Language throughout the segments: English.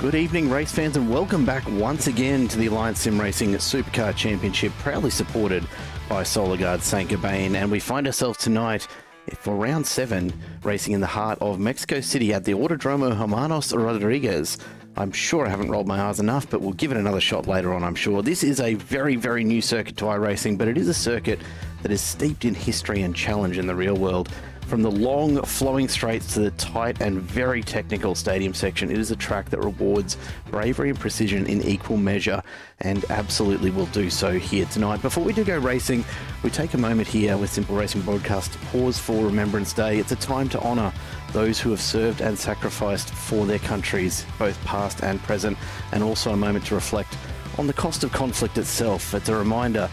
Good evening, race fans, and welcome back once again to the Alliance Sim Racing Supercar Championship, proudly supported by SolarGuard Saint-Gobain. And we find ourselves tonight for round 7, racing in the heart of Mexico City at the Autódromo Hermanos Rodríguez. I'm sure I haven't rolled my R's enough, but we'll give it another shot later on, I'm sure. This is a very, very new circuit to iRacing, but it is a circuit that is steeped in history and challenge in the real world. From the long flowing straights to the tight and very technical stadium section, it is a track that rewards bravery and precision in equal measure, and absolutely will do so here tonight. Before we do go racing, we take a moment here with Simple Racing Broadcast to pause for Remembrance Day. It's a time to honour those who have served and sacrificed for their countries, both past and present, and also a moment to reflect on the cost of conflict itself. It's a reminder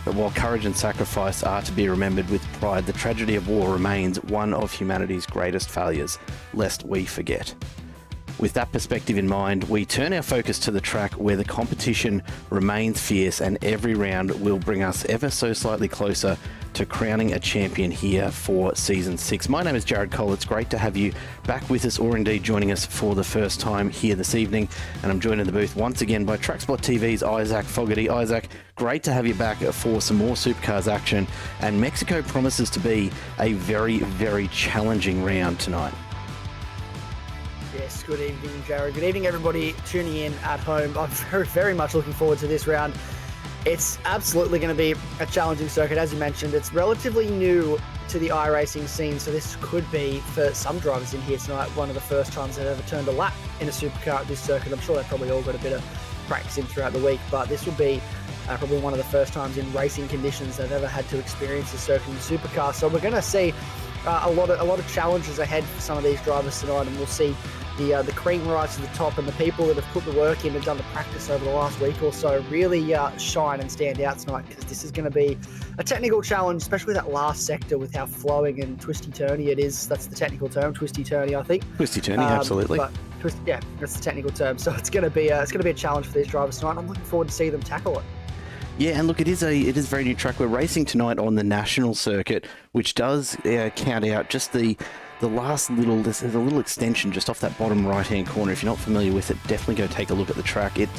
that while courage and sacrifice are to be remembered with pride, the tragedy of war remains one of humanity's greatest failures, lest we forget. With that perspective in mind, we turn our focus to the track where the competition remains fierce, and every round will bring us ever so slightly closer to crowning a champion here for Season 6. My name is Jared Cole. It's great to have you back with us, or indeed joining us for the first time here this evening. And I'm joined in the booth once again by TrackSpot TV's Isaac Fogarty. Isaac, great to have you back for some more Supercars action. And Mexico promises to be a very, very challenging round tonight. Yes, good evening, Jared. Good evening, everybody tuning in at home. I'm very, very much looking forward to this round. It's absolutely going to be a challenging circuit. As you mentioned, it's relatively new to the iRacing scene, so this could be, for some drivers in here tonight, one of the first times they've ever turned a lap in a supercar at this circuit. I'm sure they've probably all got a bit of practice in throughout the week, but this will be probably one of the first times in racing conditions they've ever had to experience a circuit in supercar. So we're going to see a lot of challenges ahead for some of these drivers tonight, and we'll see the cream rise to the top, and the people that have put the work in and done the practice over the last week or so really shine and stand out tonight, because this is going to be a technical challenge, especially that last sector with how flowing and twisty-turny it is. That's the technical term, twisty-turny, I think. Twisty-turny, absolutely. But yeah, that's the technical term. So it's going to be a challenge for these drivers tonight. I'm looking forward to see them tackle it. Yeah, and look, it is a very new track. We're racing tonight on the national circuit, which does count out just the last little, there's a little extension just off that bottom right-hand corner. If you're not familiar with it, definitely go take a look at the track. It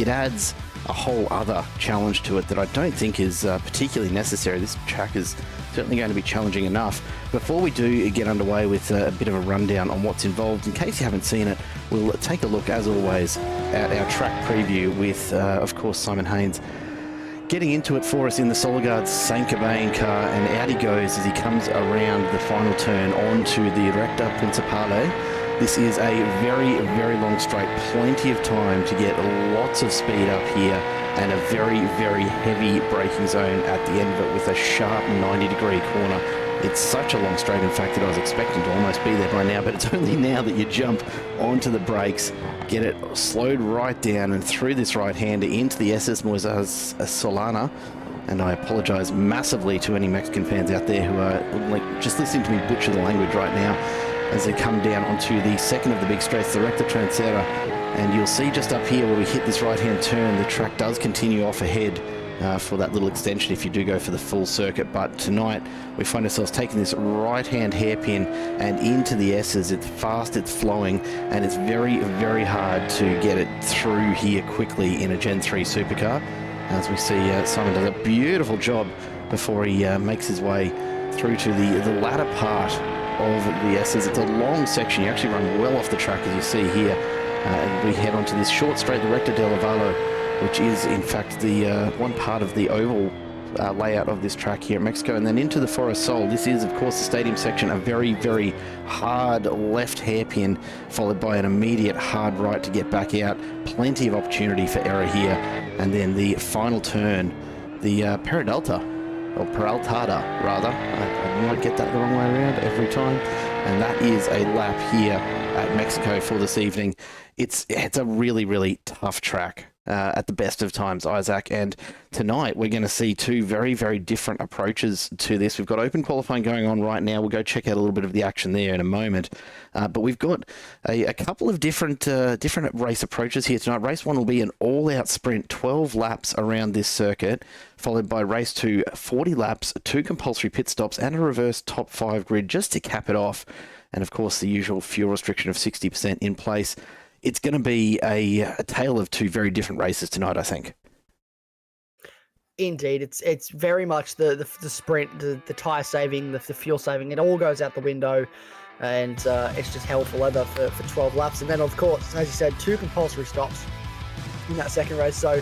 adds a whole other challenge to it that I don't think is particularly necessary. This track is certainly going to be challenging enough. Before we do get underway with a bit of a rundown on what's involved, in case you haven't seen it, we'll take a look, as always, at our track preview with, of course, Simon Haynes getting into it for us in the SolarGuard Saint-Gobain car, and out he goes as he comes around the final turn onto the Recta Principale. This is a very, very long straight, plenty of time to get lots of speed up here, and a very, very heavy braking zone at the end of it with a sharp 90-degree corner. It's such a long straight, in fact, that I was expecting to almost be there by now, but it's only now that you jump onto the brakes, get it slowed right down and through this right-hander into the SS Moisés Solana. And I apologise massively to any Mexican fans out there who are just listening to me butcher the language right now as they come down onto the second of the big straights, the Recta Trancera. And you'll see just up here where we hit this right-hand turn, the track does continue off ahead for that little extension if you do go for the full circuit. But tonight we find ourselves taking this right-hand hairpin and into the S's. It's fast, it's flowing, and it's very, very hard to get it through here quickly in a Gen 3 supercar. As we see, Simon does a beautiful job before he makes his way through to the latter part of the S's. It's a long section. You actually run well off the track, as you see here. And we head onto this short straight, the Recta del Ovalo, which is in fact the one part of the oval layout of this track here in Mexico, and then into the Foro Sol. This is, of course, the stadium section, a very, very hard left hairpin, followed by an immediate hard right to get back out. Plenty of opportunity for error here. And then the final turn, the Peraltada, rather. I might get that the wrong way around every time. And that is a lap here at Mexico for this evening. It's a really, really tough track at the best of times, Isaac. And tonight we're going to see two very, very different approaches to this. We've got open qualifying going on right now. We'll go check out a little bit of the action there in a moment. But we've got a couple of different race approaches here tonight. Race 1 will be an all-out sprint, 12 laps around this circuit, followed by race 2, 40 laps, 2 compulsory pit stops, and a reverse top 5 grid just to cap it off. And of course, the usual fuel restriction of 60% in place. it's going to be a tale of two very different races tonight, I think. Indeed, it's very much the sprint, the tyre saving, the fuel saving. It all goes out the window, and it's just hell for leather for 12 laps. And then, of course, as you said, 2 compulsory stops in that second race. So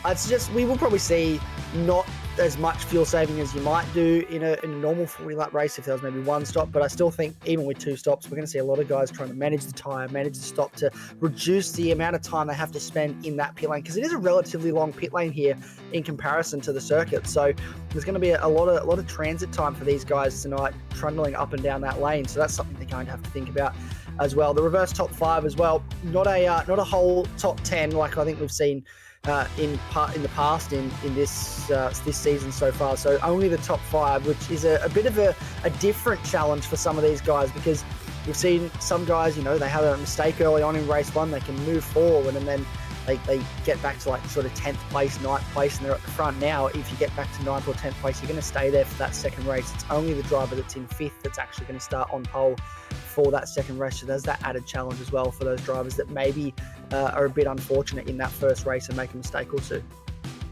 I'd suggest we will probably see not as much fuel saving as you might do in a normal 40-lap race if there was maybe 1 stop. But I still think even with 2 stops, we're going to see a lot of guys trying to manage the tyre, manage the stop to reduce the amount of time they have to spend in that pit lane, because it is a relatively long pit lane here in comparison to the circuit. So there's going to be a lot of transit time for these guys tonight, trundling up and down that lane. So that's something they're going to have to think about as well. The reverse top 5 as well, not a whole top 10 like I think we've seen in the past in this season so far. So only the top 5, which is a bit of a different challenge for some of these guys, because we've seen some guys, they have a mistake early on in race 1, they can move forward and then they get back to like sort of 10th place, 9th place, and they're at the front. Now, if you get back to 9th or 10th place, you're going to stay there for that second race. It's only the driver that's in 5th that's actually going to start on pole for that second race. So there's that added challenge as well for those drivers that maybe are a bit unfortunate in that first race and make a mistake or two.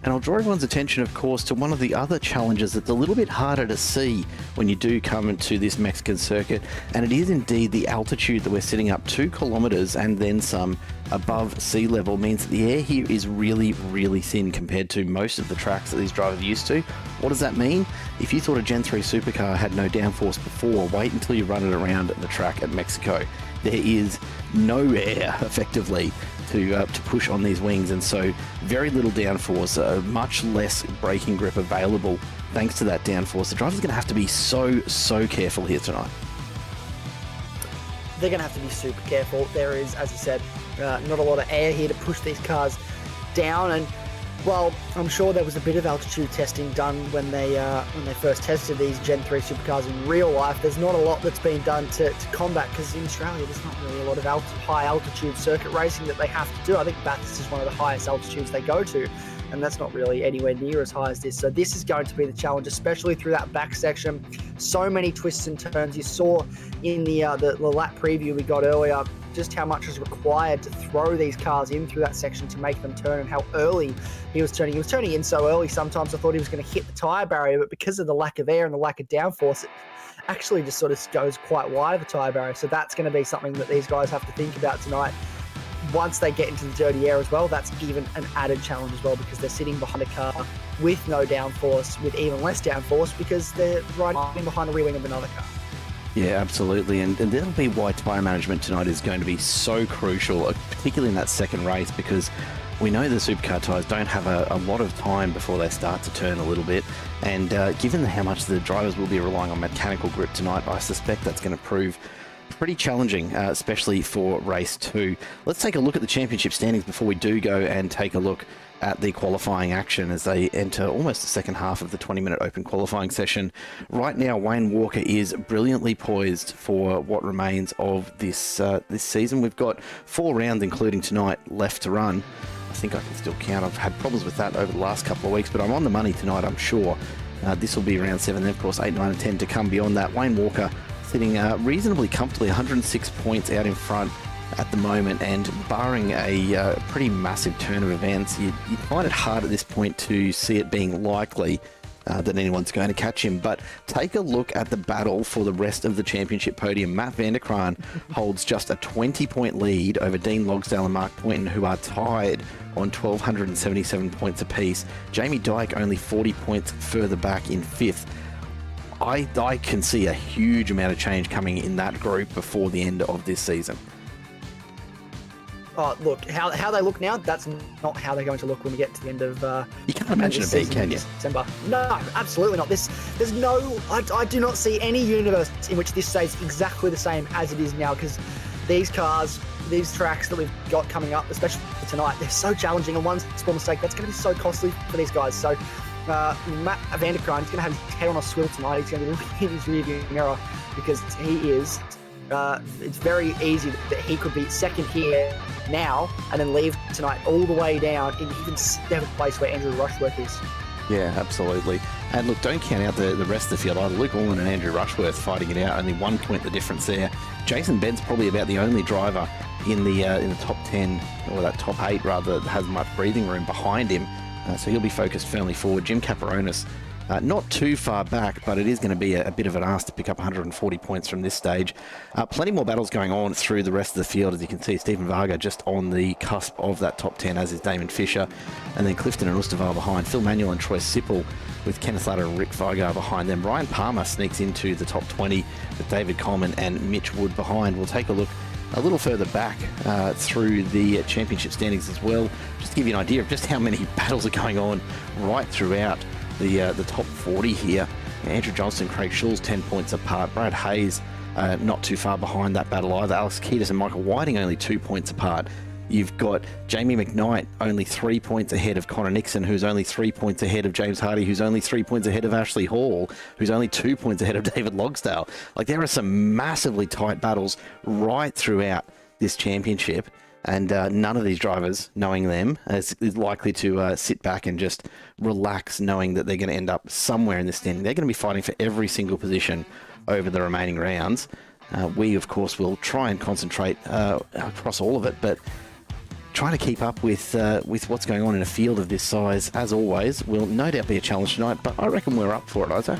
And I'll draw everyone's attention, of course, to one of the other challenges that's a little bit harder to see when you do come into this Mexican circuit, and it is indeed the altitude that we're sitting up 2 kilometers and then some above sea level. Means that the air here is really, really thin compared to most of the tracks that these drivers are used to. What does that mean? If you thought a Gen 3 supercar had no downforce before, wait until you run it around the track at Mexico. There is no air, effectively, to push on these wings, and so very little downforce, much less braking grip available thanks to that downforce. The driver's going to have to be so careful here tonight. They're going to have to be super careful. There is, as you said, not a lot of air here to push these cars down, and well, I'm sure there was a bit of altitude testing done when they first tested these Gen 3 supercars in real life. There's not a lot that's been done to combat, because in Australia there's not really a lot of high altitude circuit racing that they have to do. I think Bathurst is one of the highest altitudes they go to, and that's not really anywhere near as high as this. So this is going to be the challenge, especially through that back section. So many twists and turns. You saw in the lap preview we got earlier just how much is required to throw these cars in through that section to make them turn, and how early he was turning. He was turning in so early, sometimes I thought he was going to hit the tyre barrier, but because of the lack of air and the lack of downforce, it actually just sort of goes quite wide of the tyre barrier. So that's going to be something that these guys have to think about tonight. Once they get into the dirty air as well, that's even an added challenge as well, because they're sitting behind a car with no downforce, with even less downforce, because they're riding behind the rear wing of another car. Yeah, absolutely, and that'll be why tyre management tonight is going to be so crucial, particularly in that second race, because we know the supercar tyres don't have a lot of time before they start to turn a little bit, and given how much the drivers will be relying on mechanical grip tonight, I suspect that's going to prove pretty challenging, especially for race 2. Let's take a look at the championship standings before we do go and take a look at the qualifying action as they enter almost the second half of the 20-minute open qualifying session. Right now, Wayne Walker is brilliantly poised for what remains of this season. We've got 4 rounds, including tonight, left to run. I think I can still count. I've had problems with that over the last couple of weeks, but I'm on the money tonight, I'm sure. This will be round 7, then of course 8, 9 and 10 to come beyond that. Wayne Walker sitting reasonably comfortably, 106 points out in front at the moment, and barring a pretty massive turn of events, you'd find it hard at this point to see it being likely that anyone's going to catch him. But take a look at the battle for the rest of the championship podium. Matt Vanderkraan holds just a 20-point lead over Dean Logsdale and Mark Poynton, who are tied on 1,277 points apiece. Jamie Dyke only 40 points further back in 5th. I can see a huge amount of change coming in that group before the end of this season. Oh, look, how they look now, that's not how they're going to look when we get to the end of you can't imagine it being, can you? December. No, absolutely not. There's no, I do not see any universe in which this stays exactly the same as it is now, because these cars, these tracks that we've got coming up, especially tonight, they're so challenging, and one small mistake, that's going to be so costly for these guys. So Matt Vanderkraan, he's going to have his head on a swivel tonight. He's going to be looking in his rearview mirror, because he is, it's very easy that he could be second here now and then leave tonight all the way down in even 7th place where Andrew Rushworth is. Yeah, absolutely. And look, don't count out the rest of the field either. Luke Allman and Andrew Rushworth fighting it out, only 1 point the difference there. Jason Bent's probably about the only driver in the top 10, or that top 8 rather, that has much breathing room behind him. So he'll be focused firmly forward. Jim Caperonis, not too far back, but it is going to be a bit of an ask to pick up 140 points from this stage. Plenty more battles going on through the rest of the field. As you can see, Stephen Varga just on the cusp of that top 10, as is Damon Fisher. And then Clifton and Ustavar behind. Phil Manuel and Troy Sipple with Kenneth Latta and Rick Vigar behind them. Ryan Palmer sneaks into the top 20 with David Coleman and Mitch Wood behind. We'll take a look a little further back through the championship standings as well, just to give you an idea of just how many battles are going on right throughout the top 40 here. Andrew Johnston, Craig Schulz 10 points apart. Brad Hayes not too far behind that battle either. Alex Kiedis and Michael Whiting only 2 points apart. You've got Jamie McKnight only 3 points ahead of Connor Nixon, who's only 3 points ahead of James Hardy, who's only 3 points ahead of Ashley Hall, who's only 2 points ahead of David Logsdale. Like, there are some massively tight battles right throughout this championship, and none of these drivers, knowing them, is likely to sit back and just relax, knowing that they're going to end up somewhere in the standing. They're going to be fighting for every single position over the remaining rounds. We, of course, will try and concentrate across all of it, but trying to keep up with what's going on in a field of this size, as always, will no doubt be a challenge tonight, but I reckon we're up for it, Isaac.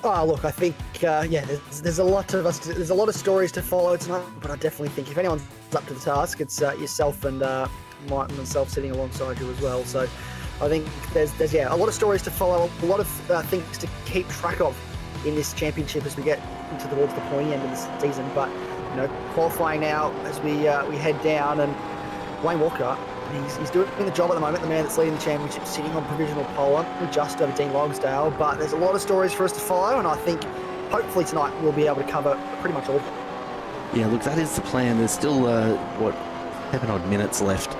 Oh, look, I think, there's a lot of stories to follow tonight, but I definitely think if anyone's up to the task, it's yourself and Mike and myself sitting alongside you as well. So I think there's a lot of stories to follow, a lot of things to keep track of in this championship as we get towards the pointy end of the season. But qualifying now as we head down, and Wayne Walker, he's doing the job at the moment, the man that's leading the championship, sitting on provisional pole, just over Dean Logsdale. But there's a lot of stories for us to follow, and I think hopefully tonight we'll be able to cover pretty much all of them. Yeah, look, that is the plan. There's still, 7 odd minutes left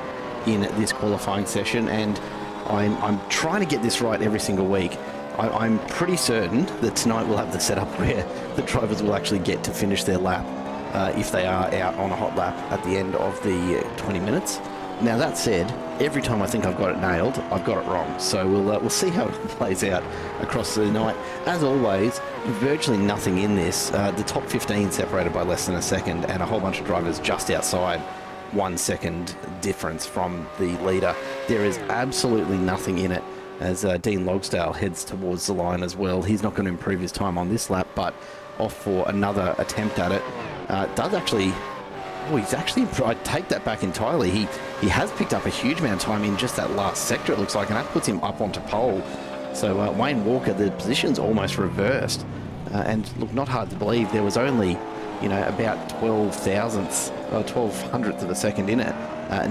in this qualifying session, and I'm trying to get this right every single week. I'm pretty certain that tonight we'll have the setup where the drivers will actually get to finish their lap if they are out on a hot lap at the end of the 20 minutes. Now, that said, every time I think I've got it nailed, I've got it wrong. So we'll see how it plays out across the night. As always, virtually nothing in this. The top 15 separated by less than a second, and a whole bunch of drivers just outside 1 second difference from the leader. There is absolutely nothing in it as Dean Logsdale heads towards the line as well. He's not going to improve his time on this lap, but off for another attempt at it. He's actually, I take that back entirely. He has picked up a huge amount of time in just that last sector, it looks like, and that puts him up onto pole. So Wayne Walker, the position's almost reversed. And look, not hard to believe, there was only, about 12 hundredths of a second in it.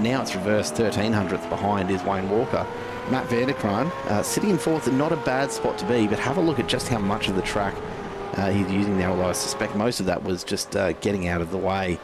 Now it's reversed, 1300ths behind is Wayne Walker. Matt Vanderkraan, sitting in fourth, not a bad spot to be, but have a look at just how much of the track he's using now, although I suspect most of that was just getting out of the way,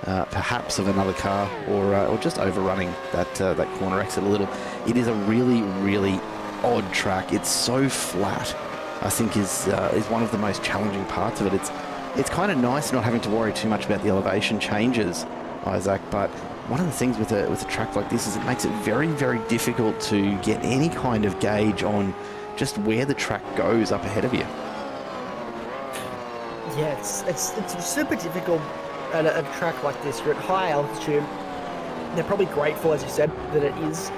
perhaps of another car, or just overrunning that corner exit a little. It is a really, really odd track. It's so flat, I think is one of the most challenging parts of it. It's kind of nice not having to worry too much about the elevation changes, Isaac, but one of the things with a track like this is it makes it very, very difficult to get any kind of gauge on just where the track goes up ahead of you. Yeah, it's super difficult at a track like this. You're at high altitude. They're probably grateful, as you said, that it is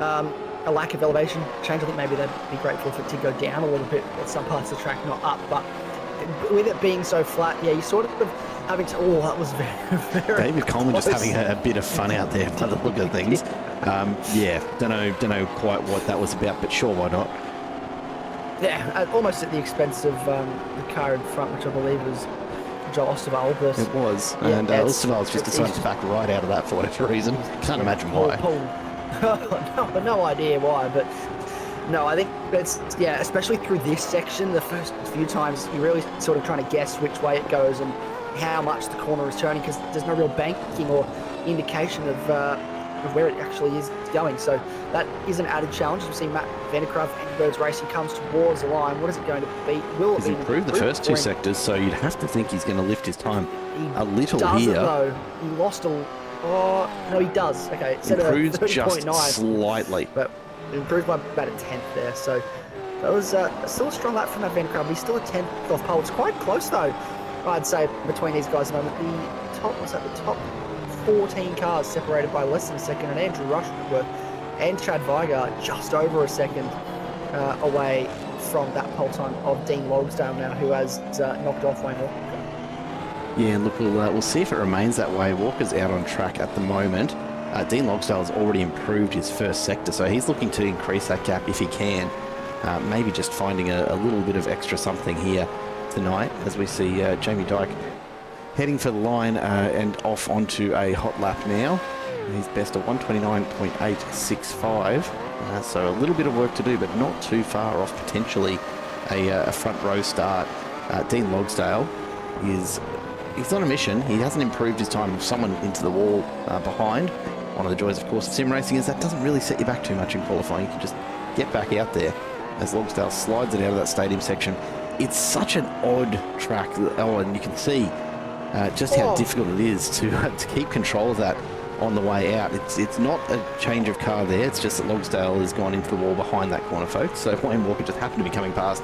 a lack of elevation change. I think maybe they'd be grateful for it to go down a little bit at some parts of the track, not up. But with it being so flat, yeah, you sort of having to. Oh, that was very, very David Coleman close. Just having a bit of fun out there by the look of things. Don't know quite what that was about, but sure, why not? Yeah, almost at the expense of the car in front, which I believe was Joel Osterwald. But it was, and Osterwald's just decided to back right out of that for whatever reason. Can't imagine why. No idea why, but no, I think that's, especially through this section, the first few times, you're really sort of trying to guess which way it goes and how much the corner is turning, because there's no real banking or indication of where it actually is going. So that is an added challenge. We've seen Matt Vanderkraan, Birds Racing comes towards the line. What is it going to be? He's improved the first two sectors, so you'd have to think he's going to lift his time a little here. Though. He lost a... Oh, no, he does. Okay, it's improved just slightly. But improved by about a tenth there. So that was still a strong lap from Matt Vanderkraan. He's still a tenth off pole. It's quite close, though, I'd say between these guys at the moment, the top 14 cars separated by less than a second, and Andrew Rushworth and Chad Weiger just over a second away from that pole time of Dean Logsdale now, who has knocked off Wayne Walker. Yeah, look, we'll see if it remains that way. Walker's out on track at the moment. Dean Logsdale has already improved his first sector, so he's looking to increase that gap if he can. Maybe just finding a little bit of extra something here tonight, as we see Jamie Dyke heading for the line and off onto a hot lap now. He's best of 129.865. So a little bit of work to do, but not too far off potentially a front row start. Dean Logsdale he's on a mission. He hasn't improved his time with someone into the wall behind. One of the joys, of course, of sim racing is that doesn't really set you back too much in qualifying. You can just get back out there as Logsdale slides it out of that stadium section. It's such an odd track. Oh, and you can see just how difficult it is to keep control of that on the way out. It's not a change of car there. It's just that Logsdale has gone into the wall behind that corner, folks. So Wayne Walker just happened to be coming past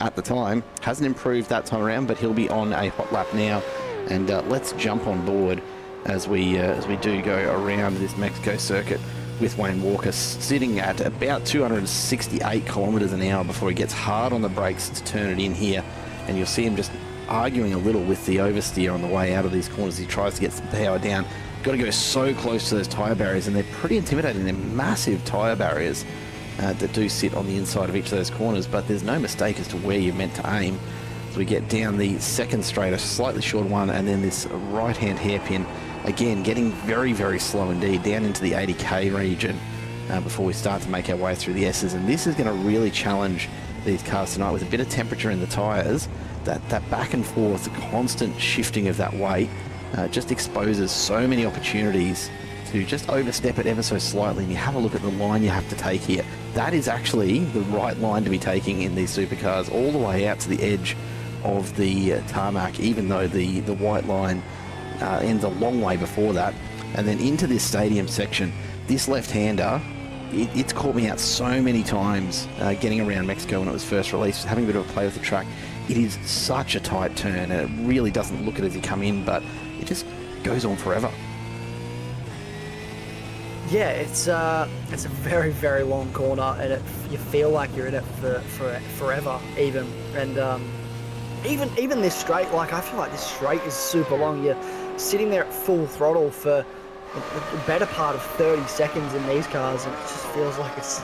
at the time. Hasn't improved that time around, but he'll be on a hot lap now. And let's jump on board as we do go around this Mexico circuit with Wayne Walker sitting at about 268 kilometers an hour before he gets hard on the brakes to turn it in here. And you'll see him just arguing a little with the oversteer on the way out of these corners. He tries to get some power down. Got to go so close to those tyre barriers, and they're pretty intimidating. They're massive tyre barriers that do sit on the inside of each of those corners, but there's no mistake as to where you're meant to aim. So we get down the second straight, a slightly short one, and then this right-hand hairpin, again, getting very, very slow indeed, down into the 80k region before we start to make our way through the S's. And this is going to really challenge these cars tonight with a bit of temperature in the tyres. That back and forth, the constant shifting of that weight just exposes so many opportunities to just overstep it ever so slightly. And you have a look at the line you have to take here. That is actually the right line to be taking in these supercars, all the way out to the edge of the tarmac, even though the white line ends a long way before that. And then into this stadium section, this left-hander, it's caught me out so many times getting around Mexico when it was first released, having a bit of a play with the track. It is such a tight turn, and it really doesn't look it as you come in, but it just goes on forever. Yeah, it's a very, very long corner, and you feel like you're in it for forever, even. And even this straight, like, I feel like this straight is super long. You're sitting there at full throttle for the better part of 30 seconds in these cars, and it just feels like it's.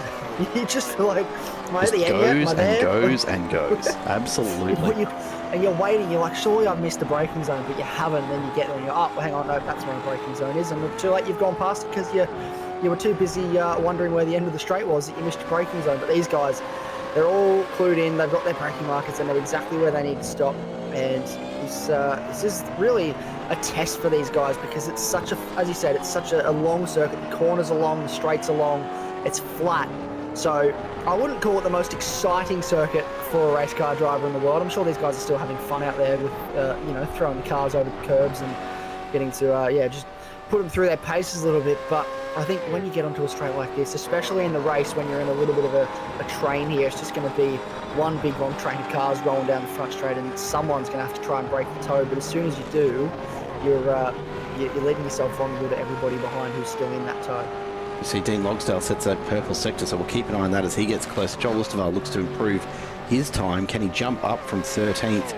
You just feel like, am I at the end yet? Am I there? Goes and goes. Absolutely. And you're waiting. You're like, surely I've missed the braking zone, but you haven't. And then you get there and you're, oh, hang on, no, that's where the braking zone is. And too late, you've gone past it because you were too busy wondering where the end of the straight was that you missed your braking zone. But these guys, they're all clued in. They've got their braking markers. They know exactly where they need to stop. And this is really a test for these guys because it's such a, as you said, it's such a long circuit. The corners are long, the straights are long. It's flat. So I wouldn't call it the most exciting circuit for a race car driver in the world. I'm sure these guys are still having fun out there with, throwing the cars over the curbs and getting to, just put them through their paces a little bit. But I think when you get onto a straight like this, especially in the race when you're in a little bit of a train here, it's just going to be one big long train of cars rolling down the front straight, and someone's going to have to try and break the toe. But as soon as you do, you're leaving yourself vulnerable to everybody behind who's still in that toe. You see Dean Logsdale sets that purple sector, so we'll keep an eye on that as he gets close. Joel Lustovar looks to improve his time. Can he jump up from 13th?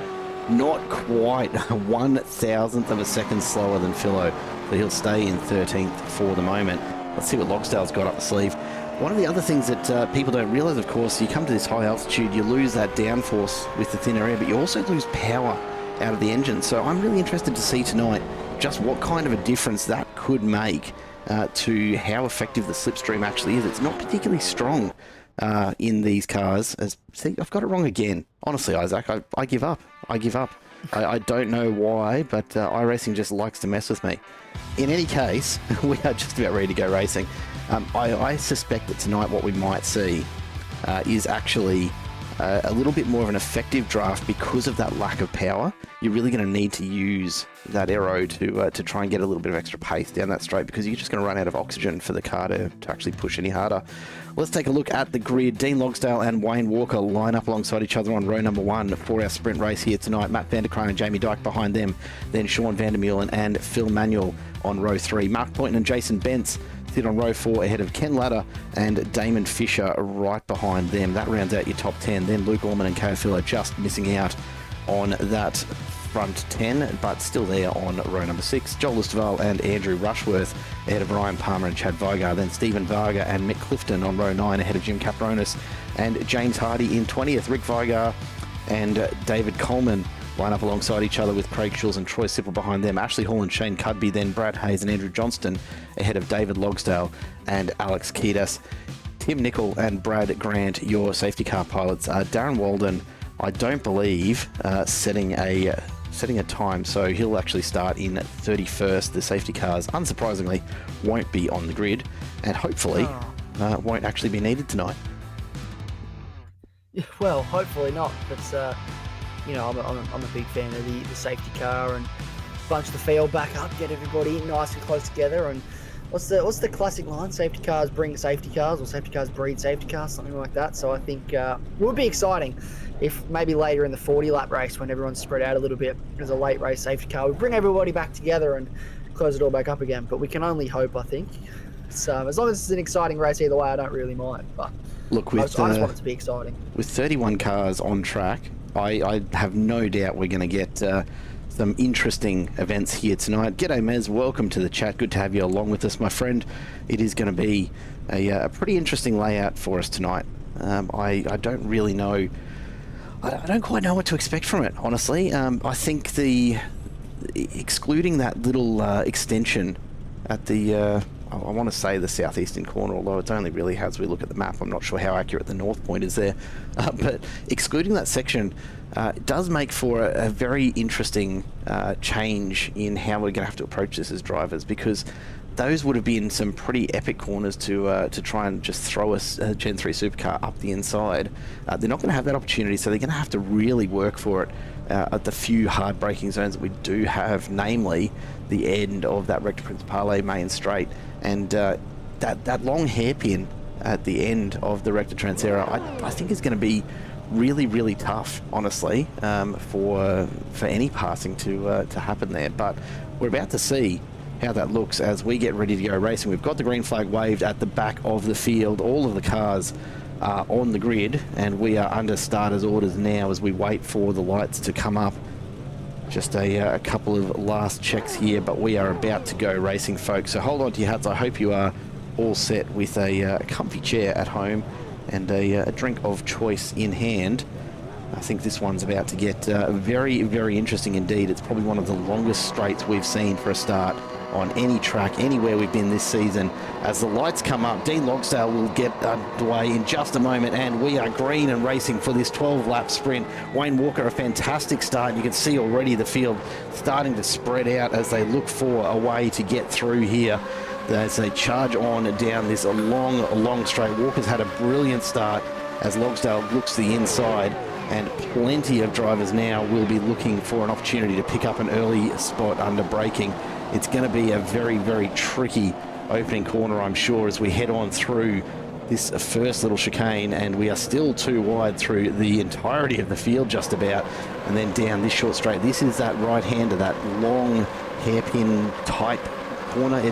Not quite 1,000th of a second slower than Philo, but he'll stay in 13th for the moment. Let's see what Logsdale's got up the sleeve. One of the other things that people don't realise, of course, you come to this high altitude, you lose that downforce with the thin air, but you also lose power out of the engine. So I'm really interested to see tonight just what kind of a difference that could make to how effective the slipstream actually is. It's not particularly strong in these cars. See, I've got it wrong again. Honestly, Isaac, I give up. I don't know why, but iRacing just likes to mess with me. In any case, we are just about ready to go racing. I suspect that tonight what we might see is actually a little bit more of an effective draft because of that lack of power. you're really going to need to use that aero to try and get a little bit of extra pace down that straight, because you're just going to run out of oxygen for the car to actually push any harder. Let's take a look at the grid. Dean Logsdale and Wayne Walker line up alongside each other on row number 1 for our sprint race here tonight. Matt Vanderkraan and Jamie Dyke behind them. Then Sean Vandermeulen and Phil Manuel on row 3. Mark Poynton and Jason Bentz sit on row 4 ahead of Ken Ladder and Damon Fisher right behind them. That rounds out your top 10. Then Luke Orman and KFL are just missing out on that front 10, but still there on row number 6. Joel Esteval and Andrew Rushworth ahead of Ryan Palmer and Chad Vigar. Then Stephen Varga and Mick Clifton on row 9 ahead of Jim Capronis and James Hardy in 20th. Rick Vigar and David Coleman line up alongside each other with Craig Schulz and Troy Sipple behind them. Ashley Hall and Shane Cudby, then Brad Hayes and Andrew Johnston ahead of David Logsdale and Alex Kiedis. Tim Nicol and Brad Grant, your safety car pilots. Darren Walden, I don't believe, setting a time, so he'll actually start in 31st. The safety cars, unsurprisingly, won't be on the grid, and hopefully won't actually be needed tonight. Well, hopefully not, but you know, I'm a big fan of the safety car, and bunch the field back up, get everybody nice and close together. And what's the classic line? Safety cars bring safety cars, or safety cars breed safety cars, something like that. So I think it would be exciting if maybe later in the 40-lap race, when everyone's spread out a little bit, as a late race safety car, we bring everybody back together and close it all back up again. But we can only hope, I think. So as long as it's an exciting race either way, I don't really mind. But look, I just want it to be exciting. With 31 cars on track, I have no doubt we're going to get some interesting events here tonight. G'day, Mez. Welcome to the chat. Good to have you along with us, my friend. It is going to be a pretty interesting layout for us tonight. I don't really know. I don't quite know what to expect from it, honestly. I think excluding that little extension at the I want to say the southeastern corner, although it's only really as we look at the map. I'm not sure how accurate the north point is there. But excluding that section does make for a very interesting change in how we're going to have to approach this as drivers, because those would have been some pretty epic corners to try and just throw a Gen 3 supercar up the inside. They're not going to have that opportunity, so they're going to have to really work for it at the few hard braking zones that we do have, namely the end of that Rector Principale main straight, and that long hairpin at the end of the Rector Transera, I think is going to be really, really tough, honestly, for any passing to happen there. But we're about to see how that looks as we get ready to go racing. We've got the green flag waved at the back of the field. All of the cars are on the grid, and we are under starters orders now as we wait for the lights to come up. Just a couple of last checks here, but we are about to go racing, folks. So hold on to your hats. I hope you are all set with a comfy chair at home and a drink of choice in hand. I think this one's about to get very, very interesting indeed. It's probably one of the longest straights we've seen for a start on any track, anywhere we've been this season. As the lights come up, Dean Logsdale will get underway in just a moment, and we are green and racing for this 12-lap sprint. Wayne Walker, a fantastic start. You can see already the field starting to spread out as they look for a way to get through here. As they charge on down this long straight. Walker's had a brilliant start as Logsdale looks to the inside, and plenty of drivers now will be looking for an opportunity to pick up an early spot under braking. It's going to be a very, very tricky opening corner, I'm sure, as we head on through this first little chicane, and we are still too wide through the entirety of the field just about, and then down this short straight. This is that right-hander, that long hairpin type corner.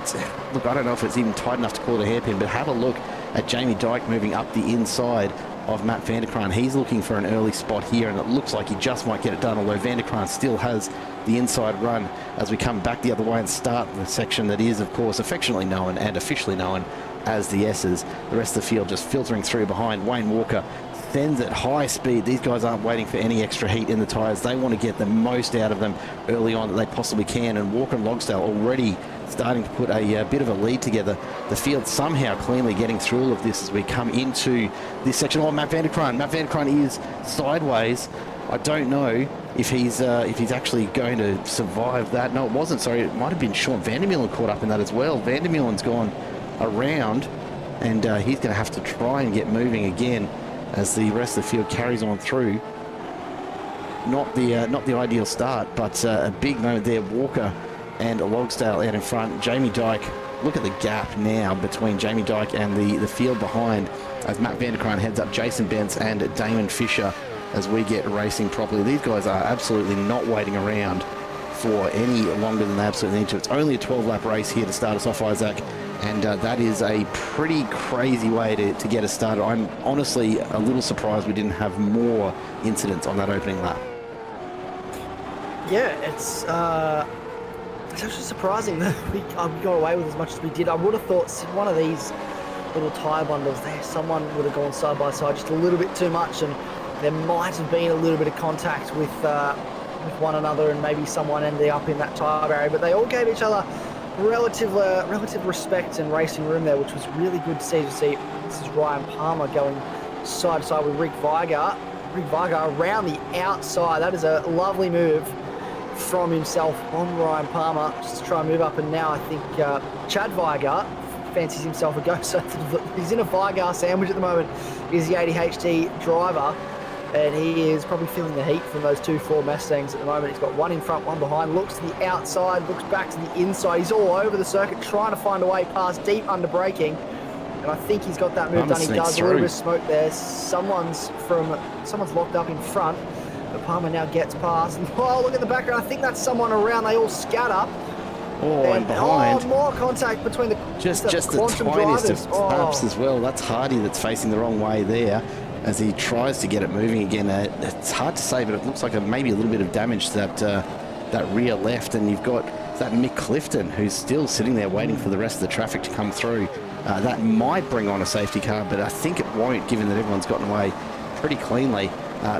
Look, I don't know if it's even tight enough to call it a hairpin, but have a look at Jamie Dyke moving up the inside of Matt Vanderkraan. He's looking for an early spot here, and it looks like he just might get it done, although Vanderkraan still has the inside run as we come back the other way and start the section that is, of course, affectionately known and officially known as the S's. The rest of the field just filtering through behind. Wayne Walker sends at high speed. These guys aren't waiting for any extra heat in the tyres. They want to get the most out of them early on that they possibly can, and Walker and Logsdale already starting to put a bit of a lead together. The field somehow cleanly getting through all of this as we come into this section. Oh, Matt Vanderkraan. Matt Vanderkraan is sideways. I don't know if he's actually going to survive that. No, it wasn't. Sorry, it might have been Sean Vandermeulen caught up in that as well. Vandermeulen's gone around, and he's going to have to try and get moving again as the rest of the field carries on through. not the ideal start, but a big moment there. Walker and Logsdale out in front. Jamie Dyke, look at the gap now between Jamie Dyke and the field behind as Matt Vanderkraan heads up Jason Bentz and Damon Fisher as we get racing properly. These guys are absolutely not waiting around for any longer than they absolutely need to. It's only a 12-lap race here to start us off, Isaac, and that is a pretty crazy way to get us started. I'm honestly a little surprised we didn't have more incidents on that opening lap. Yeah, it's actually surprising that we got away with as much as we did. I would have thought one of these little tyre bundles there, someone would have gone side by side just a little bit too much, and there might have been a little bit of contact with one another, and maybe someone ended up in that tyre barrier. But they all gave each other relative respect and racing room there, which was really good to see. This is Ryan Palmer going side to side with Rick Vigar. Rick Vigar around the outside. That is a lovely move from himself on Ryan Palmer, just to try and move up. And now I think Chad Vigar fancies himself a go. So he's in a Vigar sandwich at the moment. He's the ADHD driver, and he is probably feeling the heat from those two Ford Mustangs at the moment. He's got one in front, one behind, looks to the outside, looks back to the inside. He's all over the circuit trying to find a way past, deep under braking. And I think he's got that move done. He does a little bit of smoke there. Someone's locked up in front. But Palmer now gets past. Oh, look at the background. I think that's someone around. They all scatter. Oh, and behind. Oh, more contact between the just the tiniest of taps as well. That's Hardy that's facing the wrong way there as he tries to get it moving again. It's hard to say, but it looks like maybe a little bit of damage to that rear left. And you've got that Mick Clifton who's still sitting there waiting for the rest of the traffic to come through. That might bring on a safety car, but I think it won't, given that everyone's gotten away pretty cleanly.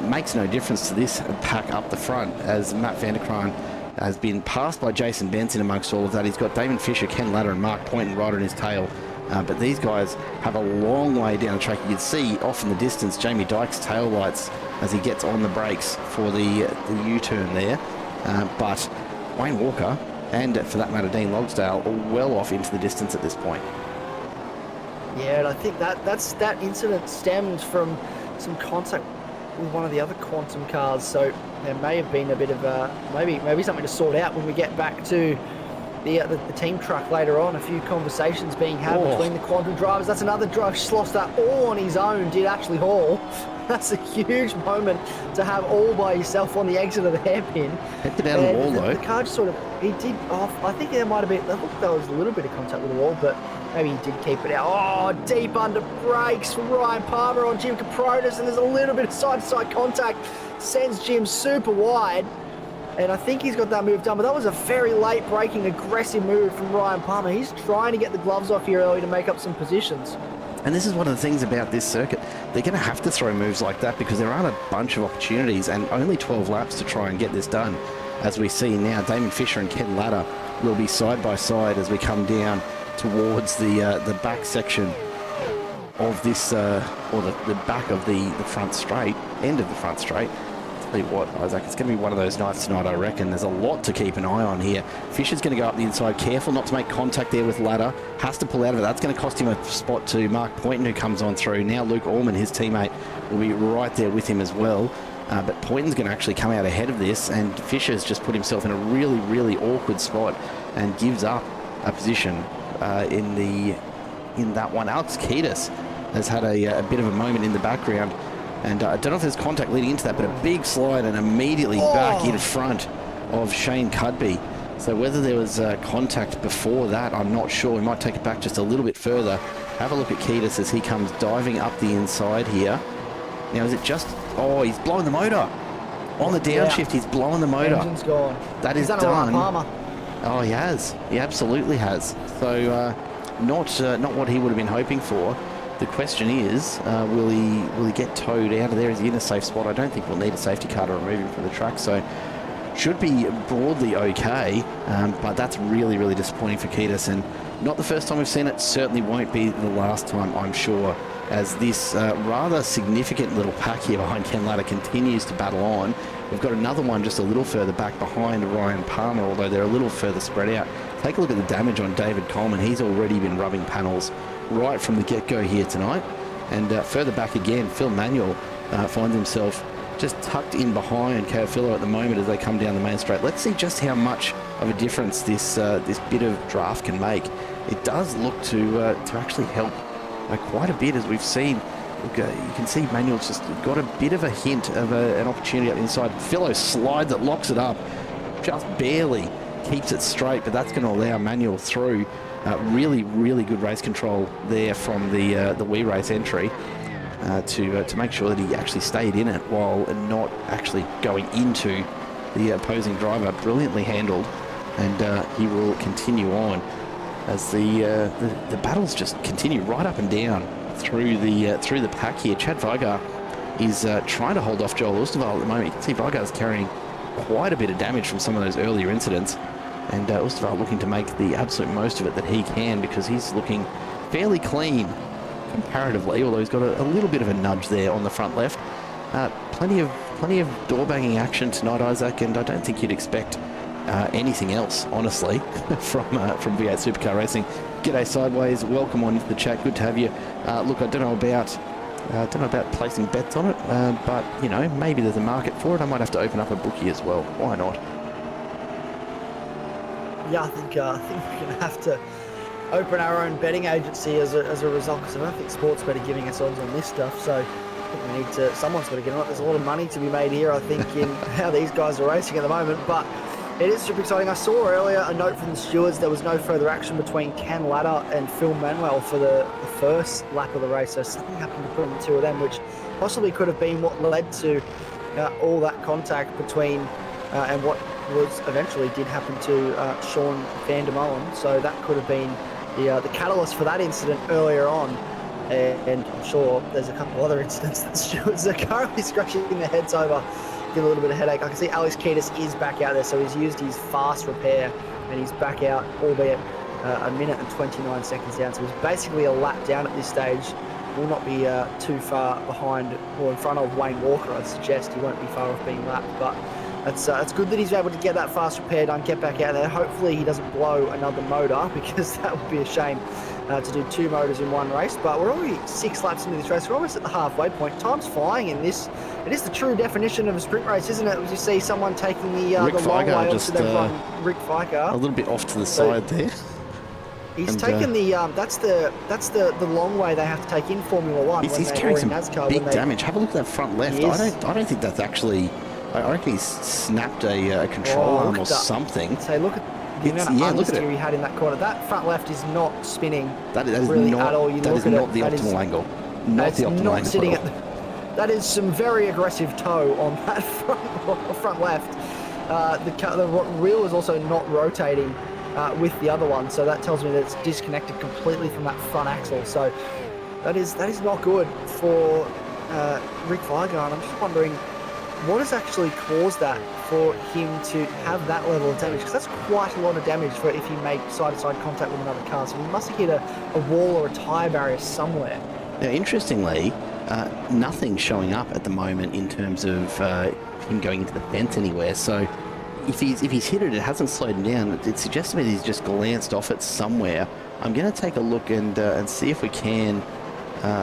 Makes no difference to this pack up the front, as Matt Vanderkraan has been passed by Jason Benson amongst all of that. He's got Damon Fisher, Ken Ladder and Mark Poynton right on his tail. But these guys have a long way down the track. You can see off in the distance Jamie Dyke's tail lights as he gets on the brakes for the U-turn there. But Wayne Walker and, for that matter, Dean Logsdale are well off into the distance at this point. Yeah, and I think that incident stemmed from some contact with one of the other Quantum cars, so there may have been a bit of maybe something to sort out when we get back to the team truck later on. A few conversations being had between the Quantum drivers. That's another driver just lost that all on his own, did actually haul. That's a huge moment to have all by yourself on the exit of the hairpin. Headed down the wall though. The car just he did off. I think there might have been, there was a little bit of contact with the wall, but maybe he did keep it out. Oh, deep under brakes from Ryan Palmer on Jim Capronis, and there's a little bit of side-to-side contact. Sends Jim super wide, and I think he's got that move done, but that was a very late braking, aggressive move from Ryan Palmer. He's trying to get the gloves off here early to make up some positions. And this is one of the things about this circuit. They're going to have to throw moves like that because there aren't a bunch of opportunities and only 12 laps to try and get this done. As we see now, Damon Fisher and Ken Ladder will be side by side as we come down towards the back section of this, or the back of the front straight, end of the front straight. Tell you what, Isaac, it's going to be one of those nights tonight, I reckon. There's a lot to keep an eye on here. Fisher's going to go up the inside, careful not to make contact there with Ladder. Has to pull out of it. That's going to cost him a spot to Mark Poynton, who comes on through. Now Luke Allman, his teammate, will be right there with him as well. But Poynton's going to actually come out ahead of this, and Fisher's just put himself in a really, really awkward spot and gives up a position in that one. Alex Kiedis has had a bit of a moment in the background, and I don't know if there's contact leading into that, but a big slide and immediately back in front of Shane Cudby. So whether there was contact before that, I'm not sure. We might take it back just a little bit further. Have a look at Kiedis as he comes diving up the inside here. Now, is it just... Oh, he's blowing the motor. On the downshift, he's blowing the motor. Engine's gone. That is done. Oh, he has. He absolutely has. So, not what he would have been hoping for. The question is, will he get towed out of there? Is he in a safe spot? I don't think we'll need a safety car to remove him from the track. So, should be broadly okay. But that's really, really disappointing for Kiedis. And not the first time we've seen it. Certainly won't be the last time, I'm sure, as this rather significant little pack here behind Ken Ladder continues to battle on. We've got another one just a little further back behind Ryan Palmer, although they're a little further spread out. Take a look at the damage on David Coleman. He's already been rubbing panels right from the get-go here tonight. And further back again, Phil Manuel finds himself just tucked in behind Caofillo at the moment as they come down the main straight. Let's see just how much of a difference this bit of draft can make. It does look to actually help quite a bit, as we've seen. Look, you can see Manuel's just got a bit of a hint of an opportunity up inside. Philo slides it, locks it up, just barely keeps it straight, but that's going to allow Manuel through. Really, really good race control there from the wee race entry to make sure that he actually stayed in it while not actually going into the opposing driver. Brilliantly handled, and he will continue on as the battles just continue right up and down through the pack here. Chad Vigar is trying to hold off Joel Oosterwald at the moment. You can see Vigar's carrying quite a bit of damage from some of those earlier incidents, and Oosterwald looking to make the absolute most of it that he can, because he's looking fairly clean comparatively, although he's got a little bit of a nudge there on the front left. Plenty of door banging action tonight, Isaac, and I don't think you'd expect anything else, honestly, from V8 Supercar Racing. G'day Sideways, welcome on into the chat. Good to have you. Look, I don't know about placing bets on it, but you know, maybe there's a market for it. I might have to open up a bookie as well. Why not? Yeah, I think we're going to have to open our own betting agency as a result, because I don't think Sportsbet are giving us odds on this stuff. So I think we need to. Someone's got to get on it. There's a lot of money to be made here, I think, in how these guys are racing at the moment. But it is super exciting. I saw earlier a note from the stewards. There was no further action between Ken Latta and Phil Manuel for the first lap of the race. So something happened between the two of them, which possibly could have been what led to all that contact between and what was eventually did happen to Sean Van der Molen. So that could have been the catalyst for that incident earlier on. And I'm sure there's a couple other incidents that stewards are currently scratching their heads over, give a little bit of headache. I can see Alex Kiedis is back out there, so he's used his fast repair and he's back out, albeit a minute and 29 seconds down. So he's basically a lap down at this stage. Will not be too far behind or in front of Wayne Walker. I'd suggest he won't be far off being lapped, but it's good that he's able to get that fast repair done, get back out there. Hopefully he doesn't blow another motor, because that would be a shame to do two motors in one race. But we're already 6 laps into this race. We're almost at the halfway point. Time's flying in this. It is the true definition of a sprint race, isn't it? As you see someone taking the long way onto their front. Rick Fiker. A little bit off to the side there. He's taken the that's the long way they have to take in Formula One. He's carrying some big damage. Have a look at that front left. I don't think that's actually. I reckon he's snapped a control arm or something. So look at the amount of understeer he had in that corner. That front left is not spinning that is really not, at all. That is not the optimal angle. Not the optimal angle. Sitting at that is some very aggressive toe on that front left. The wheel is also not rotating with the other one, so that tells me that it's disconnected completely from that front axle. So that is not good for Rick Vigar. And I'm just wondering, what has actually caused that for him to have that level of damage? Because that's quite a lot of damage for if he made side-to-side contact with another car. So he must have hit a wall or a tyre barrier somewhere. Now, interestingly, nothing showing up at the moment in terms of him going into the fence anywhere. So if he's hit it, it hasn't slowed him down. It suggests to me that he's just glanced off it somewhere. I'm going to take a look and see if we can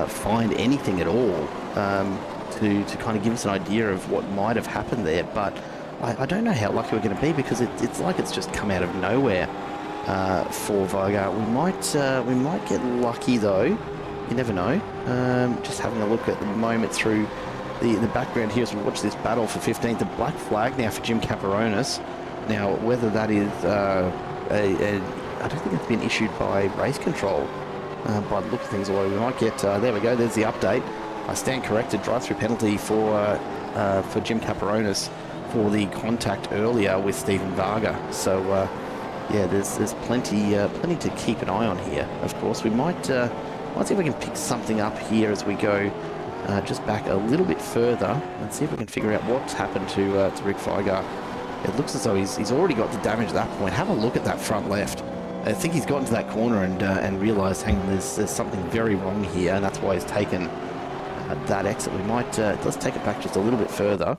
find anything at all. To kind of give us an idea of what might have happened there, but I don't know how lucky we're going to be, because it's like it's just come out of nowhere for Vigar. We might get lucky though. You never know. Just having a look at the moment through the background here as we watch this battle for 15th. The black flag now for Jim Caperonis. Now, whether that is I don't think it's been issued by race control by the look of things, although we might get there we go. There's the update. I stand corrected. Drive-through penalty for Jim Caperonis for the contact earlier with Stephen Varga. So yeah, there's plenty to keep an eye on here. Of course, we might see if we can pick something up here as we go just back a little bit further and see if we can figure out what's happened to Rick Vigar. It looks as though he's already got the damage at that point. Have a look at that front left. I think he's gotten to that corner and realised, hang on, there's something very wrong here, and that's why he's taken that exit. We might let's take it back just a little bit further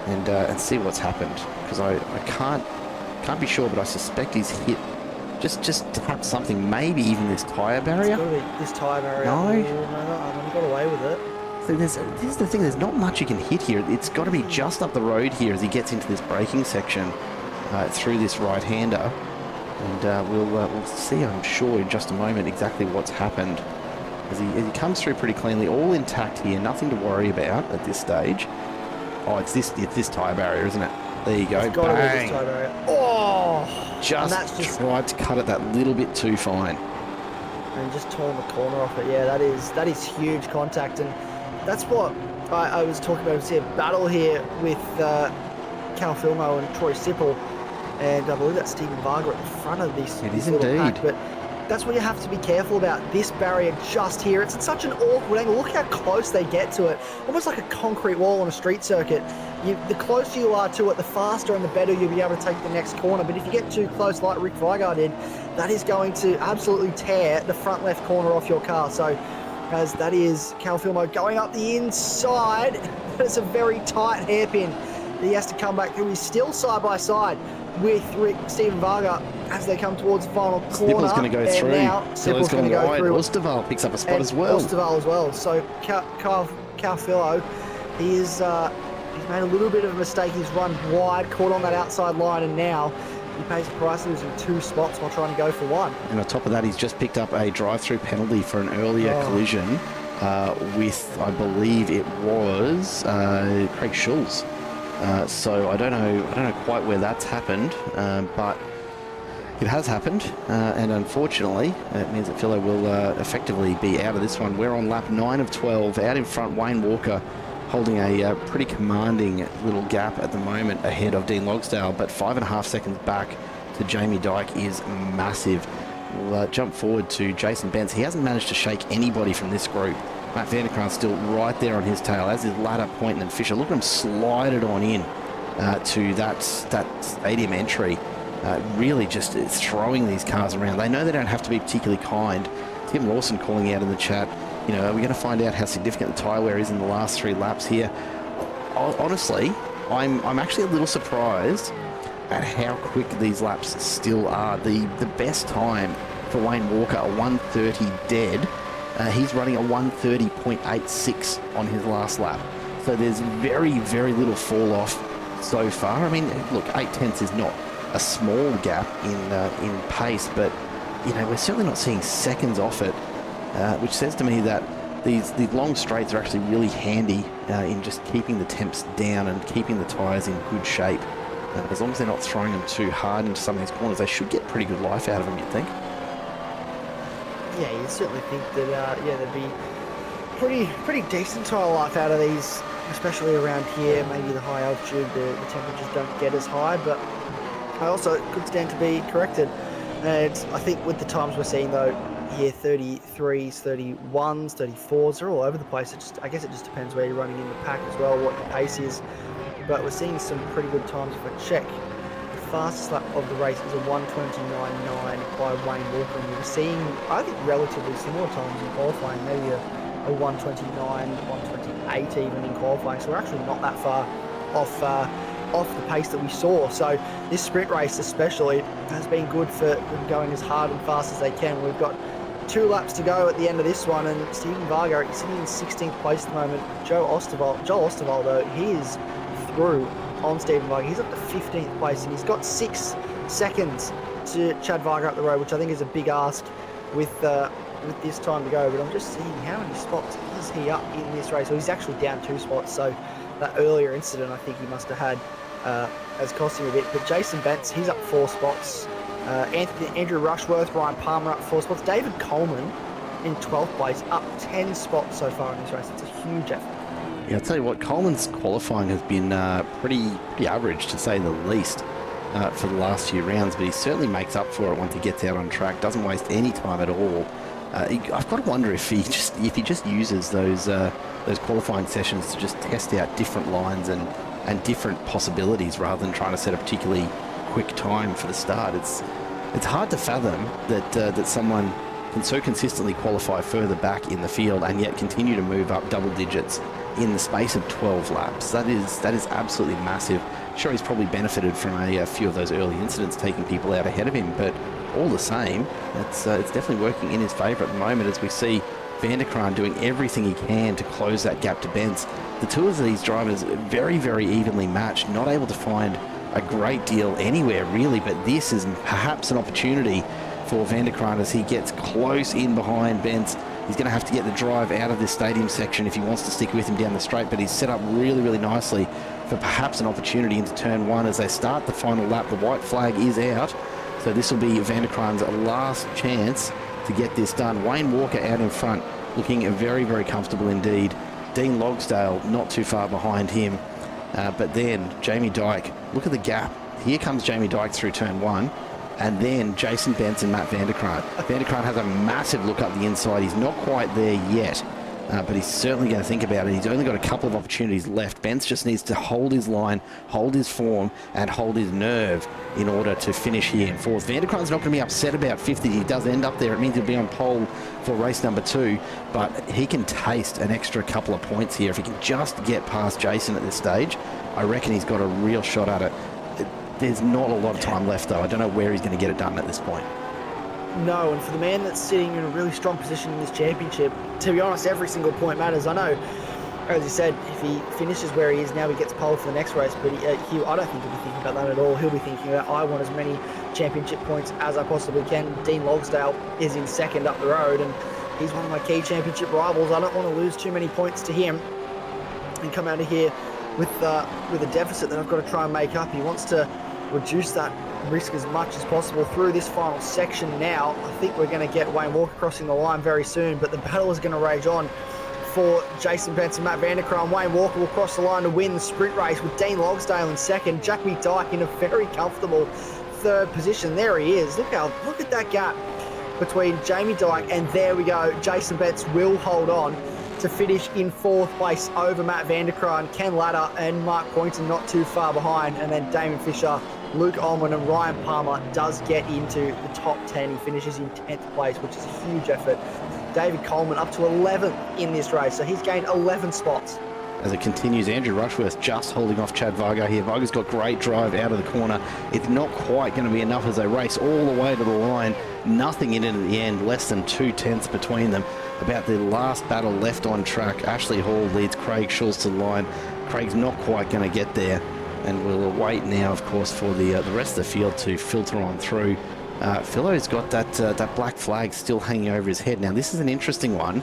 and see what's happened, because I can't be sure, but I suspect he's hit just tapped something, maybe even this tyre barrier. It's got to be this tyre barrier. No, I've only got away with it. So this is the thing, there's not much you can hit here. It's got to be just up the road here as he gets into this braking section through this right-hander. And we'll see, I'm sure, in just a moment exactly what's happened. As he comes through pretty cleanly, all intact here, nothing to worry about at this stage. Oh, it's this tyre barrier, isn't it? There you go. It's got Bang! this tyre barrier. Oh! Just tried to cut it that little bit too fine. And just torn the corner off it. Yeah, that is huge contact, and that's what I was talking about. See a battle here with Cal Filmo and Troy Sipple, and I believe that's Stephen Varga at the front of this. It is little indeed. pack, but that's what you have to be careful about. This barrier just here, it's at such an awkward angle. Look how close they get to it, almost like a concrete wall on a street circuit. The closer you are to it, the faster and the better you'll be able to take the next corner. But if you get too close, like Rick Vigard did, that is going to absolutely tear the front left corner off your car. So, as that is Cal Filmo going up the inside, it's a very tight hairpin. He has to come back through. He's still side by side with Stephen Varga as they come towards the final corner. Stipple's going to go through. Now Stipple's going to go wide. through. Osterval picks up a spot as well. Osterval as well. So Cal Filmo, he's made a little bit of a mistake. He's run wide, caught on that outside line, and now he pays the price, losing 2 spots while trying to go for 1. And on top of that, he's just picked up a drive-through penalty for an earlier collision with, I believe it was Craig Schulz. So I don't know quite where that's happened, but it has happened, and unfortunately, it means that Philo will effectively be out of this one. We're on lap 9 of 12. Out in front, Wayne Walker holding a pretty commanding little gap at the moment ahead of Dean Logsdale, but 5.5 seconds back to Jamie Dyke is massive. We'll jump forward to Jason Bentz. He hasn't managed to shake anybody from this group. Matt Vanderkrant's still right there on his tail, as is Ladder, Poynton and Fisher. Look at him slide it on in to that stadium entry. Really just throwing these cars around. They know they don't have to be particularly kind. Tim Lawson calling out in the chat, you know, are we going to find out how significant the tyre wear is in the last 3 laps here? Honestly, I'm actually a little surprised at how quick these laps still are. The best time for Wayne Walker, a 1:30 dead. He's running a 1:30.86 on his last lap. So there's very, very little fall off so far. I mean, look, 0.8 is not a small gap in pace, but you know, we're certainly not seeing seconds off it, which says to me that these long straights are actually really handy in just keeping the temps down and keeping the tyres in good shape. As long as they're not throwing them too hard into some of these corners, they should get pretty good life out of them, you'd think. Yeah, you certainly think that there'd be pretty decent tyre life out of these, especially around here. Maybe the high altitude, the temperatures don't get as high, but I also could stand to be corrected. And I think with the times we're seeing though here, 33s, 31s, 34s, they're all over the place. I guess it just depends where you're running in the pack as well, what your pace is. But we're seeing some pretty good times. If I check, the fastest lap of the race is a 1:29.9 by Wayne Walker, and we're seeing, I think, relatively similar times in qualifying, maybe a 1:29, 1:28 even in qualifying. So we're actually not that far off the pace that we saw. So this sprint race especially has been good for them going as hard and fast as they can. We've got 2 laps to go at the end of this one, and Stephen Varga is sitting in 16th place at the moment. Joel Osterwald though, he is through on Stephen Varga. He's up to 15th place, and he's got 6 seconds to Chad Varga up the road, which I think is a big ask with this time to go. But I'm just seeing how many spots is he up in this race. Well, he's actually down 2 spots, so that earlier incident I think he must have had has cost him a bit. But Jason Bentz, he's up 4 spots. Andrew Rushworth, Ryan Palmer up 4 spots. David Coleman in 12th place, up 10 spots so far in this race. It's a huge effort. Yeah, I'll tell you what, Coleman's qualifying has been pretty average, to say the least, for the last few rounds, but he certainly makes up for it once he gets out on track, doesn't waste any time at all. I've got to wonder if he just uses those qualifying sessions to just test out different lines and different possibilities rather than trying to set a particularly quick time for the start. It's hard to fathom that someone can so consistently qualify further back in the field and yet continue to move up double digits in the space of 12 laps. That is absolutely massive. Sure, he's probably benefited from a few of those early incidents taking people out ahead of him, but all the same, it's definitely working in his favour at the moment as we see Van der Kraan doing everything he can to close that gap to Benz. The two of these drivers very, very evenly matched, not able to find a great deal anywhere really, but this is perhaps an opportunity for Van der Kraan as he gets close in behind Benz. He's going to have to get the drive out of this stadium section if he wants to stick with him down the straight, but he's set up really, really nicely for perhaps an opportunity into turn one as they start the final lap. The white flag is out, so this will be Van der Kraan's last chance to get this done. Wayne Walker out in front, looking very, very comfortable indeed. Dean Logsdale not too far behind him, but then Jamie Dyke, look at the gap. Here comes Jamie Dyke through turn one, and then Jason Benz and Matt Van der Kraan. Van der Kraan has a massive look up the inside. He's not quite there yet, but he's certainly going to think about it. He's only got a couple of opportunities left. Benz just needs to hold his line, hold his form, and hold his nerve in order to finish here in fourth. Van der Kraan's not going to be upset about 50. He does end up there. It means he'll be on pole for race number 2, but he can taste an extra couple of points here. If he can just get past Jason at this stage, I reckon he's got a real shot at it. There's not a lot of time left, though. I don't know where he's going to get it done at this point. No, and for the man that's sitting in a really strong position in this championship, to be honest, every single point matters. I know, as you said, if he finishes where he is now, he gets pole for the next race, but I don't think he'll be thinking about that at all. He'll be thinking about, I want as many championship points as I possibly can. Dean Logsdale is in second up the road, and he's one of my key championship rivals. I don't want to lose too many points to him and come out of here with a deficit that I've got to try and make up. He wants to reduce that risk as much as possible through this final section now. I think we're going to get Wayne Walker crossing the line very soon, but the battle is going to rage on for Jason Benz and Matt Van der Kraan. Wayne Walker will cross the line to win the sprint race with Dean Logsdale in second. Jamie Dyke in a very comfortable third position. There he is. Look at that gap between Jamie Dyke, and there we go. Jason Benz will hold on to finish in fourth place over Matt Van der Kraan. Ken Latta and Mark Poynton not too far behind, and then Damon Fisher, Luke Ullman and Ryan Palmer does get into the top 10. He finishes in 10th place, which is a huge effort. David Coleman up to 11th in this race, so he's gained 11 spots. As it continues, Andrew Rushworth just holding off Chad Varga here. Varga's got great drive out of the corner. It's not quite going to be enough as they race all the way to the line. Nothing in it at the end, less than 2/10 between them. About the last battle left on track, Ashley Hall leads Craig Schulz to the line. Craig's not quite going to get there, and we'll wait now, of course, for the rest of the field to filter on through. Philo's got that black flag still hanging over his head. Now, this is an interesting one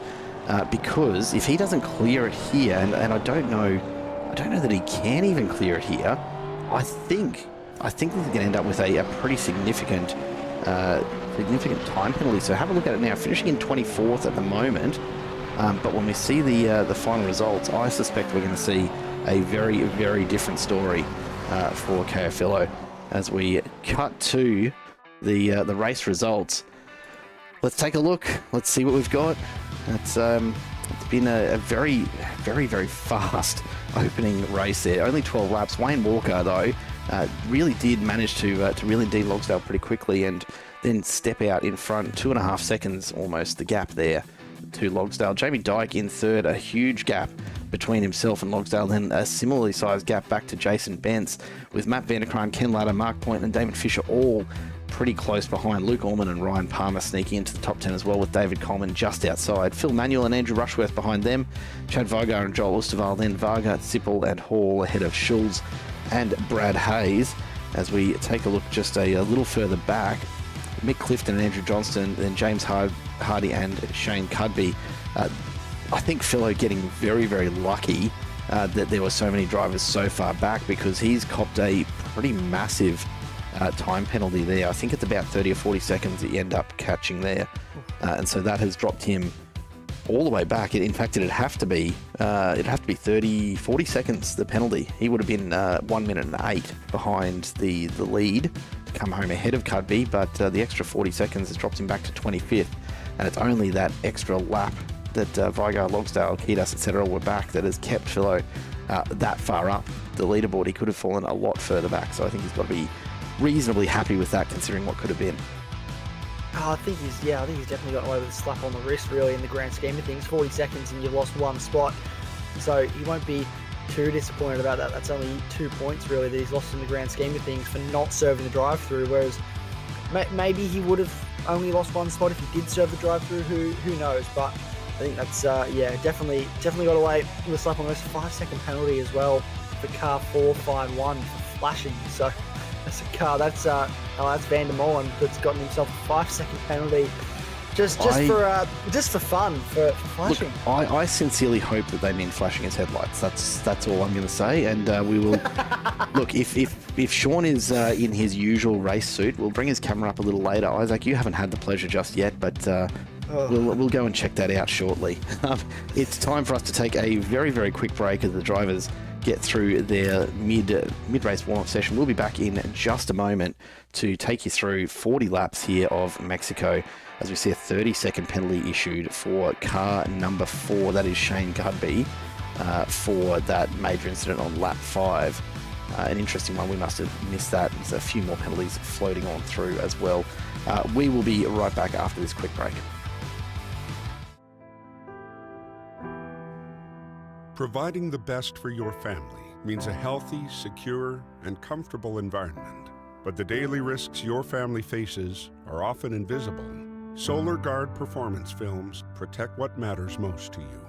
because if he doesn't clear it here, and I don't know that he can even clear it here. I think this is going to end up with a pretty significant time penalty. So have a look at it now. Finishing in 24th at the moment, but when we see the final results, I suspect we're going to see a very, very different story for KFLO as we cut to the race results. Let's take a look. Let's see what we've got. It's been a very, very, very fast opening race there. Only 12 laps. Wayne Walker, though, really did manage to reel in Dean Logsdale pretty quickly and then step out in front. 2.5 seconds almost the gap there to Logsdale. Jamie Dyke in third, a huge gap between himself and Logsdale, then a similarly sized gap back to Jason Benz, with Matt Van der Kraan, Ken Latta, Mark Point and Damon Fisher all pretty close behind. Luke Ullman and Ryan Palmer sneaking into the top 10 as well, with David Coleman just outside. Phil Manuel and Andrew Rushworth behind them. Chad Varga and Joel Osterwald, then Varga, Sippel and Hall ahead of Schulz and Brad Hayes. As we take a look just a little further back, Mick Clifton and Andrew Johnston, then James Hardy and Shane Cudby. I think Philo getting very, very lucky that there were so many drivers so far back, because he's copped a pretty massive time penalty there. I think it's about 30 or 40 seconds that you end up catching there. And so that has dropped him all the way back. In fact, it'd have to be 30, 40 seconds, the penalty. He would have been 1 minute and 8 behind the lead to come home ahead of Cudby, but the extra 40 seconds has dropped him back to 25th. And it's only that extra lap that Vigar, Logsdale, Kiedis, etc. were back that has kept Philo that far up the leaderboard. He could have fallen a lot further back, so I think he's got to be reasonably happy with that, considering what could have been. I think he's definitely got away with a slap on the wrist, really, in the grand scheme of things. 40 seconds and you've lost one spot, so he won't be too disappointed about that. That's only 2 points, really, that he's lost in the grand scheme of things for not serving the drive-through, whereas maybe he would have only lost one spot if he did serve the drive-through. Who knows? But think that's definitely got away with like almost 5-second penalty as well for car 451 for flashing. So that's a car that's Van der Molen that's gotten himself a 5-second penalty just for fun for flashing. Look, I sincerely hope that they mean flashing his headlights. That's all I'm going to say, and we will look if Sean is in his usual race suit, we'll bring his camera up a little later. Isaac, you haven't had the pleasure just yet, but we'll go and check that out shortly. It's time for us to take a very, very quick break as the drivers get through their mid-race warm-up session. We'll be back in just a moment to take you through 40 laps here of Mexico as we see a 30-second penalty issued for car number 4. That is Shane Cudby for that major incident on lap 5. An interesting one. We must have missed that. There's a few more penalties floating on through as well. We will be right back after this quick break. Providing the best for your family means a healthy, secure, and comfortable environment. But the daily risks your family faces are often invisible. Solar Guard performance films protect what matters most to you.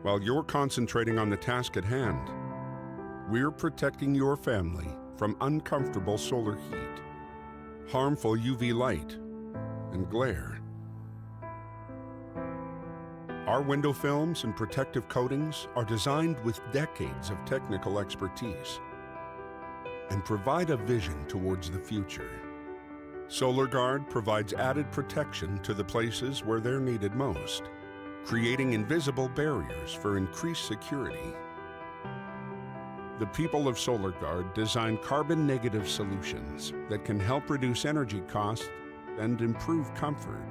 While you're concentrating on the task at hand, we're protecting your family from uncomfortable solar heat, harmful UV light, and glare. Our window films and protective coatings are designed with decades of technical expertise and provide a vision towards the future. Solar Guard provides added protection to the places where they're needed most, creating invisible barriers for increased security. The people of Solar Guard design carbon-negative solutions that can help reduce energy costs and improve comfort.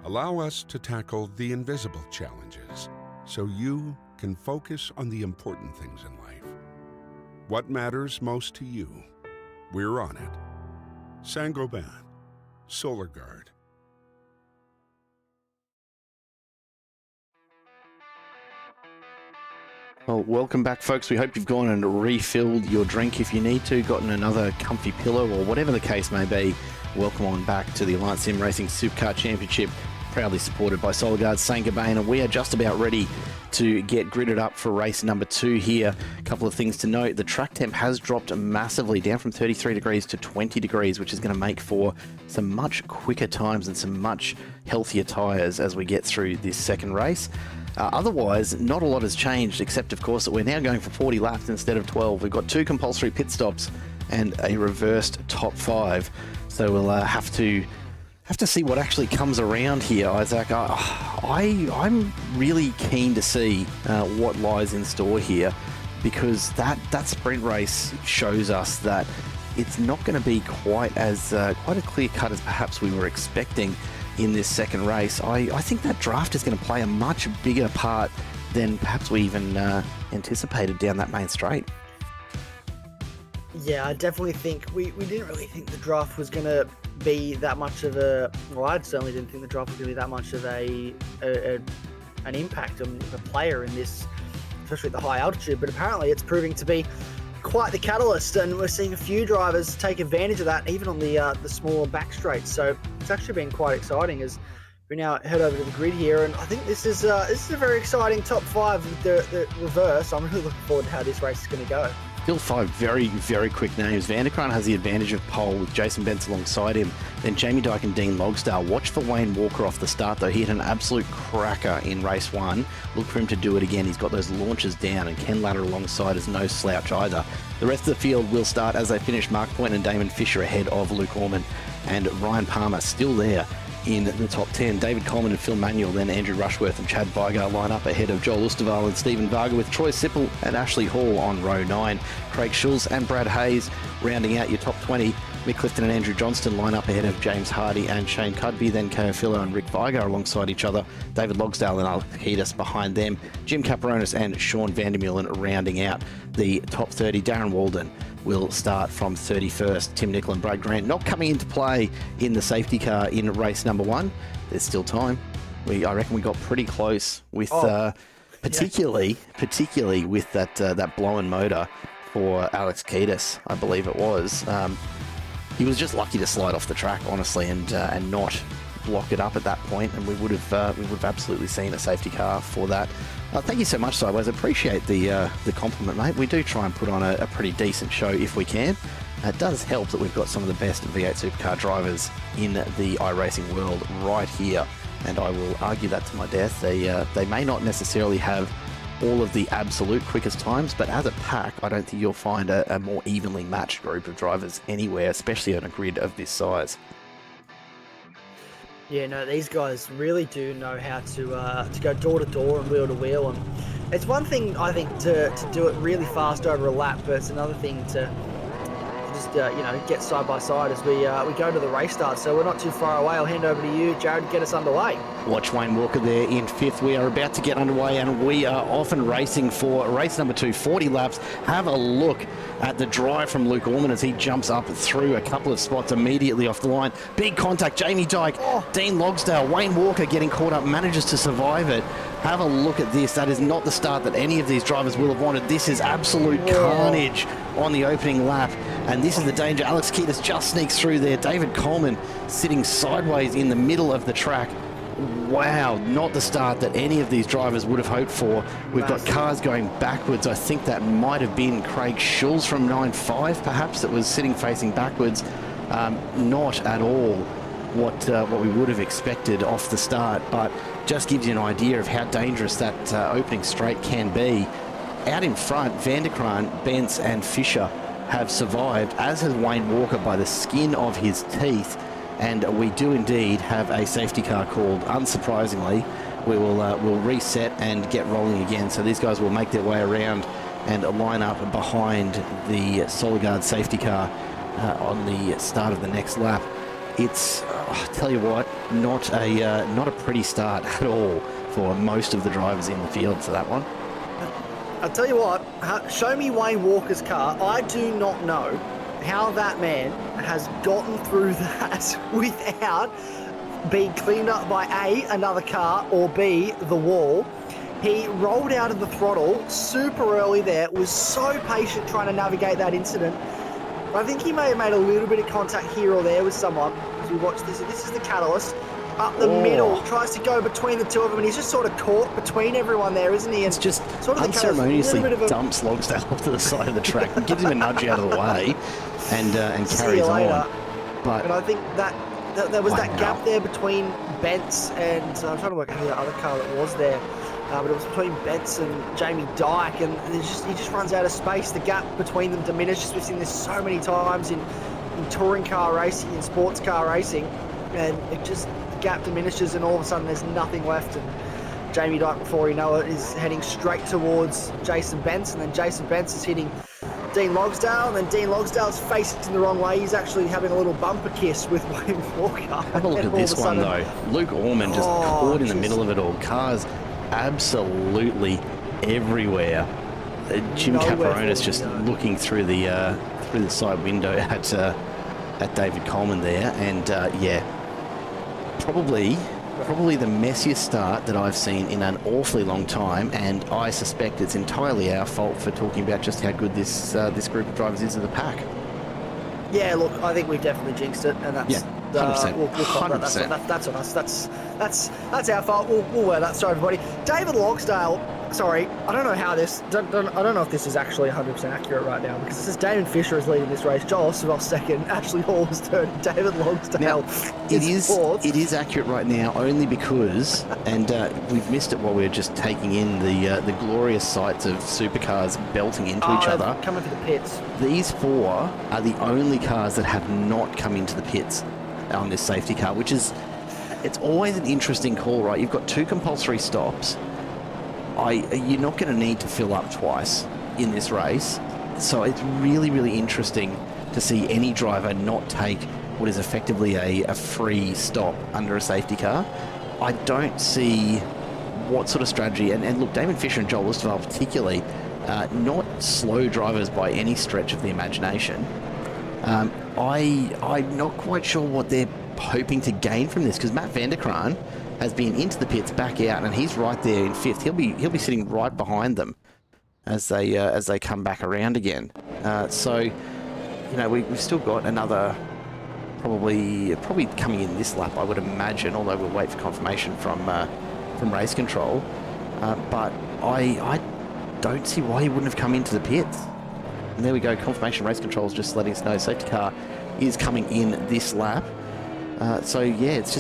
Allow us to tackle the invisible challenges so you can focus on the important things in life. What matters most to you? We're on it. Saint-Gobain, Solar Guard. Well, welcome back, folks. We hope you've gone and refilled your drink if you need to, gotten another comfy pillow or whatever the case may be. Welcome on back to the Alliance Sim Racing Supercar Championship, proudly supported by Solar Guard Saint-Gobain, and we are just about ready to get gridded up for race number 2 here. A couple of things to note. The track temp has dropped massively, down from 33 degrees to 20 degrees, which is going to make for some much quicker times and some much healthier tyres as we get through this second race. Otherwise, not a lot has changed, except, of course, that we're now going for 40 laps instead of 12. We've got 2 compulsory pit stops and a reversed top 5. So we'll have to see what actually comes around here, Isaac. I'm really keen to see what lies in store here, because that sprint race shows us that it's not going to be quite as clear cut as perhaps we were expecting in this second race. I think that draft is going to play a much bigger part than perhaps we even anticipated down that main straight. Yeah, I definitely think we didn't really think the draft was going to be that much of a... Well, I certainly didn't think the draft was going to be that much of an impact on the player in this, especially at the high altitude. But apparently it's proving to be quite the catalyst, and we're seeing a few drivers take advantage of that, even on the smaller back straights. So it's actually been quite exciting as we now head over to the grid here, and I think this is a very exciting top 5 with the reverse. I'm really looking forward to how this race is going to go. Still 5 very, very quick names. Van der Kraan has the advantage of pole with Jason Bentz alongside him. Then Jamie Dyke and Dean Logsdale. Watch for Wayne Walker off the start, though. He hit an absolute cracker in race 1. Look for him to do it again. He's got those launches down, and Ken Latter alongside is no slouch either. The rest of the field will start as they finish. Mark Point and Damon Fisher ahead of Luke Orman, and Ryan Palmer still there in the top 10. David Coleman and Phil Manuel, then Andrew Rushworth and Chad Vigar line up ahead of Joel Osterval and Stephen Varga, with Troy Sipple and Ashley Hall on row 9. Craig Schulz and Brad Hayes rounding out your top 20. Mick Clifton and Andrew Johnston line up ahead of James Hardy and Shane Cudby, then Keo Fillo and Rick Vigar alongside each other. David Logsdale and Alcides behind them. Jim Caparonis and Sean Vandermeulen rounding out the top 30. Darren Walden will start from 31st. Tim Nicol and Brad Grant not coming into play in the safety car in race number 1. There's still time. I reckon we got pretty close with particularly with that blown motor for Alex Kiedis, I believe it was. he was just lucky to slide off the track, honestly, and not block it up at that point, and we would have absolutely seen a safety car for that. Thank you so much, Sideways. I appreciate the compliment, mate. We do try and put on a pretty decent show if we can. It does help that we've got some of the best V8 supercar drivers in the iRacing world right here, and I will argue that to my death. They may not necessarily have all of the absolute quickest times, but as a pack, I don't think you'll find a more evenly matched group of drivers anywhere, especially on a grid of this size. Yeah, no, these guys really do know how to go door to door and wheel to wheel, and it's one thing I think to do it really fast over a lap, but it's another thing to just get side by side as we go to the race start. So we're not too far away. I'll hand over to you, Jared, to get us underway. Watch Wayne Walker there in 5th. We are about to get underway, and we are off and racing for race number 2, 40 laps. Have a look at the drive from Luke Orman as he jumps up through a couple of spots immediately off the line. Big contact, Jamie Dyke, Dean Logsdale, Wayne Walker getting caught up, manages to survive it. Have a look at this. That is not the start that any of these drivers will have wanted. This is absolute carnage on the opening lap, and this is the danger. Alex Kiedis just sneaks through there. David Coleman sitting sideways in the middle of the track. Wow, not the start that any of these drivers would have hoped for. We've got cars going backwards. I think that might have been Craig Schulz from 9.5, perhaps, that was sitting facing backwards. Not at all what we would have expected off the start, but just gives you an idea of how dangerous that opening straight can be. Out in front, Vanderkraan, Bentz and Fisher have survived, as has Wayne Walker by the skin of his teeth. And we do indeed have a safety car called. Unsurprisingly, we'll reset and get rolling again. So these guys will make their way around and line up behind the Soliguard safety car on the start of the next lap. It's, I tell you what, not a pretty start at all for most of the drivers in the field for that one. I'll tell you what, show me Wayne Walker's car. I do not know how that man has gotten through that without being cleaned up by A, another car, or B, the wall. He rolled out of the throttle super early there, was so patient trying to navigate that incident. I think he may have made a little bit of contact here or there with someone as we watch this. This is the catalyst. Up the middle, tries to go between the two of them, and he's just sort of caught between everyone there, isn't he? It's just sort of unceremoniously dumps Logsdale off to the side of the track and gives him a nudge out of the way and carries on. But and I think that there was that gap there between Bentz and I'm trying to work out who the other car that was there, but it was between Bentz and Jamie Dyke, and he just runs out of space. The gap between them diminishes. We've seen this so many times in touring car racing, in sports car racing, and it just, the gap diminishes, and all of a sudden there's nothing left. And Jamie Dyke, before you know it, is heading straight towards Jason Bentz, and then Jason Bentz is hitting Dean Logsdale, and then Dean Logsdale's facing the wrong way. He's actually having a little bumper kiss with Wayne Walker. Have a look at this one, though. Luke Orman just caught in the middle of it all. Cars absolutely everywhere. Jim Caperonis just looking through the side window at David Coleman there, and probably the messiest start that I've seen in an awfully long time, and I suspect it's entirely our fault for talking about just how good this group of drivers is of the pack. Yeah, look, I think we've definitely jinxed it, and that's 100%. We'll 100%. That's on us. That's our fault. We'll wear that. Sorry, everybody. David Logsdale. Sorry, I don't know how this. I don't know if this is actually 100% accurate right now, because it says Damon Fisher is leading this race, Joel Oswald second, Ashley Hall is third, David Logsdale is fourth. It is accurate right now only because, and we've missed it while we were just taking in the glorious sights of supercars belting into each other. Coming for the pits. These four are the only cars that have not come into the pits on this safety car, which is, it's always an interesting call, right? You've got 2 compulsory stops. You're not going to need to fill up twice in this race, so it's really, really interesting to see any driver not take what is effectively a free stop under a safety car. I don't see what sort of strategy, and look, Damon Fisher and Joel Osterwald particularly, not slow drivers by any stretch of the imagination. I'm not quite sure what they're hoping to gain from this, because Matt Vanderkraan has been into the pits, back out, and he's right there in 5th. He'll be sitting right behind them as they come back around again. So, we've still got another probably coming in this lap, I would imagine, although we'll wait for confirmation from race control. But I don't see why he wouldn't have come into the pits. And there we go, confirmation race control is just letting us know safety car is coming in this lap. So yeah, it's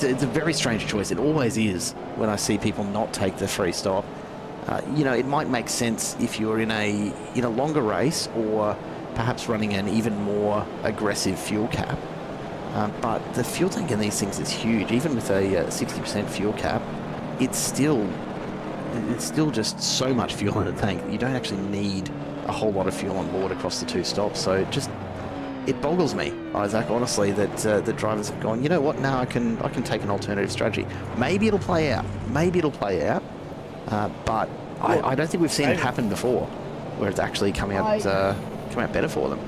a very strange choice. It always is when I see people not take the free stop. You know, it might make sense if you're in a longer race or perhaps running an even more aggressive fuel cap. But the fuel tank in these things is huge. Even with a 60% fuel cap, it's still just so much fuel in the tank that you don't actually need a whole lot of fuel on board across the two stops. So it boggles me, Isaac, honestly, that the drivers have gone, you know what, now I can take an alternative strategy. Maybe it'll play out. But I don't think we've seen it happen before, where it's actually come out better for them.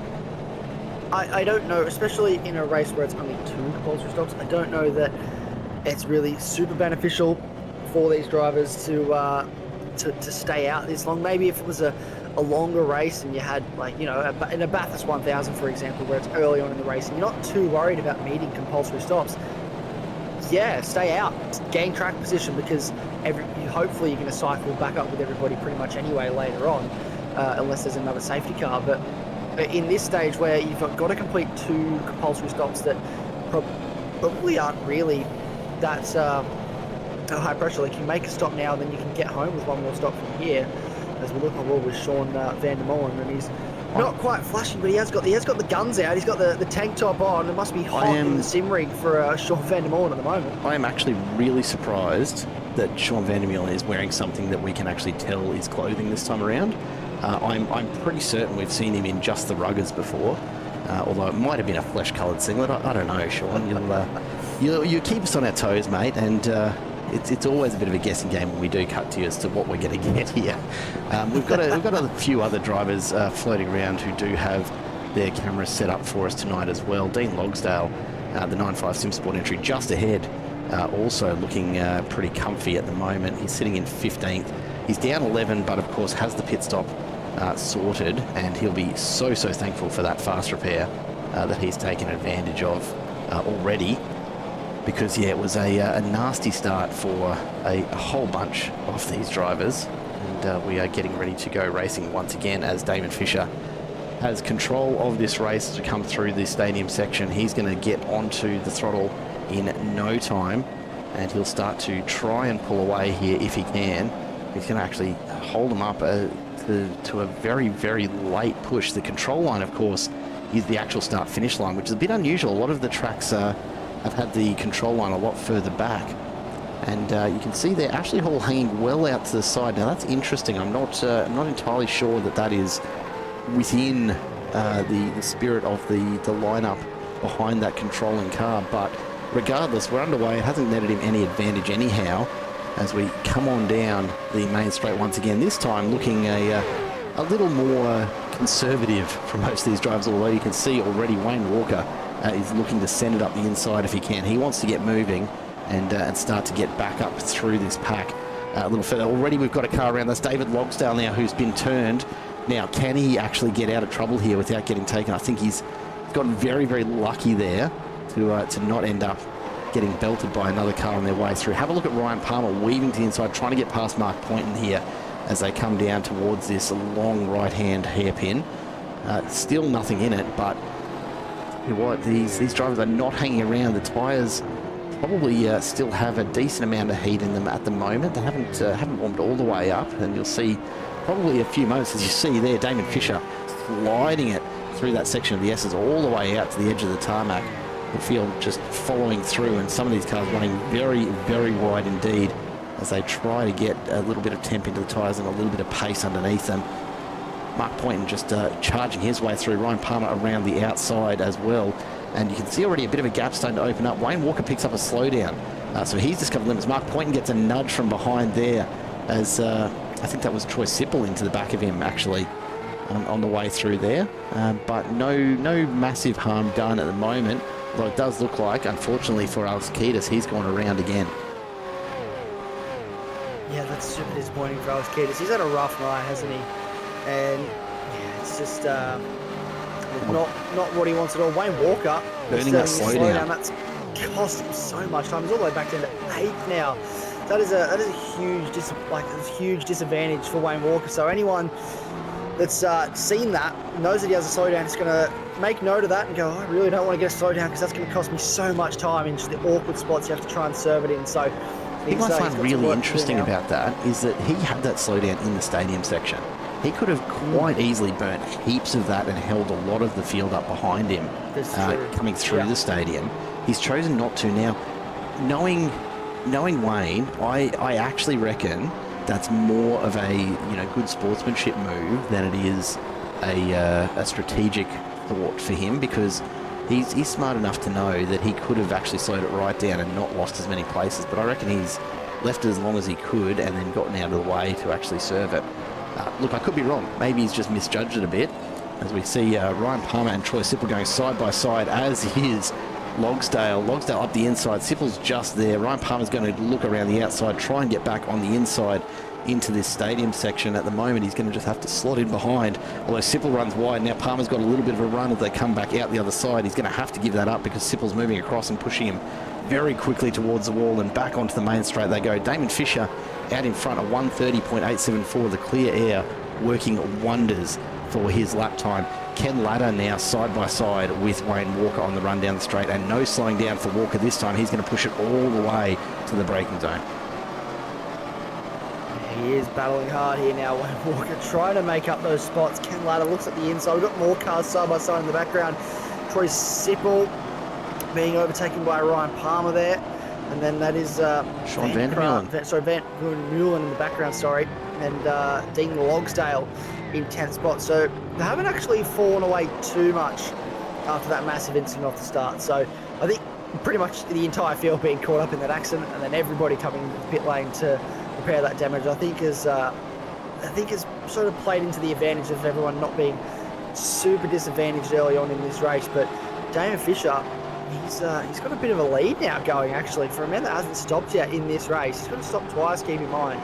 I don't know, especially in a race where it's only 2 compulsory stops. I don't know that it's really super beneficial for these drivers to stay out this long. Maybe if it was a longer race and you had, like, in a Bathurst 1000, for example, where it's early on in the race and you're not too worried about meeting compulsory stops, yeah, stay out, gain track position, because hopefully you're going to cycle back up with everybody pretty much anyway later on, unless there's another safety car. But in this stage where you've got to complete 2 compulsory stops that probably aren't really that high pressure, like you make a stop now, then you can get home with one more stop from here. As we look on board with Sean van der Molen, and he's not quite flashing, but he has got the guns out. He's got the tank top on. It must be hot in the sim rig for Sean van der Molen at the moment. I am actually really surprised that Sean van der Molen is wearing something that we can actually tell is clothing this time around. I'm pretty certain we've seen him in just the ruggers before, although it might have been a flesh-coloured singlet. I don't know, Sean. You keep us on our toes, mate, and it's always a bit of a guessing game when we do cut to you as to what we're going to get here. We've got a few other drivers floating around who do have their cameras set up for us tonight as well. Dean Logsdale, the 9.5 Sim Sport entry, just ahead, also looking pretty comfy at the moment. He's sitting in 15th. He's down 11, but of course has the pit stop sorted, and he'll be so thankful for that fast repair that he's taken advantage of already. Because, yeah, it was a nasty start for a whole bunch of these drivers. And we are getting ready to go racing once again as Damon Fisher has control of this race to come through the stadium section. He's going to get onto the throttle in no time, and he'll start to try and pull away here if he can. He's going to actually hold him up to a very late push. The control line, of course, is the actual start-finish line, which is a bit unusual. A lot of the tracks have had the control line a lot further back, and you can see they're actually all hanging well out to the side. Now that's interesting. I'm not entirely sure that is within the spirit of the lineup behind that controlling car, but regardless, we're underway. It hasn't netted him any advantage anyhow as we come on down the main straight once again, this time looking a little more conservative from most of these drivers, although you can see already Wayne Walker is looking to send it up the inside if he can. He wants to get moving and start to get back up through this pack a little further. Already we've got a car around. That's David Logsdale now, who's been turned. Now, can he actually get out of trouble here without getting taken? I think he's gotten very lucky there to not end up getting belted by another car on their way through. Have a look at Ryan Palmer weaving to the inside, trying to get past Mark Poynton here as they come down towards this long right-hand hairpin. Still nothing in it, but you know what, these drivers are not hanging around. The tyres probably still have a decent amount of heat in them at the moment. They haven't warmed all the way up, and you'll see probably a few moments, as you see there, Damon Fisher sliding it through that section of the S's all the way out to the edge of the tarmac. The field just following through, and some of these cars running very wide indeed as they try to get a little bit of temp into the tyres and a little bit of pace underneath them. Mark Poynton just charging his way through. Ryan Palmer around the outside as well. And you can see already a bit of a gap starting to open up. Wayne Walker picks up a slowdown. So he's discovered limits. Mark Poynton gets a nudge from behind there as I think that was Troy Sipple into the back of him actually on the way through there. But no massive harm done at the moment. Although it does look like, unfortunately for Alex Kiedis, he's gone around again. Yeah, that's super disappointing for Alex Kiedis. He's had a rough night, hasn't he? And yeah, it's just Not what he wants at all. Wayne Walker Burning that slowdown. That's cost him so much time. He's all the way back down to 8th now. That is a huge disadvantage for Wayne Walker. So anyone that's seen that knows that he has a slowdown. It's going to make note of that and go, I really don't want to get a slowdown because that's going to cost me so much time in just the awkward spots you have to try and serve it in. So I think what I find really interesting about that is that he had that slowdown in the stadium section. He could have quite easily burnt heaps of that and held a lot of the field up behind him coming through the stadium. He's chosen not to. Now, knowing Wayne, I actually reckon that's more of a good sportsmanship move than it is a strategic thought for him, because he's smart enough to know that he could have actually slowed it right down and not lost as many places. But I reckon he's left it as long as he could and then gotten out of the way to actually serve it. Look, I could be wrong. Maybe he's just misjudged it a bit, as we see Ryan Palmer and Troy Sipple going side by side, as is Logsdale up the inside. Sipple's just there. Ryan Palmer's going to look around the outside, try and get back on the inside into this stadium section. At the moment, he's going to just have to slot in behind, although Sipple runs wide. Now Palmer's got a little bit of a run as they come back out the other side. He's going to have to give that up because Sipple's moving across and pushing him very quickly towards the wall, and back onto the main straight they go. Damon Fisher out in front, a 1:30.874, the clear air working wonders for his lap time. Ken Latta now side by side with Wayne Walker on the run down the straight, and no slowing down for Walker this time. He's going to push it all the way to the braking zone. He is battling hard here now. Wayne Walker trying to make up those spots. Ken Latta looks at the inside. We've got more cars side by side in the background. Troy Sipple being overtaken by Ryan Palmer there. And then that is Sean Van der Meulen. Van der Meulen in the background, and Dean Logsdale in 10th spot. So they haven't actually fallen away too much after that massive incident off the start. So I think pretty much the entire field being caught up in that accident, and then everybody coming into the pit lane to repair that damage, I think has sort of played into the advantage of everyone not being super disadvantaged early on in this race. But Damon Fisher, he's got a bit of a lead now going, actually, for a man that hasn't stopped yet in this race. He's got to stop twice, keep in mind.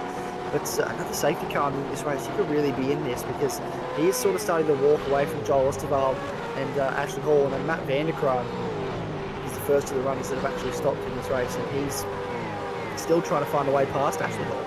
But another safety car in this race, he could really be in this, because he is sort of starting to walk away from Joel Osterwald and Ashley Hall, and then Matt Vanderkruijs is the first of the runners that have actually stopped in this race, and he's still trying to find a way past Ashley Hall.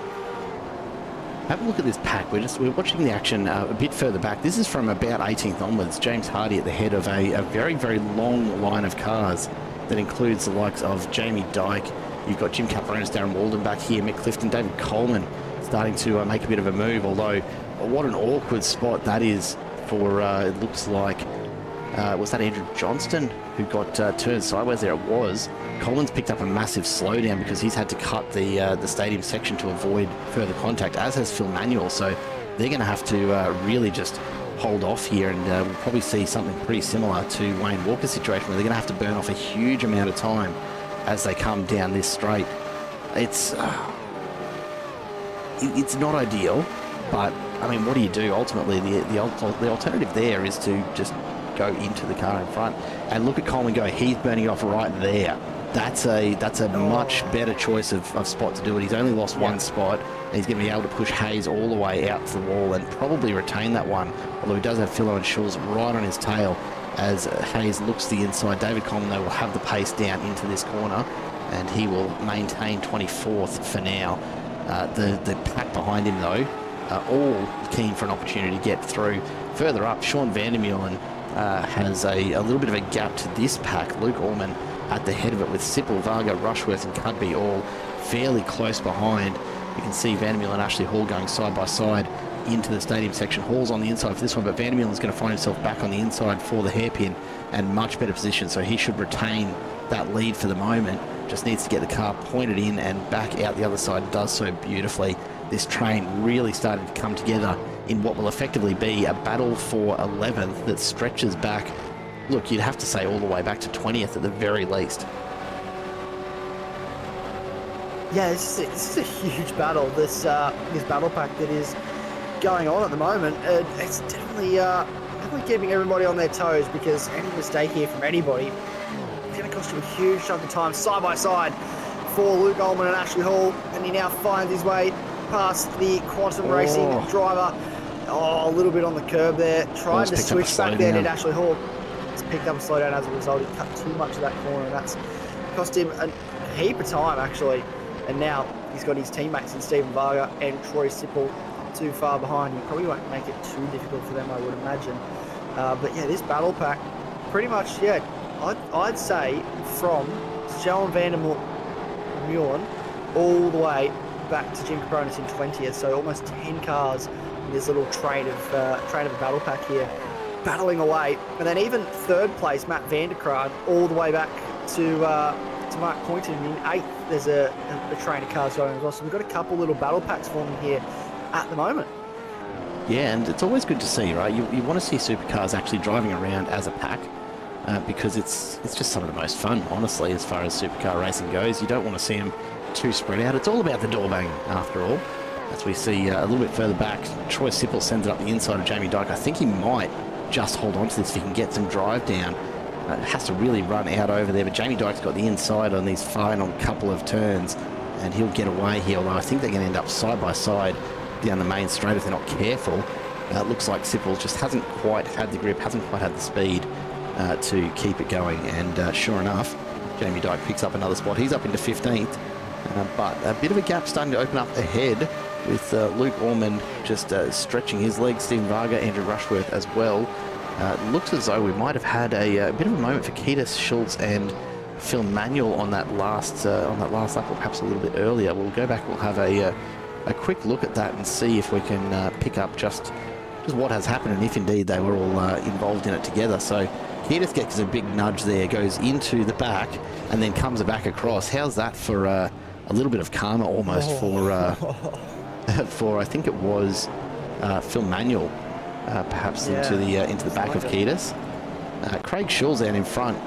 Have a look at this pack. We're watching the action a bit further back. This is from about 18th onwards. James Hardy at the head of a very, very long line of cars that includes the likes of Jamie Dyke. You've got Jim Caparonis, Darren Walden back here, Mick Clifton, David Coleman starting to make a bit of a move, although what an awkward spot that is for, it looks like, was that Andrew Johnston who got turned sideways there? It was. Coleman's picked up a massive slowdown because he's had to cut the stadium section to avoid further contact, as has Phil Manuel. So they're going to have to really just hold off here, and we'll probably see something pretty similar to Wayne Walker's situation, where they're going to have to burn off a huge amount of time as they come down this straight. It's not ideal, but I mean, what do you do? Ultimately, the alternative there is to just go into the car in front and look at Coleman go. He's burning it off right there. That's a much better choice of spot to do it. He's only lost one spot, and he's going to be able to push Hayes all the way out to the wall and probably retain that one, although he does have Philo and Schulz right on his tail as Hayes looks to the inside. David Coleman, though, will have the pace down into this corner, and he will maintain 24th for now. The pack behind him, though, all keen for an opportunity to get through. Further up, Sean Van der Meulen has a little bit of a gap to this pack. Luke Allman at the head of it with Sipple, Varga, Rushworth and Cudby all fairly close behind. You can see Van der Meulen and Ashley Hall going side by side into the stadium section. Hall's on the inside for this one, but Van der Meulen's going to find himself back on the inside for the hairpin and much better position, so he should retain that lead for the moment. Just needs to get the car pointed in and back out the other side. Does so beautifully. This train really started to come together in what will effectively be a battle for 11th that stretches back, look, you'd have to say all the way back to 20th at the very least. Yeah, this is a huge battle, this battle pack that is going on at the moment. It's definitely keeping everybody on their toes, because any mistake here from anybody is going to cost you a huge chunk of time. Side by side for Luke Ullman and Ashley Hall, and he now finds his way past the Quantum Racing driver Oh, a little bit on the curb there. Trying to switch back there to Ashley Hall. It's picked up a slowdown as a result. He cut too much of that corner, and that's cost him a heap of time, actually. And now he's got his teammates in Stephen Varga and Troy Sipple too far behind. He probably won't make it too difficult for them, I would imagine. But yeah, this battle pack, pretty much, yeah, I'd say from Sheldon van der Meulen all the way back to Jim Capronis in 20th, so almost 10 cars in this little train of a battle pack here, battling away. And then even third place, Matt Vanderkraan, all the way back to Mark Poynton in 8th. There's a train of cars going as well. So we've got a couple little battle packs forming here at the moment. Yeah, and it's always good to see, right? You want to see supercars actually driving around as a pack because it's just some of the most fun, honestly, as far as supercar racing goes. You don't want to see them too spread out. It's all about the door bang, after all. As we see a little bit further back, Troy Sipple sends it up the inside of Jamie Dyke. I think he might just hold on to this if he can get some drive down. Has to really run out over there, but Jamie Dyke's got the inside on these final couple of turns, and he'll get away here, although I think they're going to end up side by side down the main straight if they're not careful. It looks like Sipple just hasn't quite had the grip, hasn't quite had the speed to keep it going, and sure enough, Jamie Dyke picks up another spot. He's up into 15th, but a bit of a gap starting to open up ahead with Luke Orman just stretching his legs, Stephen Varga, Andrew Rushworth as well. Looks as though we might have had a bit of a moment for Ketis Schultz and Phil Manuel on that last lap, or perhaps a little bit earlier. We'll go back. We'll have a quick look at that and see if we can pick up just what has happened and if indeed they were all involved in it together. So Ketis gets a big nudge there, goes into the back, and then comes back across. How's that for a little bit of karma almost for I think it was Phil Manuel. Perhaps into the back of Ketis. Craig Schulz out in front.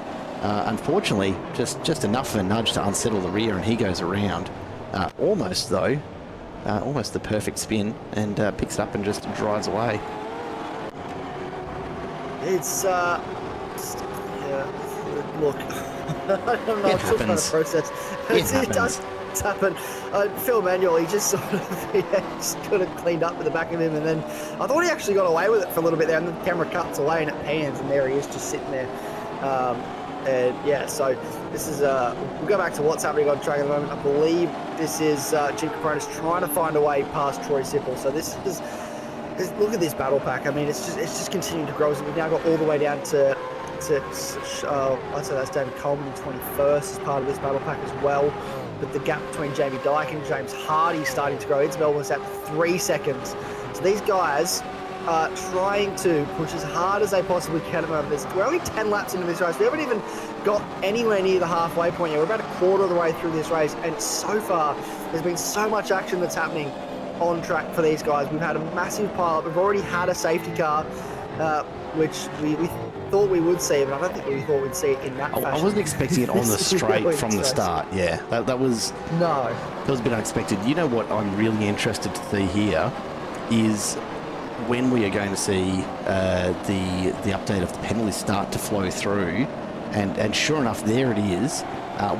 Unfortunately, just enough of a nudge to unsettle the rear, and he goes around. Almost though, almost the perfect spin, and picks it up and just drives away. It's look, I don't know. I'm still trying to process. It does happen. Phil Manuel, he just sort of just could have cleaned up with the back of him, and then I thought he actually got away with it for a little bit there, and the camera cuts away and it pans, and there he is just sitting there. And yeah, so this is we'll go back to what's happening on track at the moment. I believe this is Jim Capronis trying to find a way past Troy Sipple. So this is look at this battle pack. I mean, it's just continuing to grow. So we've now got all the way down to I'd say that's David Coleman in 21st as part of this battle pack as well. But the gap between Jamie Dyke and James Hardy is starting to grow. It's almost at 3 seconds. So these guys are trying to push as hard as they possibly can at the moment. We're only 10 laps into this race. We haven't even got anywhere near the halfway point yet. We're about a quarter of the way through this race, and so far there's been so much action that's happening on track for these guys. We've had a massive pile-up. We've already had a safety car, which we thought we would see, but I don't think we thought we'd see it in that fashion. I wasn't expecting it on the straight from the start. Yeah, that was a bit unexpected. You know what I'm really interested to see here is when we are going to see the update of the penalties start to flow through, and sure enough, there it is.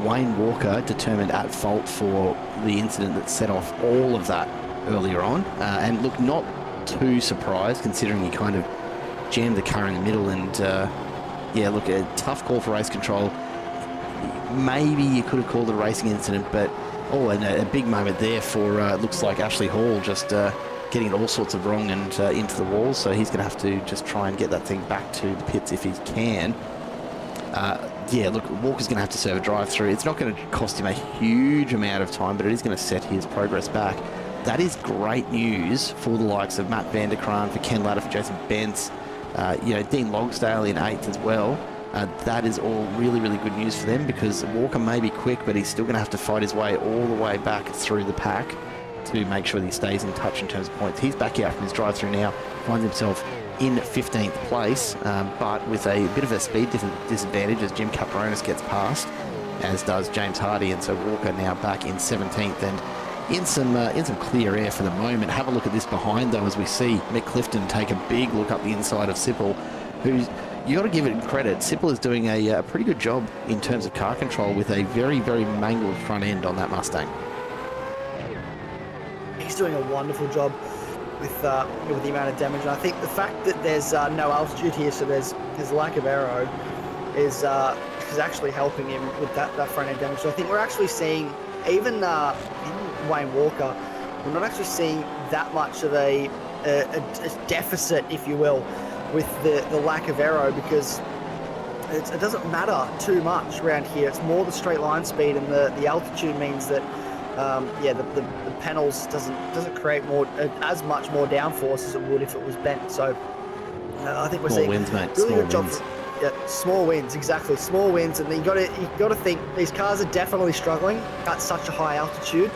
Wayne Walker determined at fault for the incident that set off all of that earlier on, and look, not too surprised considering he kind of jammed the car in the middle, and yeah, look, a tough call for race control. Maybe you could have called it a racing incident, but and a big moment there for looks like Ashley Hall just getting it all sorts of wrong and into the wall, so he's going to have to just try and get that thing back to the pits if he can. Yeah, look, Walker's going to have to serve a drive-through. It's not going to cost him a huge amount of time, but it is going to set his progress back. That is great news for the likes of Matt Vanderkraan, for Ken Latta, for Jason Bentz, Dean Logsdale in 8th as well. That is all really, really good news for them, because Walker may be quick, but he's still going to have to fight his way all the way back through the pack to make sure that he stays in touch in terms of points. He's back out from his drive-through now, finds himself in 15th place, but with a bit of a speed disadvantage as Jim Capronis gets past, as does James Hardy, and so Walker now back in 17th and in some clear air for the moment. Have a look at this behind though, as we see Mick Clifton take a big look up the inside of Sipple, who's, you got to give it credit, Sipple is doing a pretty good job in terms of car control with a very, very mangled front end on that Mustang. He's doing a wonderful job. with the amount of damage. And I think the fact that there's no altitude here, so there's lack of aero, is actually helping him with that front end damage. So I think we're actually seeing, even Wayne Walker, we're not actually seeing that much of a deficit, if you will, with the lack of aero, because it doesn't matter too much around here. It's more the straight line speed, and the altitude means that the panels doesn't create as much more downforce as it would if it was bent. So I think we're seeing wins, mate. really Small good job. wins. Yeah, small wins, exactly. Small wins, and you got to think these cars are definitely struggling at such a high altitude,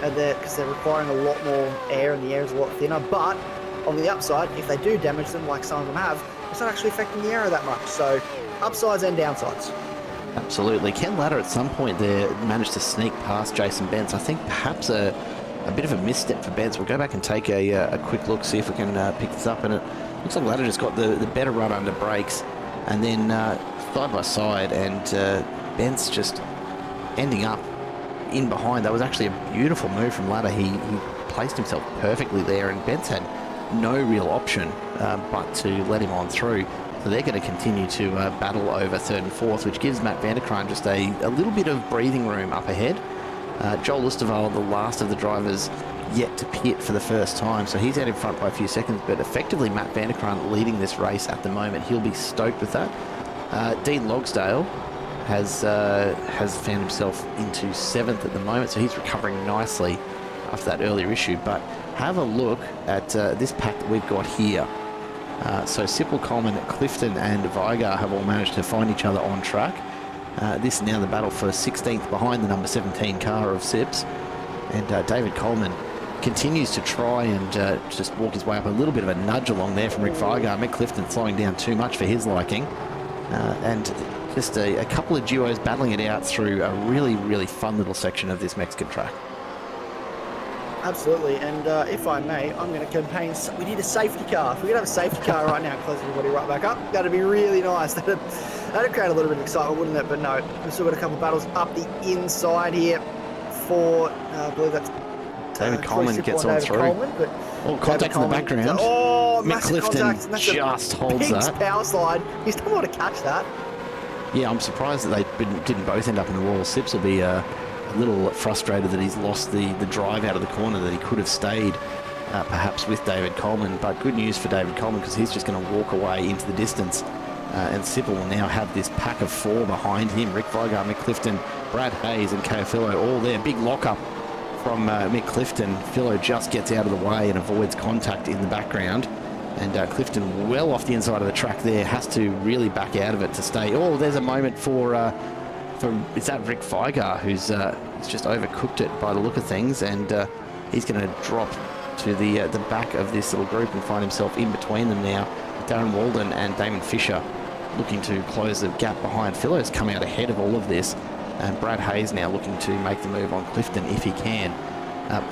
and because they're requiring a lot more air, and the air is a lot thinner. But on the upside, if they do damage them, like some of them have, it's not actually affecting the aero that much. So upsides and downsides. Absolutely. Ken Latta at some point there managed to sneak past Jason Bentz. I think perhaps a bit of a misstep for Bentz. We'll go back and take a quick look, see if we can pick this up. And it looks like Latta just got the better run under brakes. And then side by side, and Bentz just ending up in behind. That was actually a beautiful move from Latta. He placed himself perfectly there, and Bentz had no real option but to let him on through. So they're going to continue to battle over third and fourth, which gives Matt Vanderkraan just a little bit of breathing room up ahead. Joel Lusterval, the last of the drivers yet to pit for the first time, so he's out in front by a few seconds, but effectively Matt Vanderkraan leading this race at the moment. He'll be stoked with that. Dean Logsdale has found himself into 7th at the moment, so he's recovering nicely after that earlier issue. But have a look at this pack that we've got here. So Sippel, Coleman, Clifton and Vigar have all managed to find each other on track. This is now the battle for 16th behind the number 17 car of Sips. And David Coleman continues to try and just walk his way up. A little bit of a nudge along there from Rick Vigar. Mick Clifton slowing down too much for his liking. And just a couple of duos battling it out through a really, really fun little section of this Mexican track. Absolutely, and if I may, I'm going to campaign. We need a safety car. If we could have a safety car right now, close everybody right back up, that'd be really nice. That'd create a little bit of excitement, wouldn't it? But no, we've still got a couple of battles up the inside here for, I believe that's David Coleman gets on through. Coleman, but contact in the background. Oh, Mick Clifton just holds that. Power slide. He's done well to catch that. Yeah, I'm surprised that they didn't both end up in the wall. Sips will be a little frustrated that he's lost the drive out of the corner, that he could have stayed perhaps with David Coleman. But good news for David Coleman, because he's just going to walk away into the distance. And Sippel will now have this pack of 4 behind him. Rick Vigar, Mick Clifton, Brad Hayes and Keo Philo all there. Big lock-up from Mick Clifton. Philo just gets out of the way and avoids contact in the background. And Clifton well off the inside of the track there, has to really back out of it to stay. Oh, there's a moment for is that Rick Vigar, who's just overcooked it by the look of things, and he's going to drop to the back of this little group and find himself in between them now. Darren Walden and Damon Fisher looking to close the gap behind. Philo's come out ahead of all of this, and Brad Hayes now looking to make the move on Clifton if he can.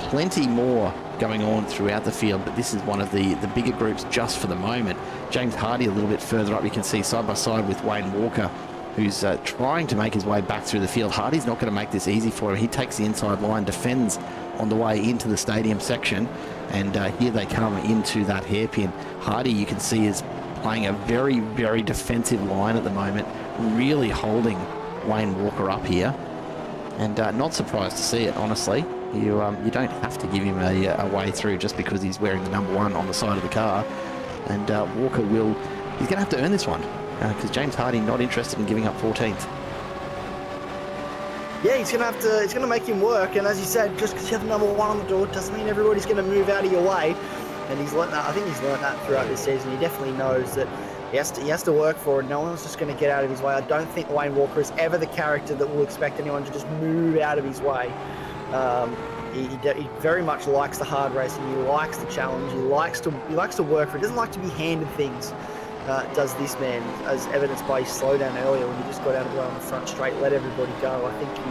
Plenty more going on throughout the field, but this is one of the bigger groups just for the moment. James Hardy a little bit further up, you can see side by side with Wayne Walker, who's trying to make his way back through the field. Hardy's not going to make this easy for him. He takes the inside line, defends on the way into the stadium section, and here they come into that hairpin. Hardy, you can see, is playing a very, very defensive line at the moment, really holding Wayne Walker up here, and not surprised to see it, honestly. You don't have to give him a way through just because he's wearing the number 1 on the side of the car, and Walker he's going to have to earn this one, because James Hardy not interested in giving up 14th. Yeah, he's going to make him work, and as you said, just because you have the number 1 on the door doesn't mean everybody's going to move out of your way. And he's learnt that. I think he's learnt that throughout this season. He definitely knows that he has to work for it. No one's just going to get out of his way. I don't think Wayne Walker is ever the character that will expect anyone to just move out of his way. He very much likes the hard racing. He likes the challenge. He likes to work for it. He doesn't like to be handed things. Does this man, as evidenced by his slowdown earlier when he just got out of the way on the front straight, let everybody go. I think he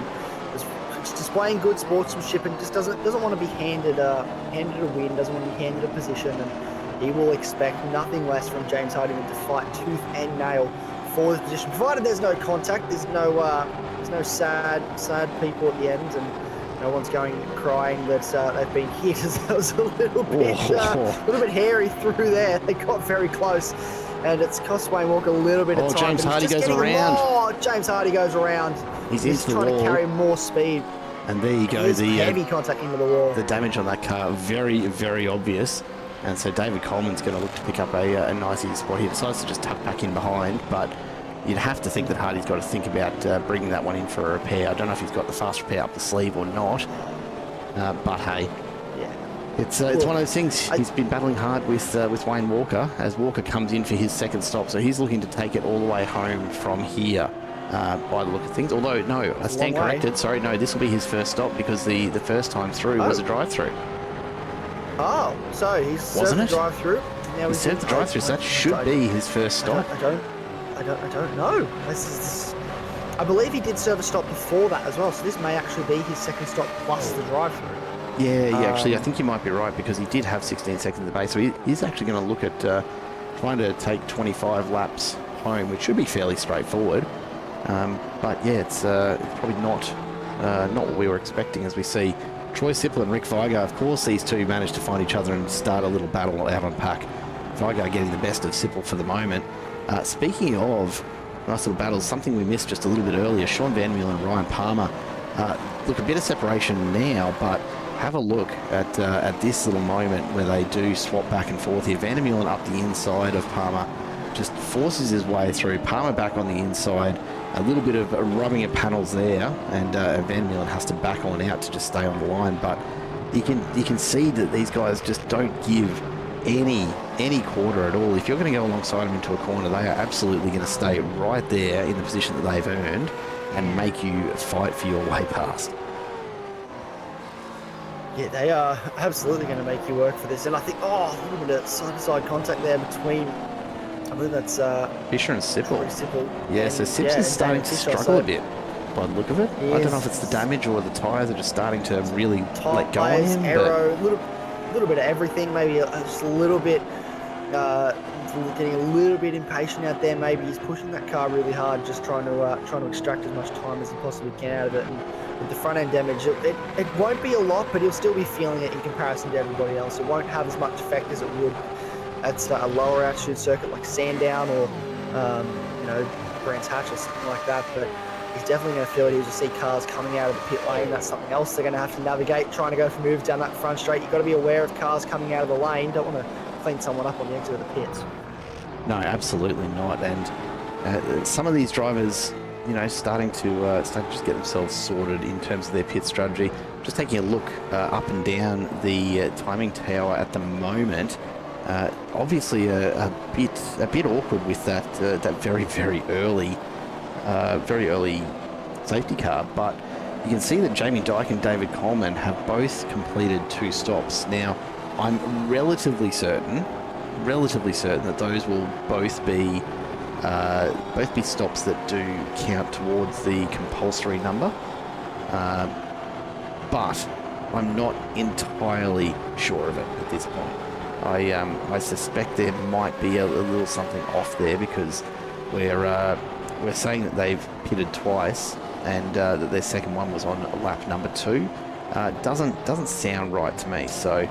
was displaying good sportsmanship and just doesn't want to be handed a win, doesn't want to be handed a position, and he will expect nothing less from James Hardy than to fight tooth and nail for this position. Provided there's no contact, there's no sad people at the end, and no one's going crying that they've been hit. That was a little bit hairy through there. They got very close, and it's cost Wayne Walker a little bit of time. James Hardy goes around. James Hardy goes around. He's into the wall. He's trying to carry more speed. And there you go. The heavy contact into the wall. The damage on that car, very, very obvious. And so David Coleman's going to look to pick up a nice easy spot. He decides to just tuck back in behind, but you'd have to think that Hardy's got to think about bringing that one in for a repair. I don't know if he's got the fast repair up the sleeve or not, but hey, it's one of those things. He's been battling hard with Wayne Walker as Walker comes in for his second stop, so he's looking to take it all the way home from here. By the look of things, although no, I stand corrected. Sorry, no, this will be his first stop because the first time through was a drive-through. Oh, so he's served the drive-through. He served the drive-through, so that should be his first stop. I don't know. I believe he did serve a stop before that as well, so this may actually be his second stop plus the drive-through. Yeah, actually, I think you might be right because he did have 16 seconds at the base, so he's actually going to look at trying to take 25 laps home, which should be fairly straightforward. But yeah, it's probably not what we were expecting as we see Troy Sipple and Rick Vigar. Of course, these two managed to find each other and start a little battle out on pack. Vigar getting the best of Sipple for the moment. Speaking of nice little battles, something we missed just a little bit earlier, Sean Van Meulen and Ryan Palmer. Look, a bit of separation now, but have a look at this little moment where they do swap back and forth here. Van Meulen up the inside of Palmer, just forces his way through. Palmer back on the inside. A little bit of rubbing of panels there, and Van Meulen has to back on out to just stay on the line. But you can see that these guys just don't give any quarter at all. If you're going to go alongside them into a corner, they are absolutely going to stay right there in the position that they've earned and make you fight for your way past. Yeah, they are absolutely going to make you work for this. And I think, a little bit of side-to-side contact there between, I believe that's Fisher and Sipple. Yeah, so Sips is starting to struggle a bit by the look of it. I don't know if it's the damage or the tyres are just starting to really let go on him. Aero, little bit of everything, maybe just a little bit, getting a little bit impatient out there. Maybe he's pushing that car really hard, just trying to extract as much time as he possibly can out of it. And with the front end damage, it won't be a lot, but he'll still be feeling it in comparison to everybody else. It won't have as much effect as it would at a lower altitude circuit like Sandown or Brands Hatch or something like that. But he's definitely going to feel it. He'll just see cars coming out of the pit lane. That's something else they're going to have to navigate, trying to go for moves down that front straight. You've got to be aware of cars coming out of the lane. Don't want to clean someone up on the exit of the pits. No, absolutely not. And some of these drivers, starting to just get themselves sorted in terms of their pit strategy. Just taking a look up and down the timing tower at the moment. Obviously a bit awkward with that very, very early safety car, but you can see that Jamie Dyke and David Coleman have both completed 2 stops. Now, I'm relatively certain that those will both be stops that do count towards the compulsory number, but I'm not entirely sure of it at this point. I suspect there might be a little something off there because we're saying that they've pitted twice and that their second one was on lap number 2. Doesn't sound right to me. So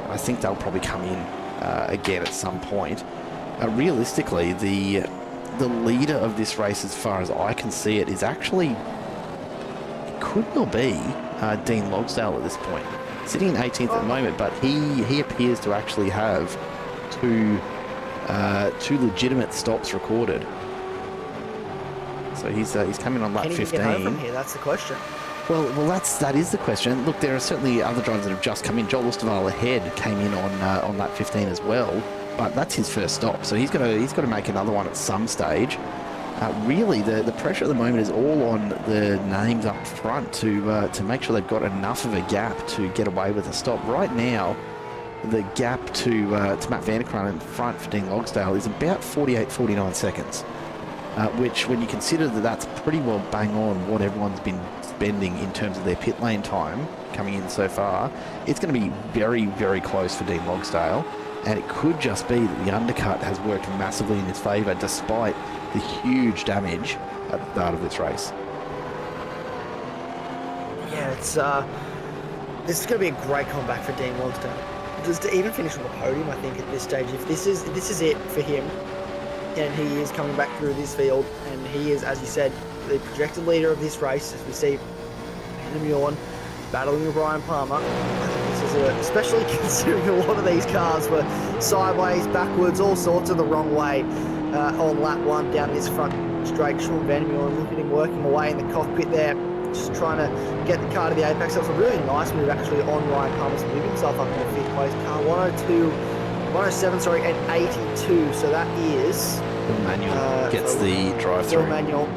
I think they'll probably come in again at some point. Realistically, the leader of this race, as far as I can see it, is actually, it could well be Dean Logsdale at this point. Sitting in 18th at the moment, but he appears to actually have two legitimate stops recorded. So he's coming on lap 15. Can he get home from here? That's the question. Well, that is the question. Look, there are certainly other drivers that have just come in. Joel Osterwald ahead came in on lap 15 as well, but that's his first stop. So he's got to make another one at some stage. Really, the pressure at the moment is all on the names up front to make sure they've got enough of a gap to get away with a stop. Right now, the gap to Matt Vanderkruijs in front for Dean Logsdale is about 49 seconds, which, when you consider that that's pretty well bang on what everyone's been spending in terms of their pit lane time coming in so far, it's going to be very, very close for Dean Logsdale. And it could just be that the undercut has worked massively in his favour despite the huge damage at the start of this race. Yeah, yeah, it's this is going to be a great comeback for Dean Logsdale. Just to even finish on the podium, I think at this stage, if this is it for him, and he is coming back through this field, and he is, as you said, the projected leader of this race, as we see Bjorn battling with Brian Palmer. I think this is especially considering a lot of these cars were sideways, backwards, all sorts of the wrong way on lap 1 down this front straight. Sean Van Meulen, look at him working away in the cockpit there, just trying to get the car to the apex. That was a really nice move actually on Ryan Palmer to move himself up in the 5th place. Car 107, and 82. So that is Phil Manuel gets the drive-through. Phil Manuel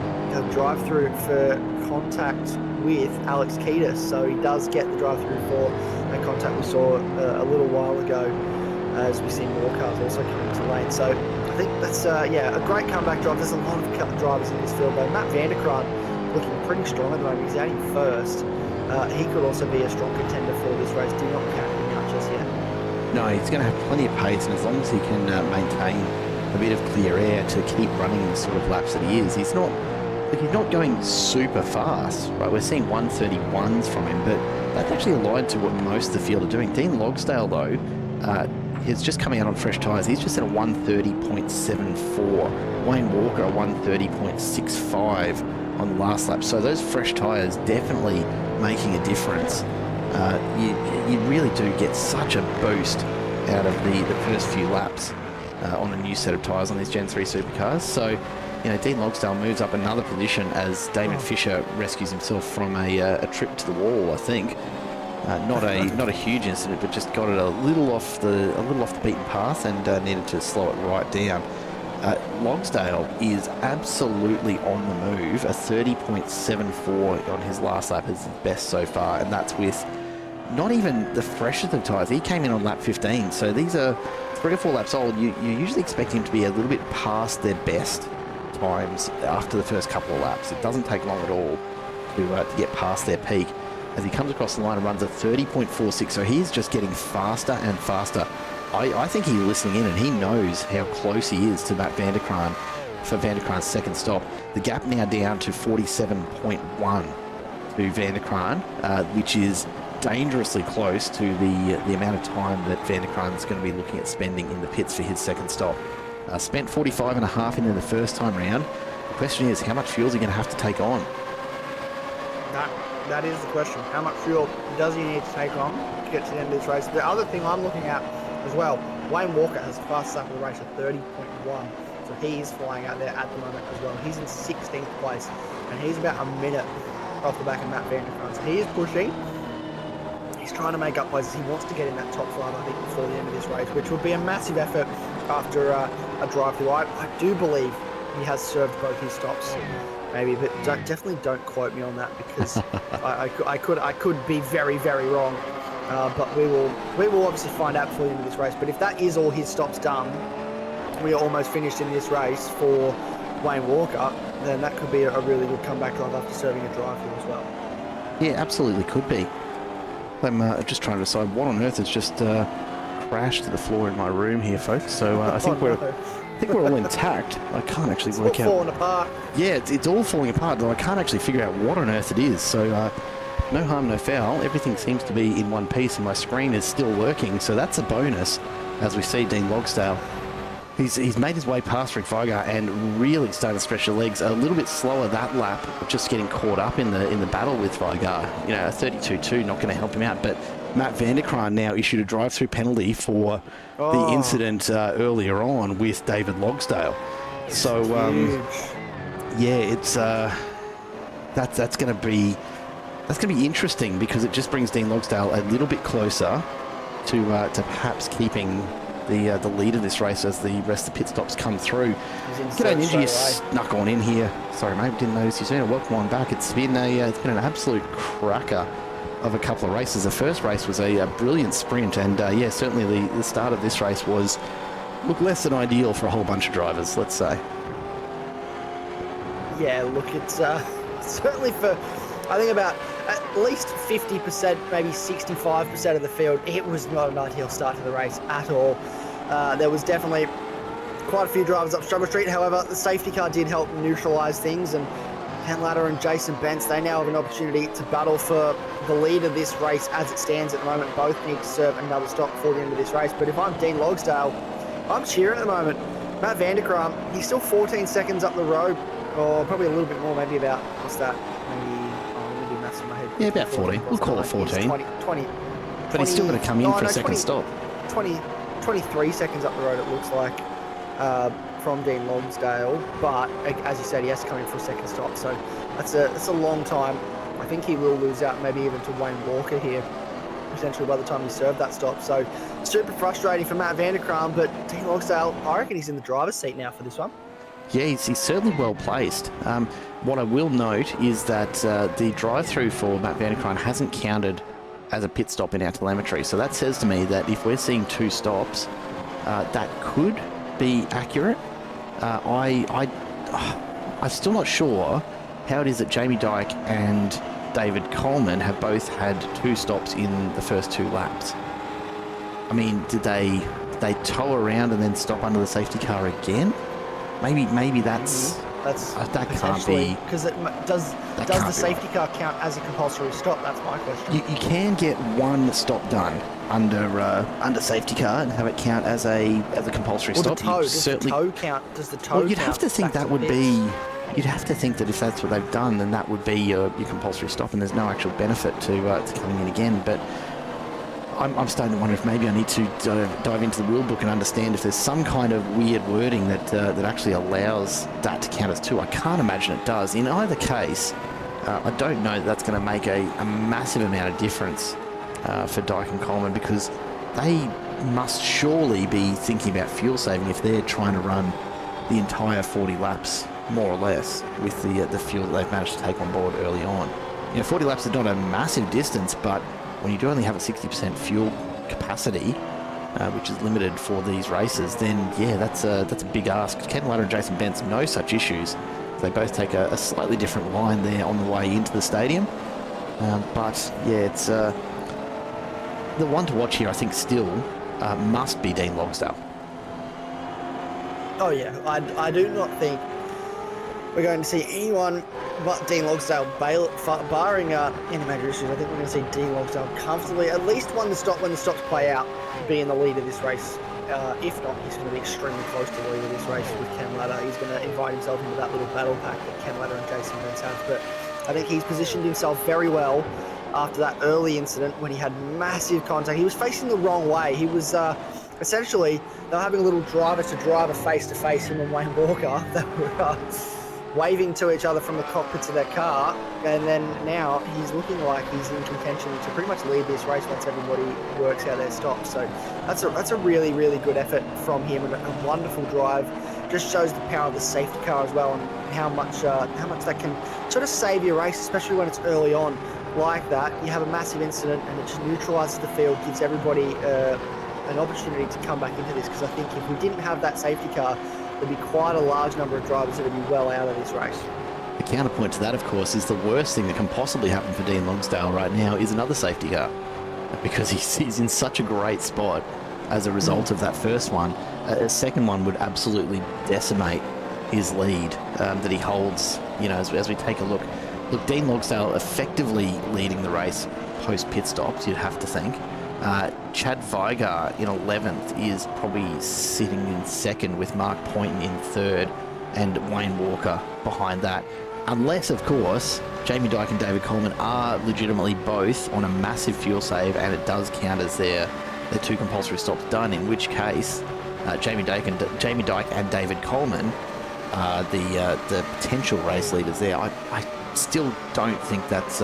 drive-through for contact with Alex Kiedis. So he does get the drive-through for a contact we saw a little while ago, as we see more cars also coming to lane. So I think that's a great comeback drive. There's a lot of drivers in this field, though. Matt Vanderkraan looking pretty strong at the moment. He's out in first. He could also be a strong contender for this race. Do not count him out just yet. No, he's going to have plenty of pace, and as long as he can maintain a bit of clear air to keep running the sort of laps that he is, he's not going super fast, right? We're seeing 131s from him, but that's actually aligned to what most of the field are doing. Dean Logsdale, though, is just coming out on fresh tyres. He's just at a 130.74. Wayne Walker, a 130.65 on the last lap. So those fresh tyres definitely making a difference. You really do get such a boost out of the first few laps on a new set of tyres on these Gen 3 supercars. So, Dean Logsdale moves up another position as Damon Fisher rescues himself from a trip to the wall, I think. Not a huge incident, but just got it a little off the beaten path and needed to slow it right down. Logsdale is absolutely on the move. A 30.74 on his last lap is the best so far, and that's with not even the freshest of tyres. He came in on lap 15, so these are 3 or 4 laps old. You usually expect him to be a little bit past their best times after the first couple of laps. It doesn't take long at all to get past their peak. As he comes across the line and runs at 30.46, so he's just getting faster and faster. I think he's listening in, and he knows how close he is to Matt Vanderkraan for Vanderkraan's second stop. The gap now down to 47.1 to Vanderkraan, which is dangerously close to the amount of time that Vanderkraan's going to be looking at spending in the pits for his second stop. Spent 45.5 in the first time round. The question is, how much fuel is he going to have to take on? That is the question. How much fuel does he need to take on to get to the end of this race? The other thing I'm looking at as well, Wayne Walker has the fastest lap of the race at 30.1. So he's flying out there at the moment as well. He's in 16th place, and he's about a minute off the back of Matt Vanderkraan. So he is pushing. He's trying to make up places. He wants to get in that top 5, I think, before the end of this race, which would be a massive effort after a drive-through. I do believe he has served both his stops, maybe, but definitely don't quote me on that, because I could be very, very wrong. But we will obviously find out before the end of this race. But if that is all his stops done, we are almost finished in this race for Wayne Walker, then that could be a really good comeback drive after serving a drive-through as well. Yeah, absolutely could be. I'm just trying to decide what on earth has just crashed to the floor in my room here, folks. So I think we're all intact. I can't actually work out. It's all falling apart. Yeah, it's all falling apart, though I can't actually figure out what on earth it is. So no harm, no foul. Everything seems to be in one piece, and my screen is still working. So that's a bonus, as we see Dean Logsdale. He's made his way past Rick Vigar and really started to stretch the legs. A little bit slower that lap, just getting caught up in the battle with Vigar. A 32.2 not going to help him out. But Matt Vanderkraan now issued a drive-through penalty for the incident earlier on with David Logsdale. So yeah, it's that's going to be interesting, because it just brings Dean Logsdale a little bit closer to perhaps keeping the lead of this race as the rest of the pit stops come through. G'day Ninja, you snuck on in here. Sorry mate, didn't notice you soon. Welcome on back. It's been an absolute cracker of a couple of races. The first race was a brilliant sprint, and yeah, certainly the start of this race was less than ideal for a whole bunch of drivers, let's say. Yeah, look, it's certainly for, I think, about at least 50%, maybe 65% of the field, it was not an ideal start to the race at all. There was definitely quite a few drivers up Struggle Street. However, the safety car did help neutralise things and Ken Latta and Jason Bentz, they now have an opportunity to battle for the lead of this race as it stands at the moment. Both need to serve another stop before the end of this race. But if I'm Dean Logsdale, I'm cheering at the moment. Matt Vanderkram, he's still 14 seconds up the road, or probably a little bit more, maybe about, what's that? Maybe, let me do maths in my head. Yeah, about 14. We'll call it 14. 20, but he's still going to come in for a second stop. 23 seconds up the road, it looks like, from Dean Logsdale. But as you said, he has to come in for a second stop. So that's a long time. I think he will lose out maybe even to Wayne Walker here, potentially by the time he served that stop. So super frustrating for Matt Vanderkram, but Dean Logsdale, I reckon he's in the driver's seat now for this one. Yeah, he's certainly well placed. What I will note is that the drive-through for Matt Vanderkram hasn't counted as a pit stop in our telemetry. So that says to me that if we're seeing 2 stops, that could be accurate. I'm still not sure how it is that Jamie Dyke and David Coleman have both had 2 stops in the first 2 laps. I mean, did they tow around and then stop under the safety car again? Maybe that's that can't be, because does the safety car count as a compulsory stop? That's my question. You can get 1 stop done under safety car and have it count as a compulsory stop. Does the tow count? Does the tow? Well, you'd have to think that would be. You'd have to think that if that's what they've done, then that would be your compulsory stop, and there's no actual benefit to coming in again. But I'm starting to wonder if maybe I need to dive into the rule book and understand if there's some kind of weird wording that actually allows that to count as 2. I can't imagine it does. In either case, I don't know that that's going to make a massive amount of difference for Dyke and Coleman, because they must surely be thinking about fuel saving if they're trying to run the entire 40 laps, more or less, with the fuel that they've managed to take on board early on. 40 laps is not a massive distance, but when you do only have a 60% fuel capacity, which is limited for these races, then yeah, that's a big ask. Ken Latta and Jason Bentz, no such issues. They both take a slightly different line there on the way into the stadium. But yeah, it's the one to watch here, I think, still must be Dean Logsdale. Oh yeah, I do not think we're going to see anyone but Dean Logsdale, barring any major issues. I think we're going to see Dean Logsdale comfortably, at least when the stops play out, be in the lead of this race. If not, he's going to be extremely close to the lead of this race with Ken Latta. He's going to invite himself into that little battle pack that Ken Latta and Jason Bentz have. But I think he's positioned himself very well after that early incident when he had massive contact. He was facing the wrong way. He was essentially, they were having a little driver-to-driver face-to-face, him and Wayne Walker. They were waving to each other from the cockpits of their car, and then now he's looking like he's in contention to pretty much lead this race once everybody works out their stops. So that's a really, really good effort from him, and a wonderful drive. Just shows the power of the safety car as well, and how much that can sort of save your race, especially when it's early on like that. You have a massive incident and it just neutralises the field, gives everybody an opportunity to come back into this, because I think if we didn't have that safety car, there'd be quite a large number of drivers that would be well out of this race. The counterpoint to that, of course, is the worst thing that can possibly happen for Dean Logsdale right now is another safety car, because he's in such a great spot as a result of that first one. A second one would absolutely decimate his lead that he holds, as we take a look. Look, Dean Logsdale effectively leading the race post pit stops, you'd have to think. Chad Vigar in 11th is probably sitting in second, with Mark Poynton in third and Wayne Walker behind that. Unless, of course, Jamie Dyke and David Coleman are legitimately both on a massive fuel save and it does count as their 2 compulsory stops done, in which case Jamie Dyke and David Coleman are the potential race leaders there. I still don't think that's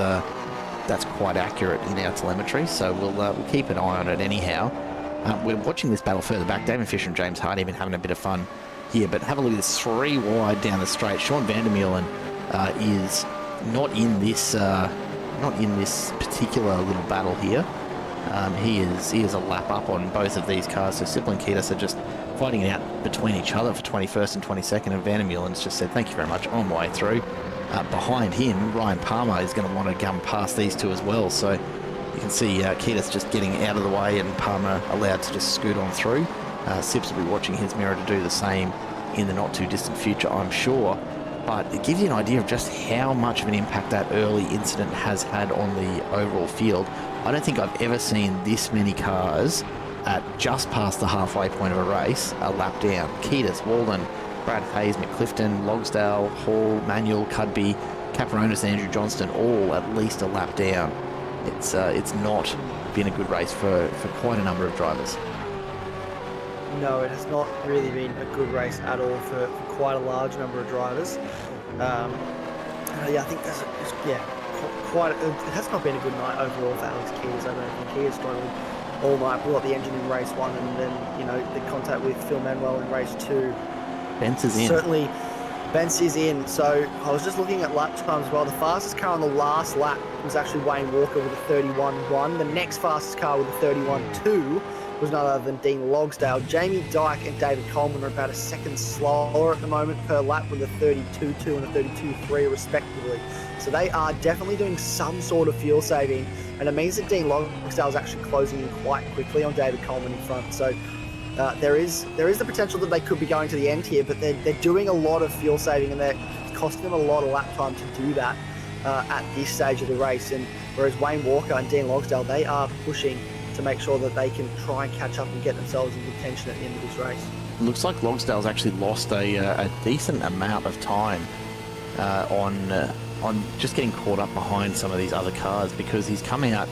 quite accurate in our telemetry, so we'll keep an eye on it anyhow. We're watching this battle further back. Damon Fisher and James Hardy have been having a bit of fun here, but have a look at this 3 wide down the straight. Sean Vandermeulen is not in this particular little battle here. He is a lap up on both of these cars, so Sippel and Kiedis are just fighting it out between each other for 21st and 22nd, and Vandermeulen's just said thank you very much on my way through. Behind him, Ryan Palmer is going to want to come past these 2 as well, so you can see Kiedis just getting out of the way and Palmer allowed to just scoot on through. Sips will be watching his mirror to do the same in the not too distant future, I'm sure. but it gives you an idea of just how much of an impact that early incident has had on the overall field. I don't think I've ever seen this many cars at just past the halfway point of a race a lap down. Kiedis, Walden, Brad Hayes, McClifton, Logsdale, Hall, Manuel, Cudby, Caperonis, Andrew Johnston, all at least a lap down. It's not been a good race for quite a number of drivers. No, it has not really been a good race at all for quite a large number of drivers. I think it has not been a good night overall for Alex Kiedis. I don't think he has struggled all night. Pulled up the engine in race 1, and then the contact with Phil Manuel in race 2. Bence is in. Certainly, Bence is in. So I was just looking at lap times as well. The fastest car on the last lap was actually Wayne Walker with a 31.1. The next fastest car with a 31.2 was none other than Dean Logsdale. Jamie Dyke and David Coleman are about a second slower at the moment per lap with a 32.2 and a 32.3 respectively. So they are definitely doing some sort of fuel saving, and it means that Dean Logsdale is actually closing in quite quickly on David Coleman in front. So there is the potential that they could be going to the end here, but they're doing a lot of fuel saving, and they're costing them a lot of lap time to do that at this stage of the race. And whereas Wayne Walker and Dean Logsdale, they are pushing to make sure that they can try and catch up and get themselves in contention at the end of this race. Looks like Logsdale's actually lost a decent amount of time on just getting caught up behind some of these other cars, because he's coming out.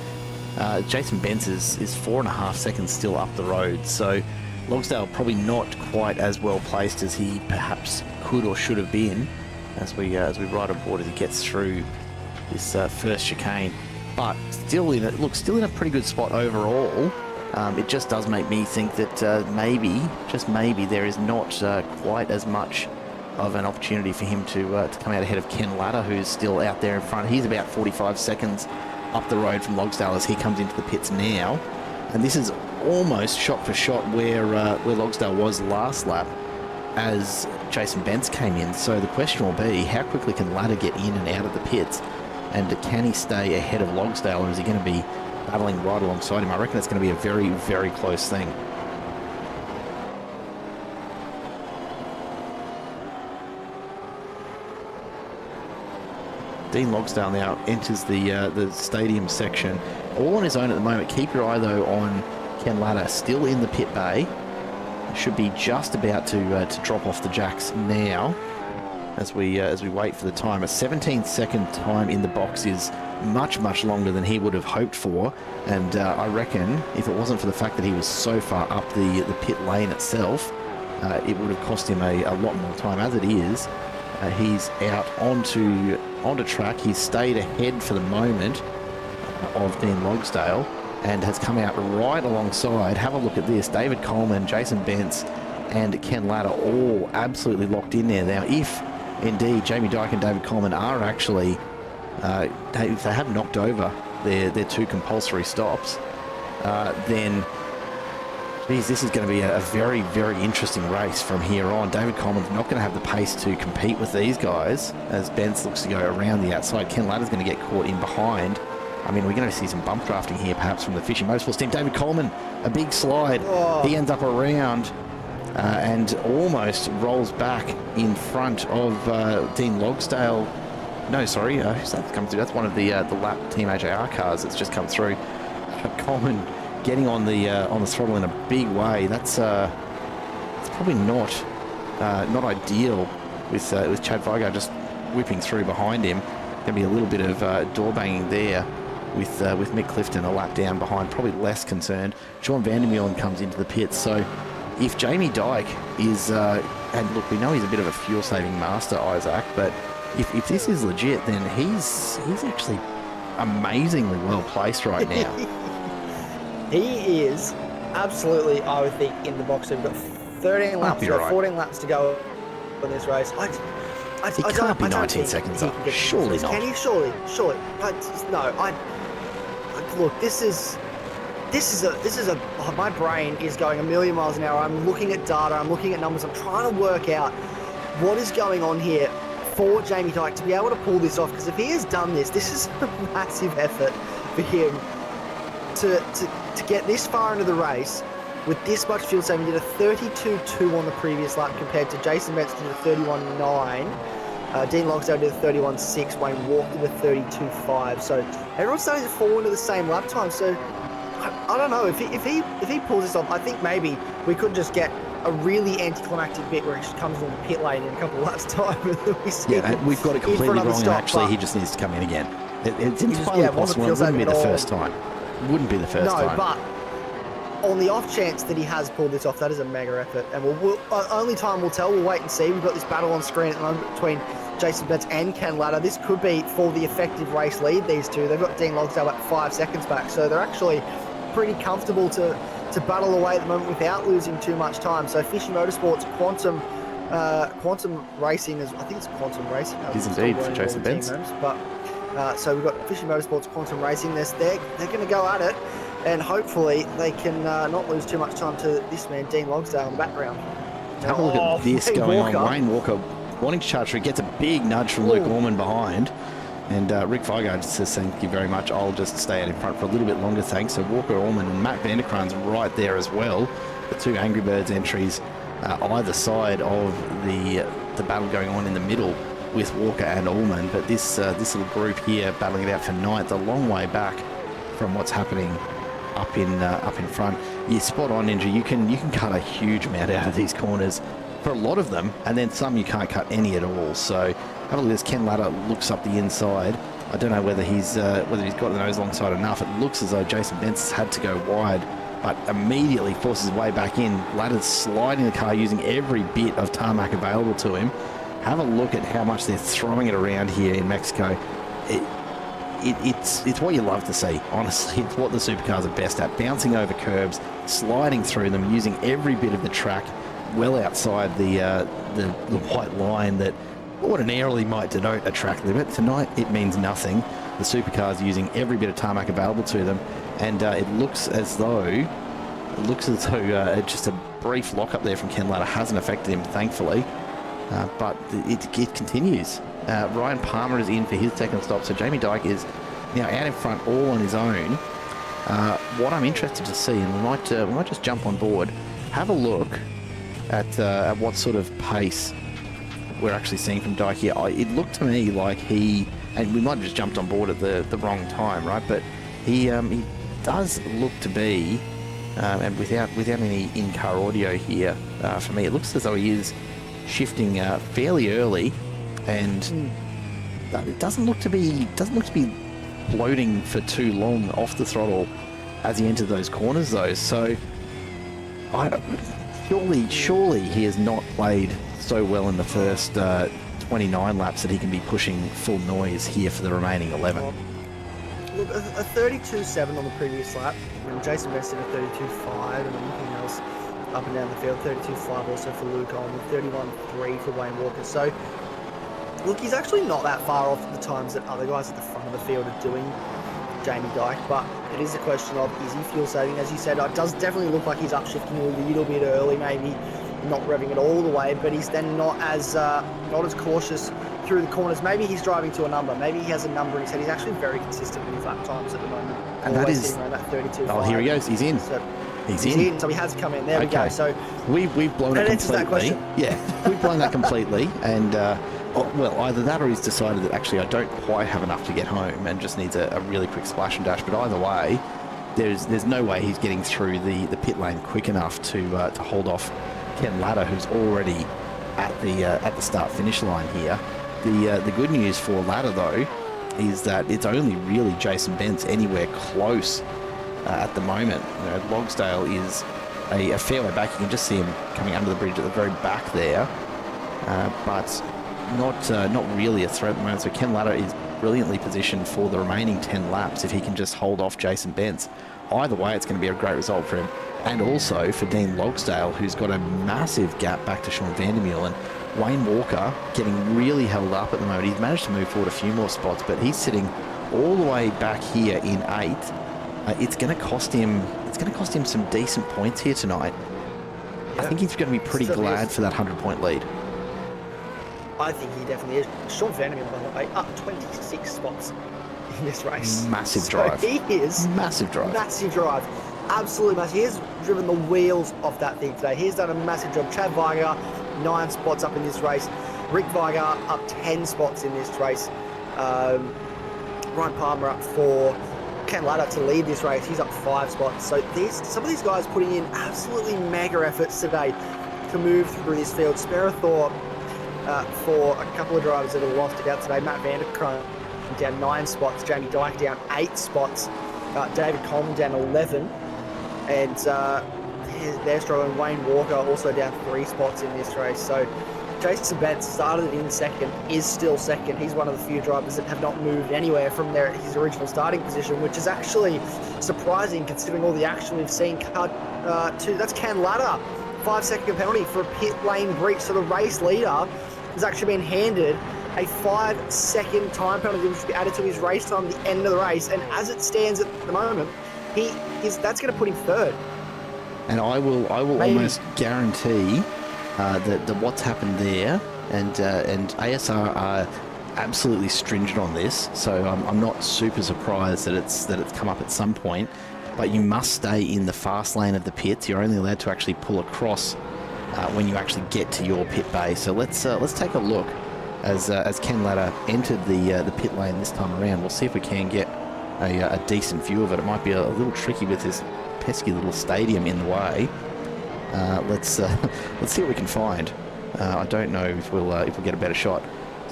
Jason Bence is 4.5 seconds still up the road, so Logsdale probably not quite as well placed as he perhaps could or should have been as we ride aboard as he gets through this first chicane. But still in a pretty good spot overall. It just does make me think that maybe there is not quite as much of an opportunity for him to come out ahead of Ken Latta, who's still out there in front. He's about 45 seconds up the road from Logsdale as he comes into the pits now. And this is almost shot for shot where Logsdale was last lap as Jason Bence came in. So the question will be, how quickly can Latta get in and out of the pits? And can he stay ahead of Logsdale, or is he going to be battling right alongside him? I reckon it's going to be a very, very close thing. Dean Logsdale now enters the stadium section, all on his own at the moment. Keep your eye though on Ken Latta, still in the pit bay. Should be just about to drop off the jacks now, as we wait for the time. A 17-second time in the box is much, much longer than he would have hoped for, and I reckon if it wasn't for the fact that he was so far up the pit lane itself, it would have cost him a lot more time. As it is, he's out onto track. He's stayed ahead for the moment of Dean Logsdale and has come out right alongside. Have a look at this. David Coleman, Jason Bence and Ken Latta all absolutely locked in there. Now, if indeed Jamie Dyke and David Coleman are actually, they have knocked over their two compulsory stops, then geez, this is going to be a very, very interesting race from here on. David Coleman's not going to have the pace to compete with these guys as Bence looks to go around the outside. Ken Latta's going to get caught in behind. I mean, we're going to see some bump drafting here perhaps from the Fishing Motorsports team. David Coleman, a big slide. Oh. He ends up around and almost rolls back in front of Dean Logsdale. No, sorry, who's that come through? That's one of the lap Team AJR cars that's just come through. Coleman getting on the throttle in a big way. That's probably not ideal with Chad Vigo just whipping through behind him. Going to be a little bit of door banging there with Mick Clifton a lap down behind. Probably less concerned. Sean Vandermeulen comes into the pits. So if Jamie Dyke is, and look, we know he's a bit of a fuel saving master, Isaac, but if this is legit, then he's actually amazingly well placed right now. He is absolutely, I would think, in the box. We've got 13 laps to go, right. 14 laps to go in this race. He can't be 19 seconds up. Surely not. Can he? Surely. Look, this is my brain is going a million miles an hour. I'm looking at data, I'm looking at numbers, I'm trying to work out what is going on here for Jamie Dyke to be able to pull this off, because if he has done this is a massive effort for him to get this far into the race with this much fuel saving. He did a 32.2 on the previous lap compared to Jason Bence did a 31.9. Dean Logsdale did a 31.6, Wayne Walker did a 32.5. So everyone's starting to fall into the same lap time. So I don't know if he pulls this off. I think maybe we could just get a really anticlimactic bit where he just comes into the pit lane in a couple of laps time. And we've got it completely wrong. And actually, he just needs to come in again. It's entirely possible. It wouldn't be the first time. Wouldn't be the first time. No, but on the off chance that he has pulled this off, that is a mega effort. And only time will tell. We'll wait and see. We've got this battle on screen at the moment between Jason Betts and Ken Latta. This could be for the effective race lead, these two. They've got Dean Logsdale at 5 seconds back, so they're actually pretty comfortable to battle away at the moment without losing too much time. So Fishy Motorsports, Quantum Racing, I think it's Quantum Racing. It is indeed for Jason Betts. But so we've got Fishy Motorsports, Quantum Racing. They're going to go at it, and hopefully they can not lose too much time to this man, Dean Logsdale, in the background. Have a look at this going on. Wayne Walker wanting to charge through, gets a big nudge from Luke Orman behind. And Rick Vigard says, thank you very much. I'll just stay out in front for a little bit longer, thanks. So Walker Orman and Matt Vanderkran's right there as well. The two Angry Birds entries either side of the battle going on in the middle with Walker and Orman. But this little group here battling it out for ninth, a long way back from what's happening up in front. You're spot on, Ninja. You can cut a huge amount out of these corners for a lot of them, and then some you can't cut any at all. So have a look at this. Ken Latta looks up the inside. I don't know whether he's got the nose alongside enough. It looks as though Jason Bentz had to go wide, but immediately forces his way back in. Latta's sliding the car using every bit of tarmac available to him. Have a look at how much they're throwing it around here in Mexico. It's what you love to see, honestly. It's what the supercars are best at, bouncing over curbs, sliding through them, using every bit of the track well outside the white line that ordinarily might denote a track limit. Tonight it means nothing. The supercars are using every bit of tarmac available to them, and it looks as though just a brief lock-up there from Ken Latta hasn't affected him, thankfully. But it continues. Ryan Palmer is in for his second stop, so Jamie Dyke is now out in front all on his own. What I'm interested to see, and we might just jump on board, have a look at what sort of pace we're actually seeing from Dyke here. It looked to me like and we might have just jumped on board at the wrong time, right? But he does look to be, and without any in-car audio here, for me, it looks as though he is shifting fairly early, and it doesn't look to be bloating for too long off the throttle as he entered those corners, though. So surely he has not played so well in the first 29 laps that he can be pushing full noise here for the remaining 11. Look, a 32.7 on the previous lap, and Jason Bentz did a 32.5, and anything else up and down the field. 32.5 also for Luke Owen, 31.3 for Wayne Walker. So, look, he's actually not that far off the times that other guys at the front of the field are doing, Jamie Dyke, but it is a question of, is he fuel saving? As you said, it does definitely look like he's upshifting a little bit early, maybe not revving it all the way, but he's then not as cautious through the corners. Maybe he's driving to a number. Maybe he has a number in his head. He's actually very consistent with his lap times at the moment. And that is around that 32. Oh, here he goes. He's in. So he's in. So he has come in. There we go. So we've blown it completely. Yeah, we've blown that completely. And well, either that or he's decided that actually I don't quite have enough to get home and just needs a really quick splash and dash. But either way, there's no way he's getting through the pit lane quick enough to hold off Ken Latta, who's already at the start-finish line here. The good news for Latta, though, is that it's only really Jason Bentz anywhere close at the moment. You know, Logsdale is a fair way back. You can just see him coming under the bridge at the very back there, but not really a threat at the moment. So Ken Latta is brilliantly positioned for the remaining 10 laps if he can just hold off Jason Bentz. Either way, it's going to be a great result for him. And also for Dean Logsdale, who's got a massive gap back to Sean Vandermeer, and Wayne Walker getting really held up at the moment. He's managed to move forward a few more spots, but he's sitting all the way back here in 8th. It's going to cost him some decent points here tonight. Yeah. I think he's going to be pretty glad for that 100-point lead. I think he definitely is. Sean Vandermeer, by the way, up 26 spots in this race. Massive drive. He is. Massive drive. Massive drive. Absolutely massive. He has driven the wheels off that thing today. He's done a massive job. Chad Weiger, 9 spots up in this race. Rick Vigar up 10 spots in this race. Ryan Palmer up 4. Ken Ladder to lead this race, he's up 5 spots. So some of these guys putting in absolutely mega efforts today to move through this field. Spare a thought for a couple of drivers that have lost it out today. Matt Vanderkruijs down 9 spots, Jamie Dyke down 8 spots, David Coleman down 11, and they're struggling. Wayne Walker also down 3 spots in this race. So Jason Betts started in second, is still second. He's one of the few drivers that have not moved anywhere from his original starting position, which is actually surprising considering all the action we've seen. That's Ken Ladder, 5-second penalty for a pit lane breach. So the race leader has actually been handed a 5-second time penalty, which will be added to his race time at the end of the race. And as it stands at the moment, that's going to put him third. And I will almost guarantee that what's happened there, and ASR are absolutely stringent on this, so I'm not super surprised that it's come up at some point. But you must stay in the fast lane of the pits. You're only allowed to actually pull across when you actually get to your pit bay. So let's take a look as Ken Ladder entered the pit lane this time around. We'll see if we can get a decent view of it. It might be a little tricky with this pesky little stadium in the way. Let's see what we can find. I don't know if we'll get a better shot.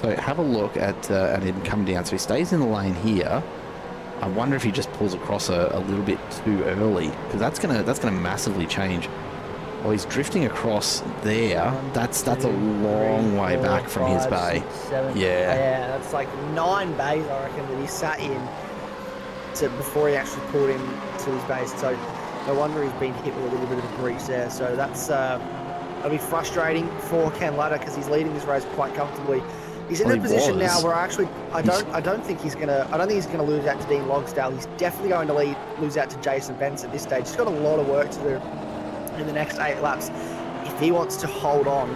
So have a look at him come down. So he stays in the lane here. I wonder if he just pulls across a little bit too early, because that's gonna massively change. Oh, he's drifting across there. That's a long way back from his bay. 6, 7, Yeah, that's like 9 bays I reckon that he sat in before he actually pulled in to his base. So no wonder he's been hit with a little bit of a breach there. So that'll be frustrating for Ken Ladder because he's leading this race quite comfortably. He's in a position now where I don't think he's gonna lose out to Dean Logsdale. He's definitely going to lose out to Jason Benz at this stage. He's got a lot of work to do in the next 8 laps if he wants to hold on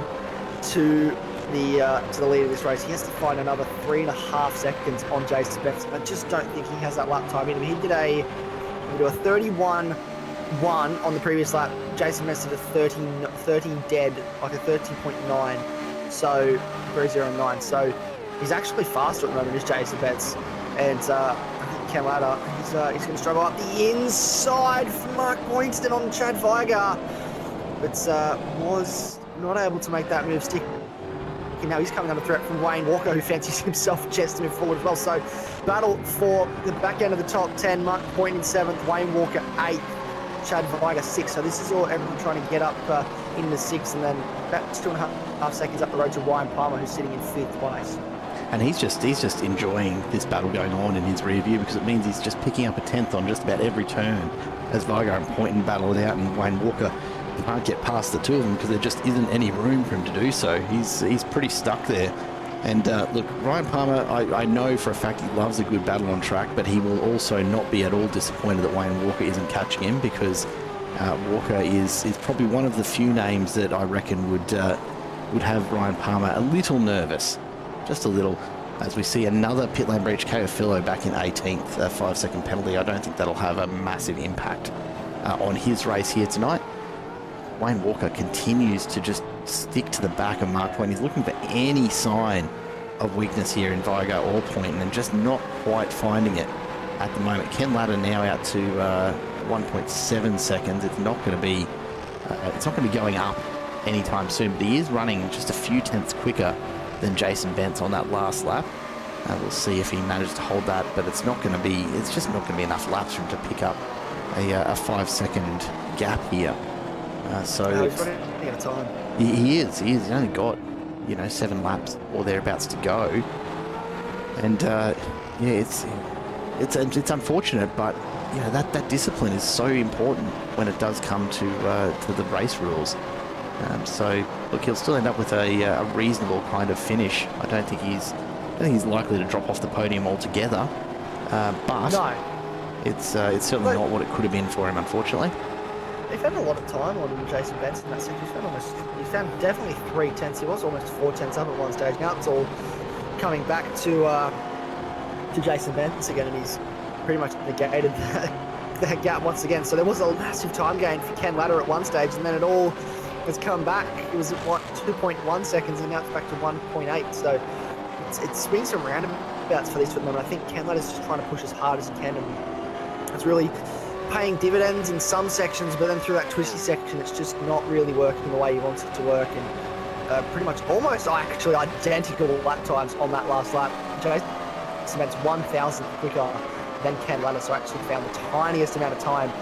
to the lead of this race. He has to find another 3.5 seconds on Jason Benz. I just don't think he has that lap time in him. He did a 31.1 on the previous lap. Jason Benz did a 30 dead, like a 30.9. So 3:09. So he's actually faster at the moment, is Jason Betts. And I think Ken Ladder, he's going to struggle up the inside from Mark Boynston on Chad Vigar, but was not able to make that move stick. Now he's coming under threat from Wayne Walker, who fancies himself a chance to move forward as well. So battle for the back end of the top 10. Mark Boynston 7th, Wayne Walker 8th, Chad Vigar 6th. So this is all everyone trying to get up in the 6th, and then about 2.5 seconds up the road to Ryan Palmer, who's sitting in 5th place. and he's just enjoying this battle going on in his rear view, because it means he's just picking up a 10th on just about every turn as Vigar and Poynton battle it out, and Wayne Walker can't get past the two of them because there just isn't any room for him to do so. He's pretty stuck there. And look, Ryan Palmer, I know for a fact he loves a good battle on track, but he will also not be at all disappointed that Wayne Walker isn't catching him, because Walker is probably one of the few names that I reckon would have Ryan Palmer a little nervous, just a little, as we see another pit lane breach. Caofillo back in 18th, a 5-second penalty. I don't think that'll have a massive impact on his race here tonight. Wayne Walker continues to just stick to the back of Mark Point. He's looking for any sign of weakness here in Vigar or Poynton, and just not quite finding it at the moment. Ken Ladder now out to 1.7 seconds. It's not going to be going up anytime soon, but he is running just a few tenths quicker than Jason Bentz on that last lap. We'll see if he manages to hold that, but it's just not going to be enough laps for him to pick up a 5-second gap here. He's running out of time. He is. He's only got 7 laps or thereabouts to go, and it's unfortunate, but that discipline is so important when it does come to the race rules. So look, he'll still end up with a reasonable kind of finish. I don't think he's likely to drop off the podium altogether, but no. It's certainly not what it could have been for him, unfortunately. He found a lot of time on Jason Benson in that section. He found definitely 3 tenths. He was almost 4 tenths up at one stage. Now it's all coming back to Jason Benson again, and he's pretty much negated that gap once again. So there was a massive time gain for Ken Ladder at one stage, and then it all has come back. It was at, 2.1 seconds, and now it's back to 1.8. So it's swings some roundabouts for this at the moment. I think Ken Ladder's just trying to push as hard as he can, and it's really paying dividends in some sections, but then through that twisty section, it's just not really working the way he wants it to work. And pretty much almost actually identical lap times on that last lap. Jason Bent's 1,000th quicker than Ken Ladder, so actually found the tiniest amount of time.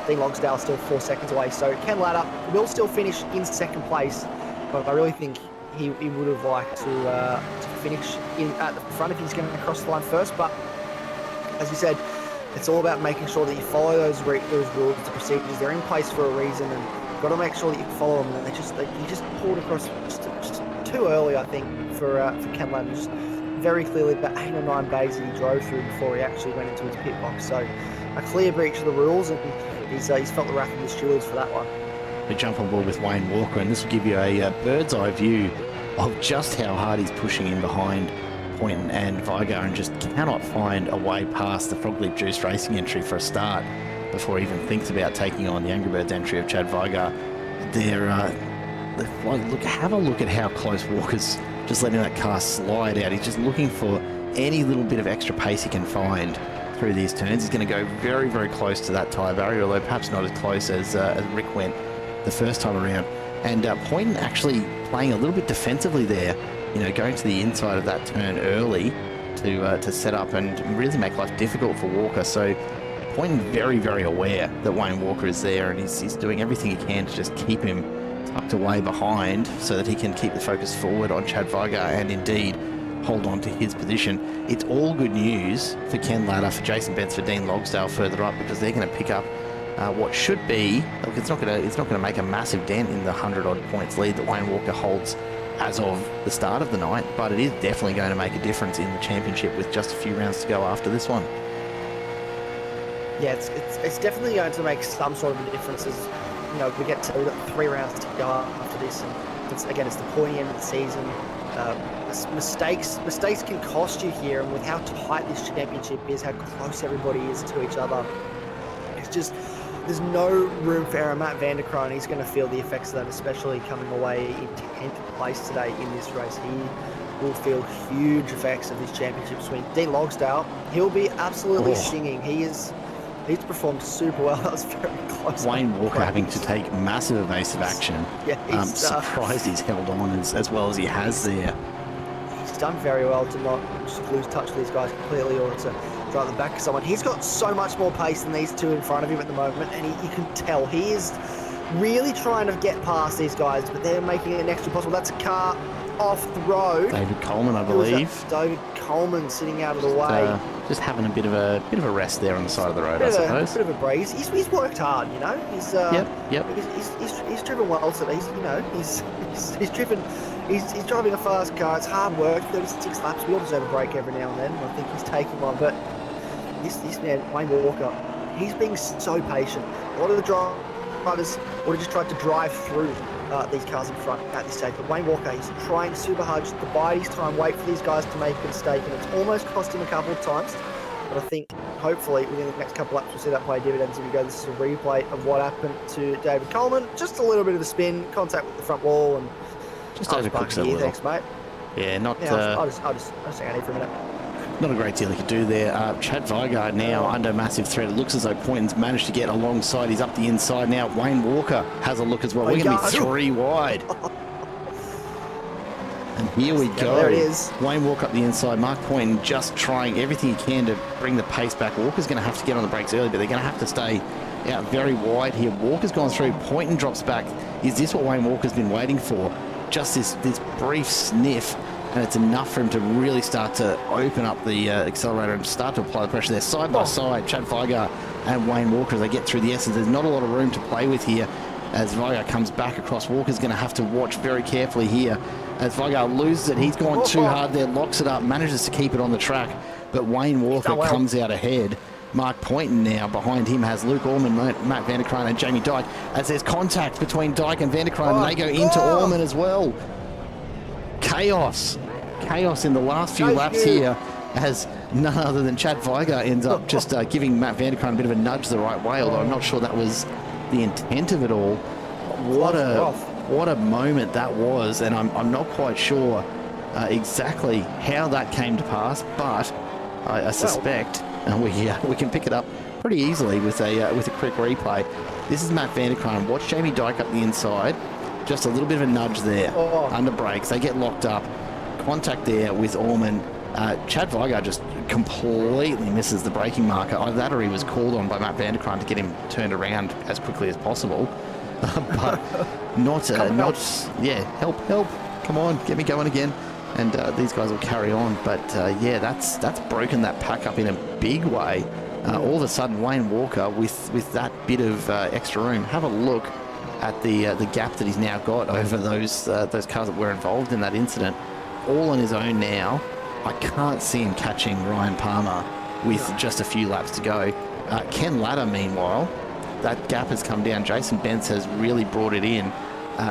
Dean Logsdale still 4 seconds away, so Ken Ladder will still finish in second place, but I really think he would have liked to finish at the front if he's going to cross the line first. But as you said, it's all about making sure that you follow those rules, the procedures. They're in place for a reason, and you've got to make sure that you follow them. And he just pulled across just too early, I think, for Ken Ladder. Just very clearly about 8 or 9 bays that he drove through before he actually went into his pit box. So a clear breach of the rules, and he's felt the wrath of the stewards for that one. We jump on board with Wayne Walker, and this will give you a bird's eye view of just how hard he's pushing in behind Poynton and Vigar, and just cannot find a way past the Frog Leap Juice Racing entry for a start before he even thinks about taking on the Angry Birds entry of Chad Vigar. Have a look at how close Walker's just letting that car slide out. He's just looking for any little bit of extra pace he can find through these turns. He's going to go very, very close to that tyre barrier, although perhaps not as close as Rick went the first time around. And Poynton actually playing a little bit defensively there, going to the inside of that turn early to set up and really make life difficult for Walker. So Poynton very, very aware that Wayne Walker is there, and he's doing everything he can to just keep him tucked away behind so that he can keep the focus forward on Chad Vigar and indeed hold on to his position. It's all good news for Ken Ladder, for Jason Bentz, for Dean Logsdale further up, because they're going to pick up what should be, it's not going to make a massive dent in the 100-odd points lead that Wayne Walker holds as of the start of the night, but it is definitely going to make a difference in the championship with just a few rounds to go after this one. Yeah, it's definitely going to make some sort of a difference as we've got 3 rounds to go after this, and it's the pointy end of the season. Mistakes can cost you here, and with how tight this championship is, how close everybody is to each other, it's just there's no room for error. Matt Vanderkroon, he's going to feel the effects of that, especially coming away in 10th place today in this race. He will feel huge effects of this championship swing. Dean Logsdale, he'll be absolutely singing. He's performed super well. That was very close. Wayne Walker having to take massive evasive action. Yeah, surprised he's held on as well as he has there. He's done very well to not just lose touch with these guys completely, or to drive the back of someone. He's got so much more pace than these two in front of him at the moment, and you can tell he is really trying to get past these guys, but they're making it next to impossible. That's a car off the road. David Coleman, I believe. David Coleman sitting out of the way. Just having a bit of a rest there on the side of the road, I suppose. A bit of a breeze. He's worked hard, He's yep. He's driven well today. He's driven. He's driving a fast car. It's hard work. 36 laps. We all deserve a break every now and then. I think he's taking one, but this man, Wayne Walker, he's being so patient. A lot of the drivers would have just tried to drive through these cars in front at this stage, but Wayne Walker, he's trying super hard just to bide his time, wait for these guys to make a mistake, and it's almost cost him a couple of times. But I think hopefully within the next couple of laps we'll see that pay dividends. If you go, this is a replay of what happened to David Coleman. Just a little bit of a spin, contact with the front wall, and just overcooks it a little. Thanks, mate. Yeah, not. I'll just hang out here for a minute. Not a great deal he could do there. Chad Vigar now under massive threat. It looks as though Poynton's managed to get alongside. He's up the inside now. Wayne Walker has a look as well. We're going to be 3 wide. And here we go. There it is. Wayne Walker up the inside. Mark Poynton just trying everything he can to bring the pace back. Walker's going to have to get on the brakes early, but they're going to have to stay out very wide here. Walker's gone through. Poynton drops back. Is this what Wayne Walker's been waiting for? Just this brief sniff. And it's enough for him to really start to open up the accelerator and start to apply the pressure there. Side by side, Chad Vigar and Wayne Walker as they get through the S's. There's not a lot of room to play with here as Vigar comes back across. Walker's going to have to watch very carefully here as Vigar loses it. He's gone too hard there, locks it up, manages to keep it on the track. But Wayne Walker comes out ahead. Mark Poynton now behind him has Luke Orman, Matt Vanderkroon and Jamie Dyke as there's contact between Dyke and Vanderkroon and they go into Orman as well. Chaos in the last few laps here as none other than Chad Vigar ends up just giving Matt Vanderkroon a bit of a nudge the right way, although I'm not sure that was the intent of it all. what a moment that was, and I'm not quite sure exactly how that came to pass, but I suspect we can pick it up pretty easily with a quick replay. This is Matt Vanderkruijm. Watch Jamie Dyke up the inside. Just a little bit of a nudge there under brakes. They get locked up. Contact there with Orman. Chad Weiger just completely misses the braking marker. Either that or he was called on by Matt Vanderkruijm to get him turned around as quickly as possible. But help. Come on, get me going again. And these guys will carry on. But that's broken that pack up in a big way. All of a sudden, Wayne Walker with that bit of extra room. Have a look at the gap that he's now got over those cars that were involved in that incident. All on his own now. I can't see him catching Ryan Palmer with just a few laps to go. Ken Latta, meanwhile, that gap has come down. Jason Bentz has really brought it in.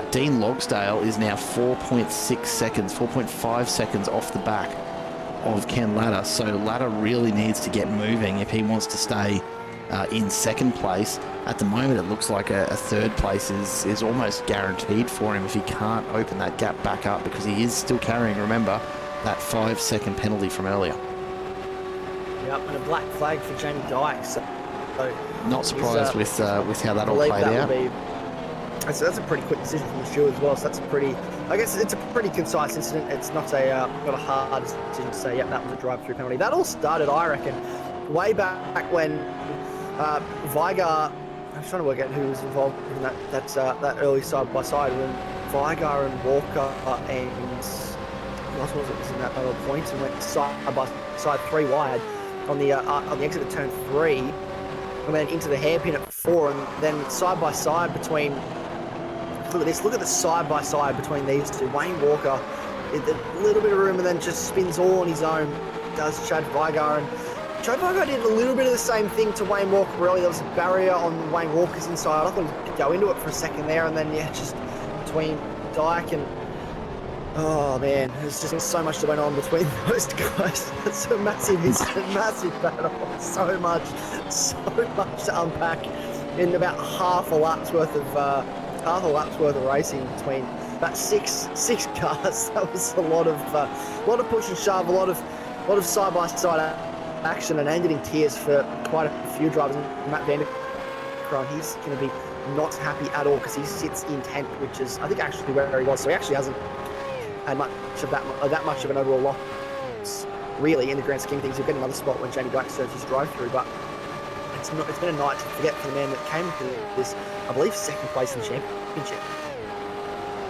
Dean Logsdale is now 4.5 seconds off the back of Ken Latta. So Latta really needs to get moving if he wants to stay in second place. At the moment, it looks like a third place is almost guaranteed for him if he can't open that gap back up, because he is still carrying, remember, that 5-second penalty from earlier. Yep, and a black flag for Jamie Dyke. So not surprised with how that all played out. That's a pretty quick decision from the steward as well. So that's I guess it's a pretty concise incident. It's not a hard decision to say, yep, that was a drive-through penalty. That all started, I reckon, way back when Weiger. I'm trying to work out who was involved in that early side-by-side when Weiger and Walker and who else was in that battle point and went side-by-side 3 wide on the exit of turn 3 and then into the hairpin at 4, and then side-by-side between. Look at this. Look at the side-by-side between these two. Wayne Walker, a little bit of room, and then just spins all on his own. Does Chad Weiger, and Chad Weiger did a little bit of the same thing to Wayne Walker. Really, there was a barrier on Wayne Walker's inside. I thought he'd go into it for a second there, and then just between Dyke and oh man, there's just so much that went on between those guys. It's a massive battle. So much to unpack in about half a lap's worth of racing between about six cars. That was a lot of push and shove, a lot of side by side action, and ended in tears for quite a few drivers. Matt Vanderkruijm, he's going to be not happy at all because he sits in 10th, which is I think actually where he was. So he actually hasn't had much of that much of an overall loss really in the grand scheme of things. He'll get another spot when Jamie Dyke serves his drive through, but it's been a night to forget for the man that came to this, I believe, second place in the championship.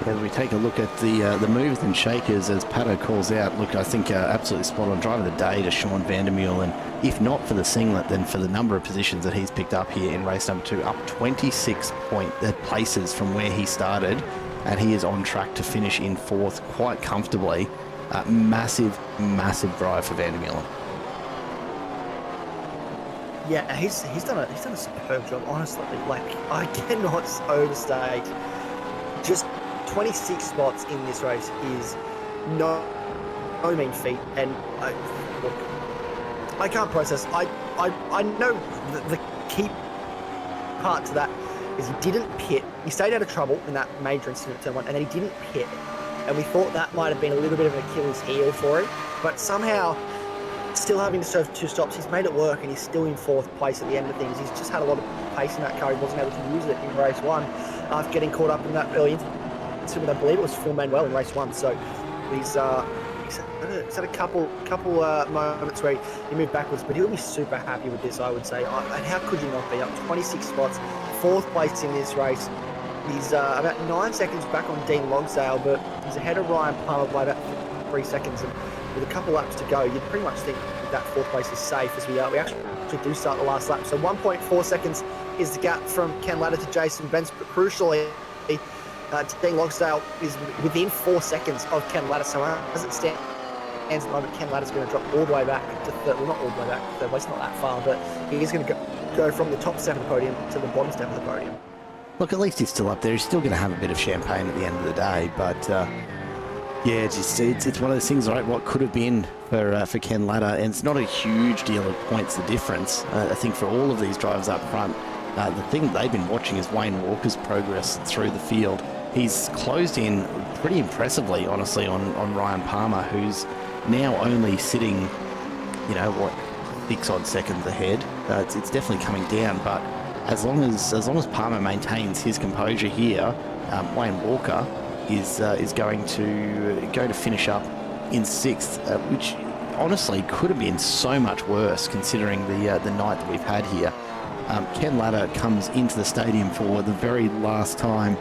As we take a look at the movers and shakers, as Pato calls out, look, I think absolutely spot on. Driver of the day to Sean Vandermeulen, and if not for the singlet, then for the number of positions that he's picked up here in race number 2, up 26 places from where he started, and he is on track to finish in 4th quite comfortably. Massive drive for Vandermeulen. Yeah, he's done a superb job, honestly. Like, I cannot overstate. Just 26 spots in this race is no mean feat, and look, I can't process. I know the key part to that is he didn't pit. He stayed out of trouble in that major incident at turn 1, and then he didn't pit. And we thought that might have been a little bit of an Achilles heel for him, but somehow, still having to serve 2 stops, he's made it work, and he's still in 4th place at the end of things. He's just had a lot of pace in that car. He wasn't able to use it in race 1 after getting caught up in that early incident. I believe it was Phil Manuel in race 1. So he's had a couple moments where he moved backwards, but he'll be super happy with this, I would say. And how could you not be? Up 26 spots, 4th place in this race. He's about 9 seconds back on Dean Logsdale, but he's ahead of Ryan Palmer by about 3 seconds. And with a couple laps to go, you'd pretty much think that 4th place is safe, as we actually do start the last lap. So 1.4 seconds is the gap from Ken Latta to Jason Bentz, but crucially, Dean Logsdale is within 4 seconds of Ken Latta. So as it stands at the moment, Ken Latta's going to drop all the way back to third. Well, not all the way back to third place, not that far, but he is going to go from the top step of the podium to the bottom step of the podium. Look, at least he's still up there. He's still going to have a bit of champagne at the end of the day, but yeah, it's one of those things, right? What could have been for Ken Latta, and it's not a huge deal of points, the difference. I think for all of these drivers up front, The thing they've been watching is Wayne Walker's progress through the field. He's closed in pretty impressively, honestly, on Ryan Palmer, who's now only sitting, 6 odd seconds ahead. It's definitely coming down, but as long as Palmer maintains his composure here, Wayne Walker is going to finish up in 6th, which honestly could have been so much worse considering the night that we've had here. Ken Latta comes into the stadium for the very last time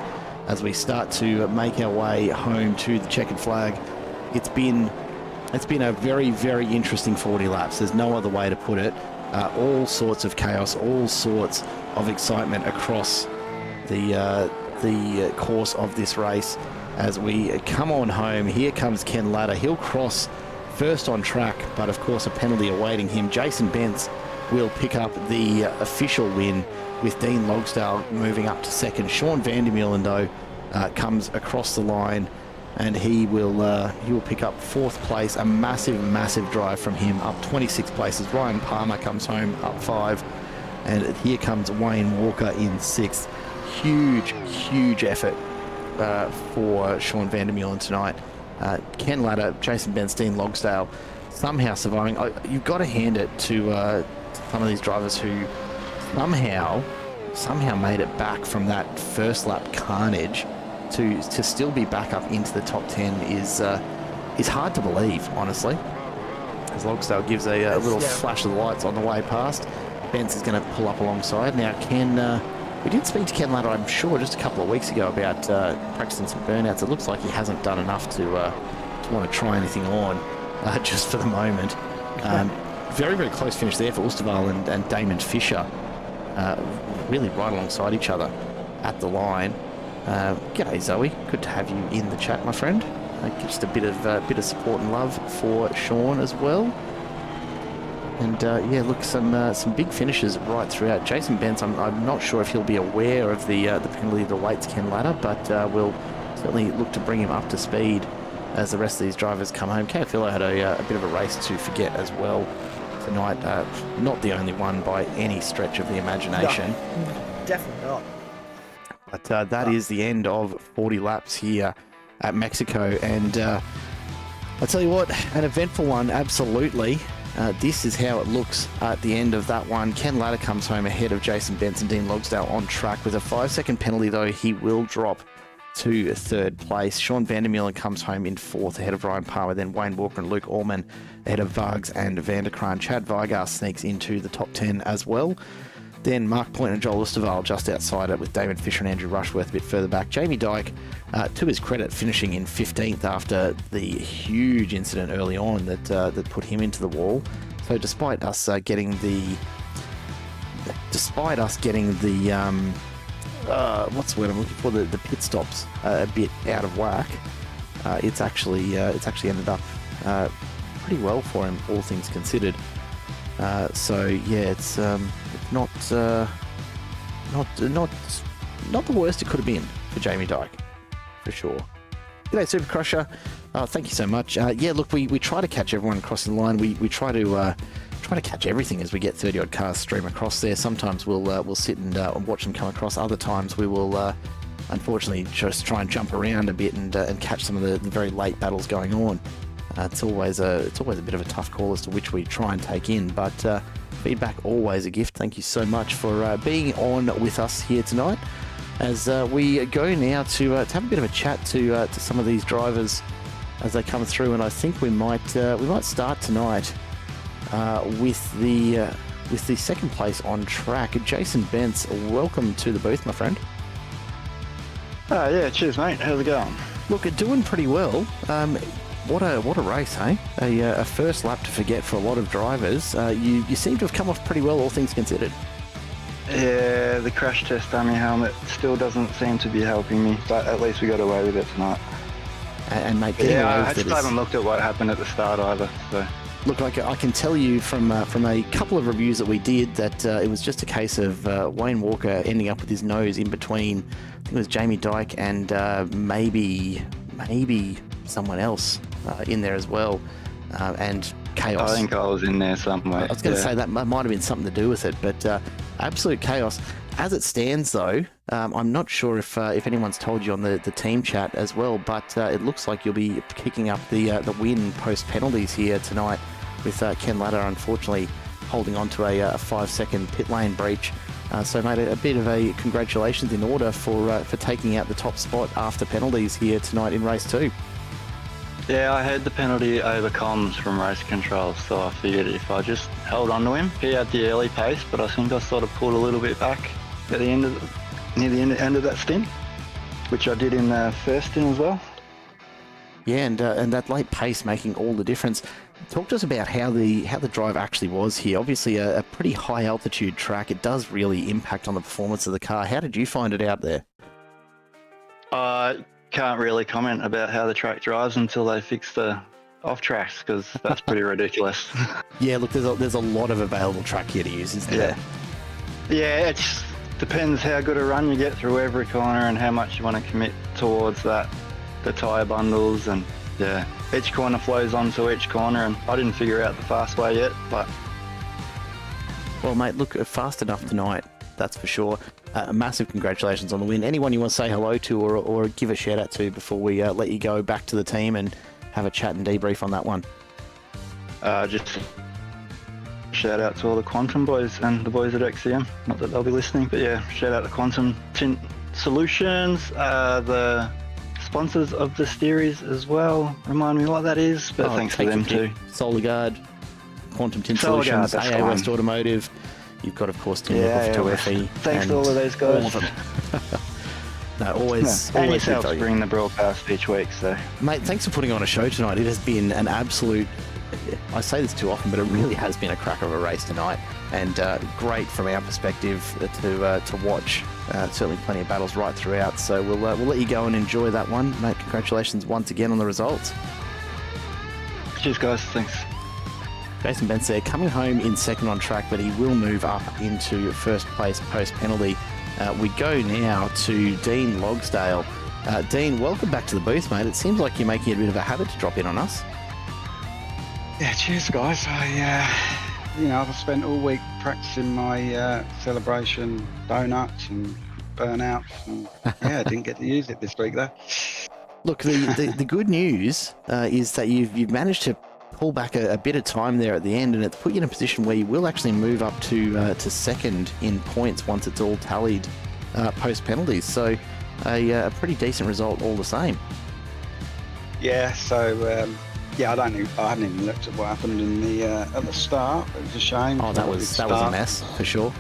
as we start to make our way home to the checkered flag. It's been a very, very interesting 40 laps. There's no other way to put it. All sorts of chaos, all sorts of excitement across the course of this race. As we come on home, here comes Ken Latta. He'll cross first on track, but of course a penalty awaiting him. Jason Bentz will pick up the official win, with Dean Logsdale moving up to 2nd. Sean Vandermeulen, though, comes across the line, and he will pick up 4th place. A massive drive from him, up 26 places. Ryan Palmer comes home up 5, and here comes Wayne Walker in 6th. Huge effort for Sean Vandermeulen tonight. Ken Latta, Jason Bentz, Dean Logsdale somehow surviving. You've got to hand it to some of these drivers who somehow made it back from that first lap carnage to still be back up into the top 10 is hard to believe, honestly. As Logsdale gives a little flash of the lights on the way past, Bentz is going to pull up alongside. Now, we did speak to Ken Latta, I'm sure, just a couple of weeks ago about practicing some burnouts. It looks like he hasn't done enough to want to try anything on just for the moment. Very, very close finish there for Oosterwal and Damon Fisher, really right alongside each other at the line. G'day, Zoe. Good to have you in the chat, my friend. Just a bit of support and love for Sean as well. And look, some big finishes right throughout. Jason Bentz, I'm not sure if he'll be aware of the penalty that awaits Ken Latta, but we'll certainly look to bring him up to speed as the rest of these drivers come home. KFLO had a bit of a race to forget as well tonight. Not the only one by any stretch of the imagination. No, definitely not. But that is the end of 40 laps here at Mexico. And I'll tell you what, an eventful one, absolutely. This is how it looks at the end of that one. Ken Latta comes home ahead of Jason Bentz and Dean Logsdale on track. With a 5-second penalty, though, he will drop to 3rd place. Sean Vandermeulen comes home in 4th ahead of Ryan Palmer. Then Wayne Walker and Luke Allman ahead of Vargs and Vanderkraan. Chad Vigar sneaks into the top 10 as well. Then Mark Point and Joel Oosterwal just outside it, with David Fisher and Andrew Rushworth a bit further back. Jamie Dyke, to his credit, finishing in 15th after the huge incident early on that put him into the wall. So despite us getting the what's the word I'm looking for, the pit stops a bit out of whack, it's actually ended up pretty well for him, all things considered. It's not the worst it could have been for Jamie Dyke, for sure. G'day, Super Crusher. Thank you so much. Look, we try to catch everyone crossing the line. We try to catch everything as we get 30 odd cars stream across there. Sometimes we'll sit and watch them come across. Other times we will unfortunately just try and jump around a bit and catch some of the very late battles going on. It's always a bit of a tough call as to which we try and take in, but feedback always a gift. Thank you so much for being on with us here tonight, as we go now to have a bit of a chat to some of these drivers as they come through. And I think we might start tonight with the 2nd place on track. Jason Bentz, welcome to the booth, my friend. Yeah, cheers, mate. How's it going? Look, doing pretty well. What a race, hey? A first lap to forget for a lot of drivers. You seem to have come off pretty well, all things considered. Yeah, the crash test dummy helmet still doesn't seem to be helping me, but at least we got away with it tonight. And mate, I still haven't looked at what happened at the start either. So. Look, I can tell you from a couple of reviews that we did that it was just a case of Wayne Walker ending up with his nose in between, I think it was Jamie Dyke and maybe someone else in there as well, and chaos. I think I was in there somewhere. I was going to say that might have been something to do with it, but absolute chaos. As it stands, though, I'm not sure if anyone's told you on the team chat as well, but it looks like you'll be kicking up the win post penalties here tonight, with Ken Latta unfortunately holding on to a 5-second pit lane breach. So, mate, a bit of a congratulations in order for taking out the top spot after penalties here tonight in race 2. Yeah, I heard the penalty over comms from race control, so I figured if I just held on to him, he had the early pace, but I think I sort of pulled a little bit back at the end of near the end of that stint, which I did in the first stint as well. Yeah, and that late pace making all the difference. Talk to us about how the drive actually was here. Obviously, a pretty high altitude track. It does really impact on the performance of the car. How did you find it out there? I can't really comment about how the track drives until they fix the off tracks, because that's pretty ridiculous. Yeah, look, there's a lot of available track here to use, isn't there? Yeah, it depends how good a run you get through every corner and how much you want to commit towards that, the tyre bundles, and yeah, each corner flows onto each corner, and I didn't figure out the fast way yet, but... Well, mate, look, fast enough tonight, that's for sure. Massive congratulations on the win. Anyone you want to say hello to or give a shout out to before we let you go back to the team and have a chat and debrief on that one? Just shout out to all the Quantum boys and the boys at XCM. Not that they'll be listening, but yeah, shout out to Quantum Tint Solutions, the sponsors of the series as well. Remind me what that is, but thanks to them too. Solar Guard, Quantum Tint Solutions, AA West Automotive. You've got, of course, Nicol Photography. Thanks to all of those guys. All of them. No, always. And yourself bring the broadcast each week, so. Mate, thanks for putting on a show tonight. It has been an absolute, I say this too often, but it really has been a cracker of a race tonight, and great from our perspective to watch. Certainly plenty of battles right throughout, so we'll let you go and enjoy that one. Mate, congratulations once again on the results. Cheers, guys. Thanks. Jason Bentz there, coming home in second on track, but he will move up into first place post-penalty. We go now to Dean Logsdale. Dean, welcome back to the booth, mate. It seems like you're making it a bit of a habit to drop in on us. Yeah, cheers, guys. I've spent all week practicing my celebration donuts and burnouts, and I didn't get to use it this week though. Look, the good news is that you've managed to pull back a bit of time there at the end, and it's put you in a position where you will actually move up to second in points once it's all tallied post penalties. So a pretty decent result all the same. Yeah. So I hadn't even looked at what happened in the at the start. It was a shame. Oh, that was a mess for sure.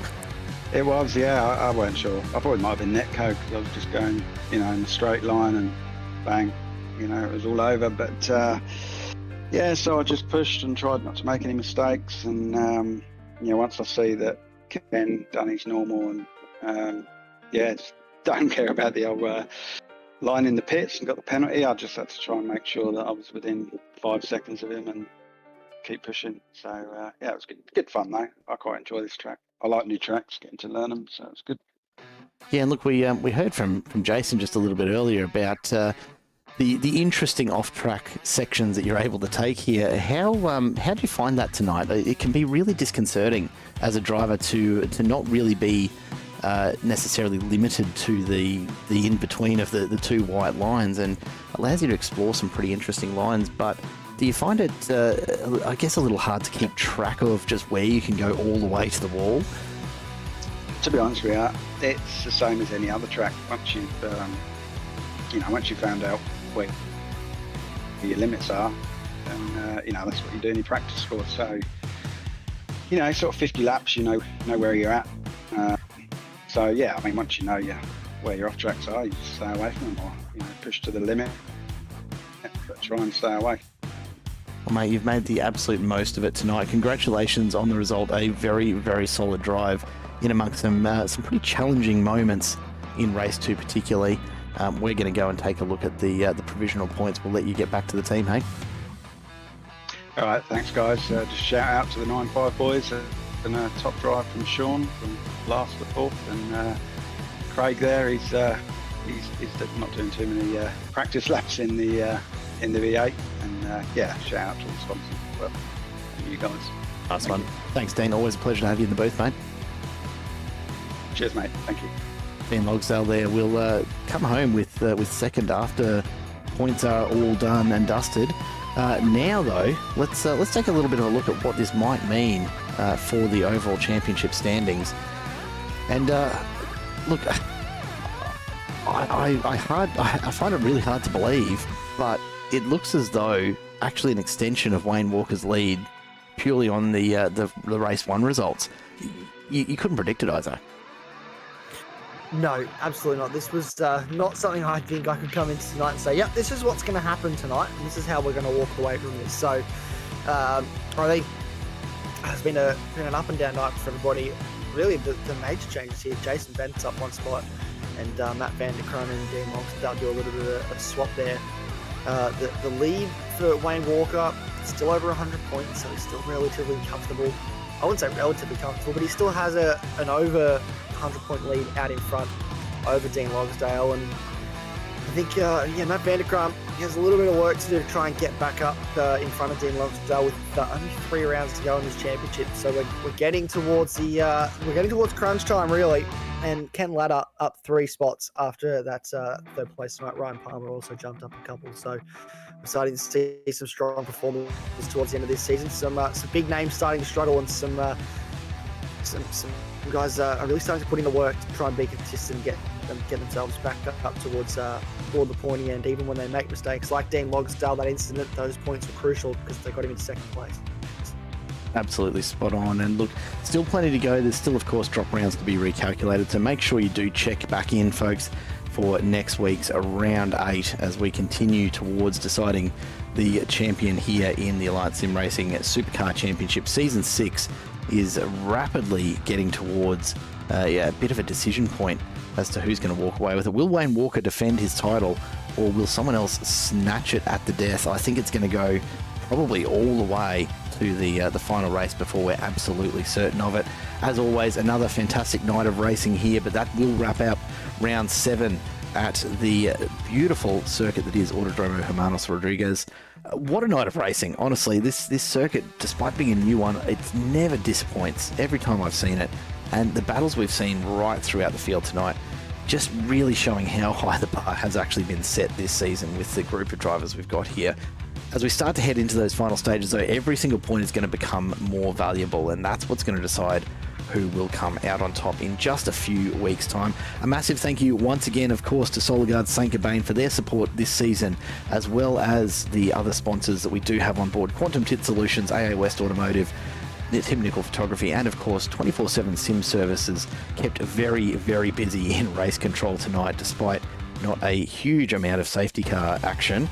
It was. Yeah, I weren't sure. I thought it might have been netco because I was just going, in a straight line and bang, it was all over. But so I just pushed and tried not to make any mistakes. And once I see that Ken done his normal and just don't care about the old line in the pits and got the penalty, I just had to try and make sure that I was within 5 seconds of him and keep pushing. So it was good fun though. I quite enjoy this track. I like new tracks, getting to learn them, so it's good. Yeah, and look, we heard from Jason just a little bit earlier about the interesting off-track sections that you're able to take here. How do you find that tonight? It can be really disconcerting as a driver to not really be necessarily limited to the in-between of the two white lines, and allows you to explore some pretty interesting lines. But do you find it, I guess, a little hard to keep track of just where you can go all the way to the wall? To be honest with you, it's the same as any other track. Once you've found out where your limits are, and that's what you're doing your practice for. So, sort of 50 laps, you know where you're at. Once you know where your off tracks are, you just stay away from them, or push to the limit, but try and stay away. Well, mate, you've made the absolute most of it tonight. Congratulations on the result. A very, very solid drive in amongst some pretty challenging moments in race 2 particularly. We're going to go and take a look at the provisional points. We'll let you get back to the team, hey? All right, thanks, guys. Just shout out to the 9-5 boys and a top drive from Sean from last to fourth, and Craig there. He's not doing too many practice laps in the V8, and shout out to all the sponsors as well, and you guys. Nice one. Thanks, Dean. Always a pleasure to have you in the booth, mate. Cheers, mate. Thank you. Ben Logsdale there will come home with second after points are all done and dusted. Now, though, let's take a little bit of a look at what this might mean for the overall championship standings. And look, I find it really hard to believe, but it looks as though actually an extension of Wayne Walker's lead purely on the race 1 results. You couldn't predict it, Isaac. No, absolutely not. This was not something I think I could come into tonight and say, yep, this is what's going to happen tonight, and this is how we're going to walk away from this. So, I think it's been an up and down night for everybody. Really, the major changes here. Jason Bennett's up 1 spot, and Matt Van der Kroon and Dean Logsdale do a little bit of a swap there. The lead for Wayne Walker, still over 100 points, so he's still relatively comfortable. I wouldn't say relatively comfortable, but he still has an over 100-point lead out in front over Dean Logsdale. And I think, Matt Van der Kroon has a little bit of work to do to try and get back up in front of Dean Logsdale with only 3 rounds to go in this championship. So we're getting towards crunch time, really. And Ken Latta up 3 spots after that third place tonight. Ryan Palmer also jumped up a couple. So we're starting to see some strong performances towards the end of this season. Some big names starting to struggle, and some guys are really starting to put in the work to try and be consistent and get themselves back up toward the pointy end. Even when they make mistakes, like Dean Logsdale, that incident, those points were crucial because they got him in 2nd place. Absolutely spot on. And look, still plenty to go. There's still, of course, drop rounds to be recalculated. So make sure you do check back in, folks, for next week's round 8 as we continue towards deciding the champion here in the Alliance Sim Racing Supercar Championship. Season 6 is rapidly getting towards a bit of a decision point as to who's going to walk away with it. Will Wayne Walker defend his title, or will someone else snatch it at the death? I think it's going to go probably all the way to the final race before we're absolutely certain of it. As always, another fantastic night of racing here, but that will wrap up round 7 at the beautiful circuit that is Autódromo Hermanos Rodríguez. What a night of racing. Honestly, this circuit, despite being a new one, it never disappoints every time I've seen it. And the battles we've seen right throughout the field tonight, just really showing how high the bar has actually been set this season with the group of drivers we've got here. As we start to head into those final stages, though, every single point is going to become more valuable, and that's what's going to decide who will come out on top in just a few weeks' time. A massive thank you once again, of course, to Solarguard Saint-Gobain for their support this season, as well as the other sponsors that we do have on board: Quantum Tint Solutions, AA West Automotive, Nicol Photography, and of course 24/7 Sim Services kept very, very busy in race control tonight, despite not a huge amount of safety car action.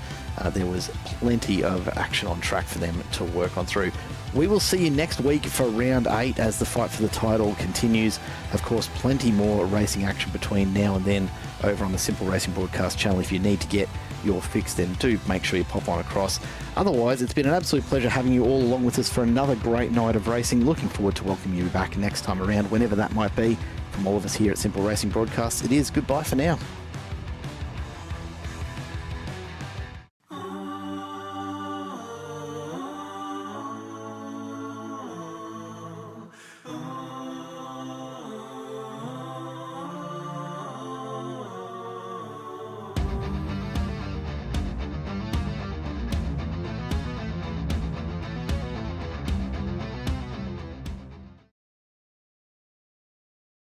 There was plenty of action on track for them to work on through. We will see you next week for round 8 as the fight for the title continues. Of course, plenty more racing action between now and then over on the Simple Racing Broadcast channel. If you need to get your fix, then do make sure you pop on across. Otherwise, it's been an absolute pleasure having you all along with us for another great night of racing. Looking forward to welcoming you back next time around, whenever that might be. From all of us here at Simple Racing Broadcast, it is goodbye for now.